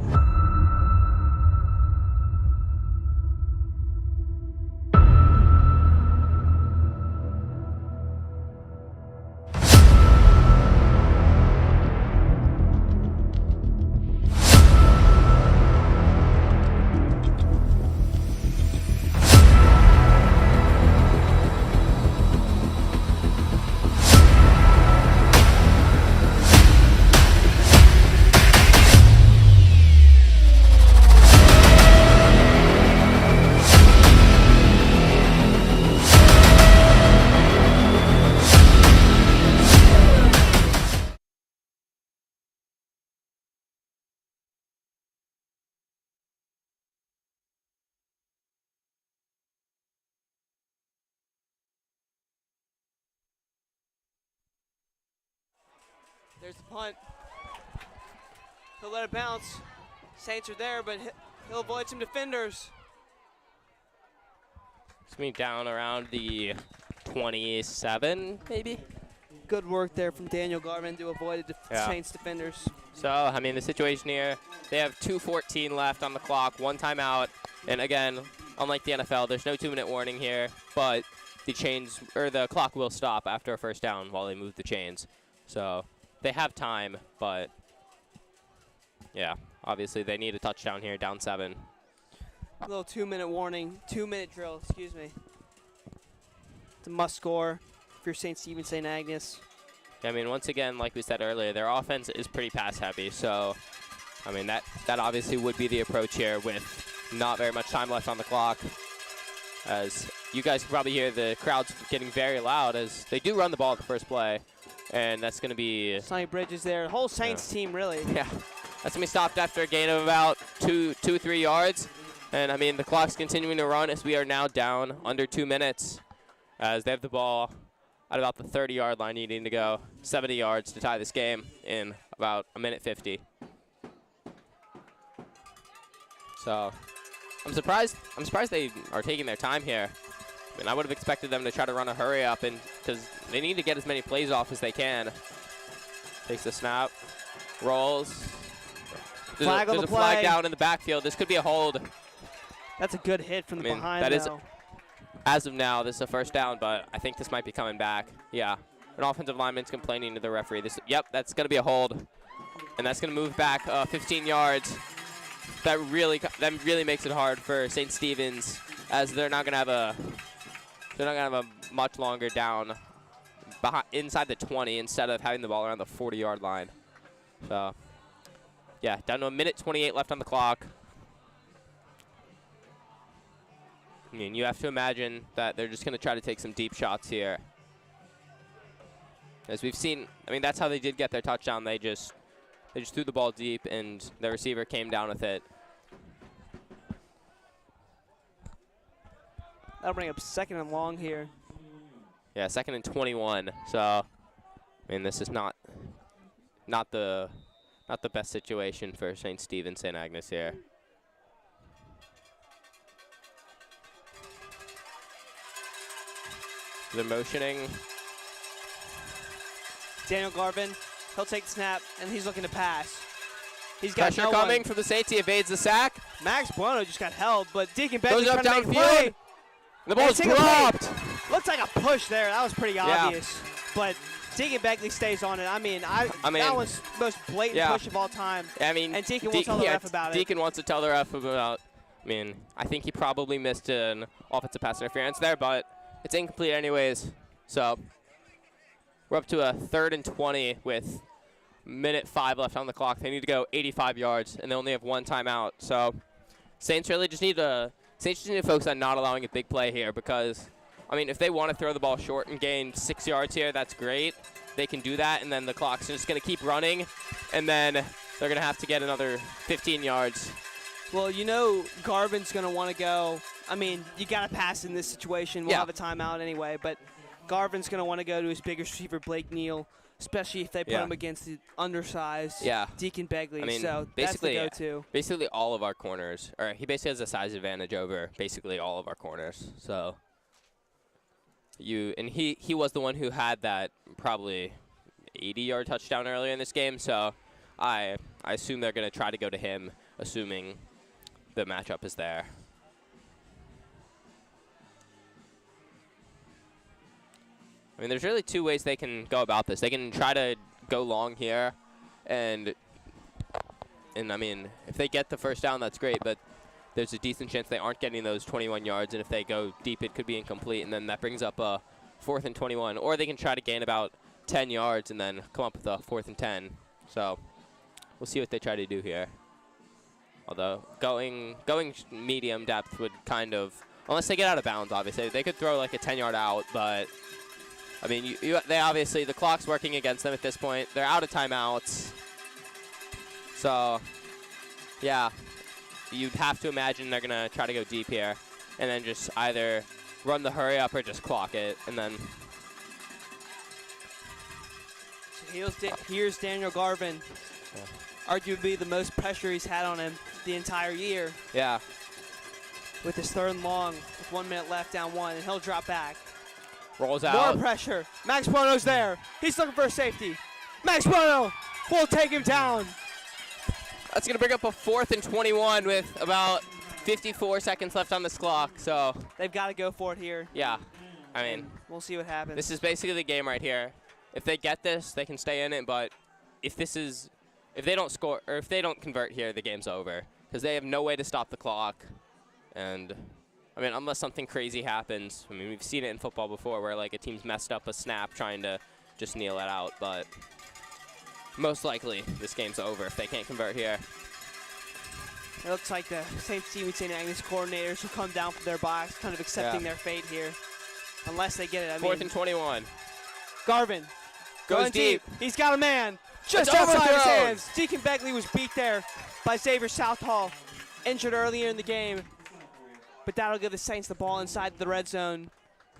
[SPEAKER 5] There's the punt. He'll let it bounce. Saints are there, but he'll avoid some defenders.
[SPEAKER 6] It's going to be down around the 27, maybe?
[SPEAKER 5] Good work there from Daniel Garvin to avoid the Saints defenders.
[SPEAKER 6] So, I mean, the situation here, they have 2:14 left on the clock, 1 timeout. And again, unlike the NFL, there's no 2-minute warning here, but the clock will stop after a first down while they move the chains. So they have time, but yeah, obviously they need a touchdown here, down 7.
[SPEAKER 5] A little 2-minute warning, 2-minute drill, excuse me. It's a must score if you're St. Stephen, St. Agnes.
[SPEAKER 6] Yeah, I mean, once again, like we said earlier, their offense is pretty pass heavy. So, I mean, that obviously would be the approach here with not very much time left on the clock. As you guys can probably hear the crowd's getting very loud as they do run the ball at the first play. And that's going to be
[SPEAKER 5] Sonny Bridges there. The whole Saints team, really.
[SPEAKER 6] Yeah. That's going to be stopped after a gain of about 3 yards. And, I mean, the clock's continuing to run as we are now down under 2 minutes as they have the ball at about the 30-yard line needing to go 70 yards to tie this game in about 1:50. So I'm surprised they are taking their time here. I mean, I would have expected them to try to run a hurry up, and because they need to get as many plays off as they can. Takes the snap, rolls. There's a flag down in the backfield. This could be a hold.
[SPEAKER 5] That's a good hit from the behind.
[SPEAKER 6] As of now, this is a first down, but I think this might be coming back. Yeah, an offensive lineman's complaining to the referee. Yep, that's going to be a hold, and that's going to move back 15 yards. That really makes it hard for St. Stephen's, as they're not going to have a much longer down inside the 20 instead of having the ball around the 40-yard line. So, yeah, down to 1:28 left on the clock. I mean, you have to imagine that they're just going to try to take some deep shots here. As we've seen, I mean, that's how they did get their touchdown. They just threw the ball deep, and the receiver came down with it.
[SPEAKER 5] That'll bring up 2nd and long here.
[SPEAKER 6] Yeah, 2nd and 21. So, I mean, this is not the best situation for St. Stephen, St. Agnes here. They're motioning.
[SPEAKER 5] Daniel Garvin, he'll take the snap, and he's looking to pass. He's got
[SPEAKER 6] pressure coming from the Saints. He evades the sack.
[SPEAKER 5] Max Buono just got held, but Deacon Beckley
[SPEAKER 6] goes up
[SPEAKER 5] trying to make a
[SPEAKER 6] downfield.
[SPEAKER 5] play.
[SPEAKER 6] The ball's dropped.
[SPEAKER 5] Looks like a push there. That was pretty obvious. But Deacon Beckley stays on it. I mean, that was the most blatant push of all time.
[SPEAKER 6] I mean,
[SPEAKER 5] and Deacon will tell the ref about it.
[SPEAKER 6] Deacon wants to tell the ref about. I mean, I think he probably missed an offensive pass interference there, but it's incomplete anyways. So we're up to a 3rd and 20 with minute 5 left on the clock. They need to go 85 yards, and they only have 1 timeout. So Saints really just need to focus on not allowing a big play here because, I mean, if they want to throw the ball short and gain 6 yards here, that's great. They can do that, and then the clock's just going to keep running, and then they're going to have to get another 15 yards.
[SPEAKER 5] Well, you know Garvin's going to want to go. I mean, you got to pass in this situation. We'll have a timeout anyway, but Garvin's going to want to go to his biggest receiver, Blake Neal, especially if they put him against the undersized Deacon Begley.
[SPEAKER 6] I mean,
[SPEAKER 5] so
[SPEAKER 6] basically,
[SPEAKER 5] that's the go-to.
[SPEAKER 6] Basically all of our corners, or he basically has a size advantage over basically all of our corners. So he was the one who had that probably 80-yard touchdown earlier in this game. So I assume they're going to try to go to him, assuming the matchup is there. I mean, there's really 2 ways they can go about this. They can try to go long here, and I mean, if they get the first down, that's great, but there's a decent chance they aren't getting those 21 yards, and if they go deep, it could be incomplete, and then that brings up a 4th and 21. Or they can try to gain about 10 yards and then come up with a 4th and 10. So we'll see what they try to do here. Although going medium depth would kind of, unless they get out of bounds, obviously. They could throw like a 10-yard out, but I mean, they obviously, the clock's working against them at this point. They're out of timeouts. So, yeah, you'd have to imagine they're going to try to go deep here and then just either run the hurry up or just clock it. And then
[SPEAKER 5] so here's Daniel Garvin, arguably the most pressure he's had on him the entire year.
[SPEAKER 6] Yeah.
[SPEAKER 5] With his 3rd and long, with 1 minute left, down 1, and he'll drop back.
[SPEAKER 6] Rolls out.
[SPEAKER 5] More pressure. Max Bono's there. He's looking for a safety. Max Bono will take him down.
[SPEAKER 6] That's going to bring up a 4th and 21 with about 54 seconds left on this clock. So
[SPEAKER 5] they've got to go for it here.
[SPEAKER 6] Yeah. I mean,
[SPEAKER 5] we'll see what happens.
[SPEAKER 6] This is basically the game right here. If they get this, they can stay in it, but if they don't score or if they don't convert here, the game's over because they have no way to stop the clock. And I mean, unless something crazy happens. I mean, we've seen it in football before where, like, a team's messed up a snap trying to just kneel it out. But most likely, this game's over if they can't convert here.
[SPEAKER 5] It looks like the St. Stephen St. Agnes coordinators will come down from their box, kind of accepting their fate here. Unless they get it.
[SPEAKER 6] 4th and 21.
[SPEAKER 5] Garvin
[SPEAKER 6] goes deep.
[SPEAKER 5] He's got a man just
[SPEAKER 6] It's
[SPEAKER 5] outside his
[SPEAKER 6] overthrown.
[SPEAKER 5] hands. Deacon Begley was beat there by Xavier Southall, injured earlier in the game. But that'll give the Saints the ball inside the red zone.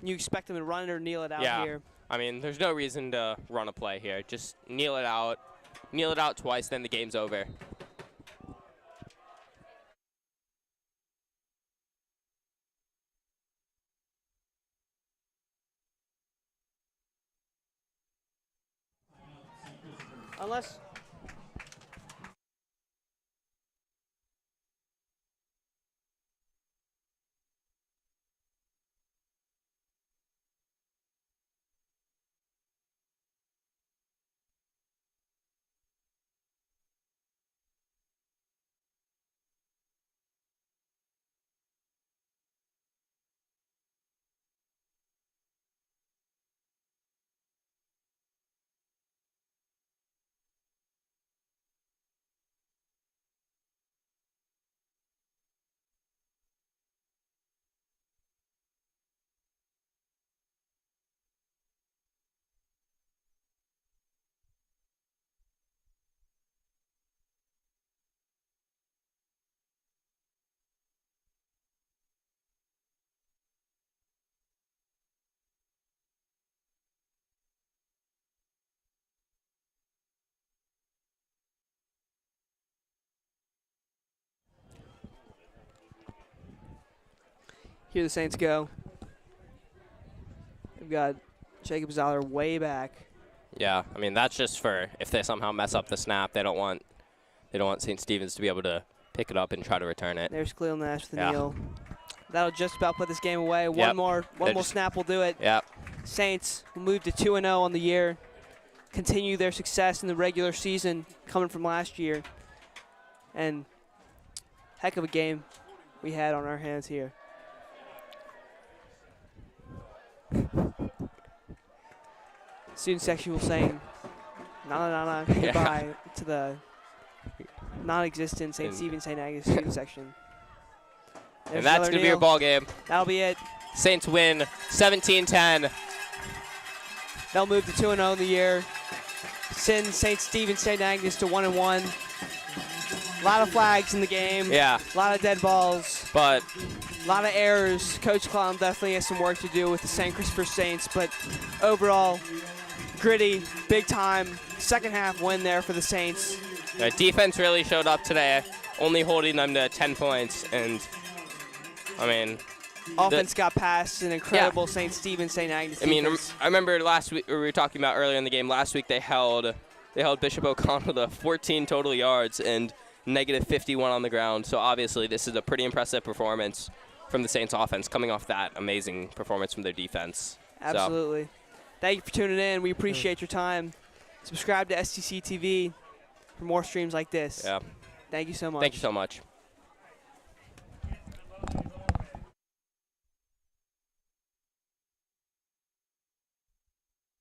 [SPEAKER 5] You expect them to run it or kneel it out here.
[SPEAKER 6] I mean, there's no reason to run a play here. Just kneel it out twice, then the game's over.
[SPEAKER 5] Unless here the Saints go. They've got Jacob Zoller way back.
[SPEAKER 6] Yeah, I mean, that's just for if they somehow mess up the snap, they don't want St. Stephen's to be able to pick it up and try to return it.
[SPEAKER 5] There's Khalil Nash with the kneel. That'll just about put this game away.
[SPEAKER 6] Yep.
[SPEAKER 5] One more snap will do it.
[SPEAKER 6] Yep.
[SPEAKER 5] Saints will move to 2-0 on the year, continue their success in the regular season coming from last year. And heck of a game we had on our hands here. Student section will saying, nah, goodbye to the non-existent St. Stephen, St. Agnes student section.
[SPEAKER 6] And that's going to be your ball game.
[SPEAKER 5] That'll be it.
[SPEAKER 6] Saints win 17-10.
[SPEAKER 5] They'll move to 2-0 in the year. Send St. Stephen, St. Agnes to 1-1. A lot of flags in the game.
[SPEAKER 6] Yeah.
[SPEAKER 5] A lot of dead balls.
[SPEAKER 6] But
[SPEAKER 5] a lot of errors. Coach Clown definitely has some work to do with the St. Christopher Saints, but overall, gritty, big time, second half win there for the Saints.
[SPEAKER 6] Defense really showed up today, only holding them to 10 points. And, I mean,
[SPEAKER 5] offense got past an incredible St. Stephen, St. Agnes defense.
[SPEAKER 6] I mean, I remember last week, we were talking about earlier in the game, last week they held Bishop O'Connell to 14 total yards and negative 51 on the ground. So obviously this is a pretty impressive performance from the Saints offense coming off that amazing performance from their defense.
[SPEAKER 5] Absolutely. Thank you for tuning in. We appreciate your time. Subscribe to STC TV for more streams like this.
[SPEAKER 6] Yeah.
[SPEAKER 5] Thank you so much.
[SPEAKER 6] Thank you so much.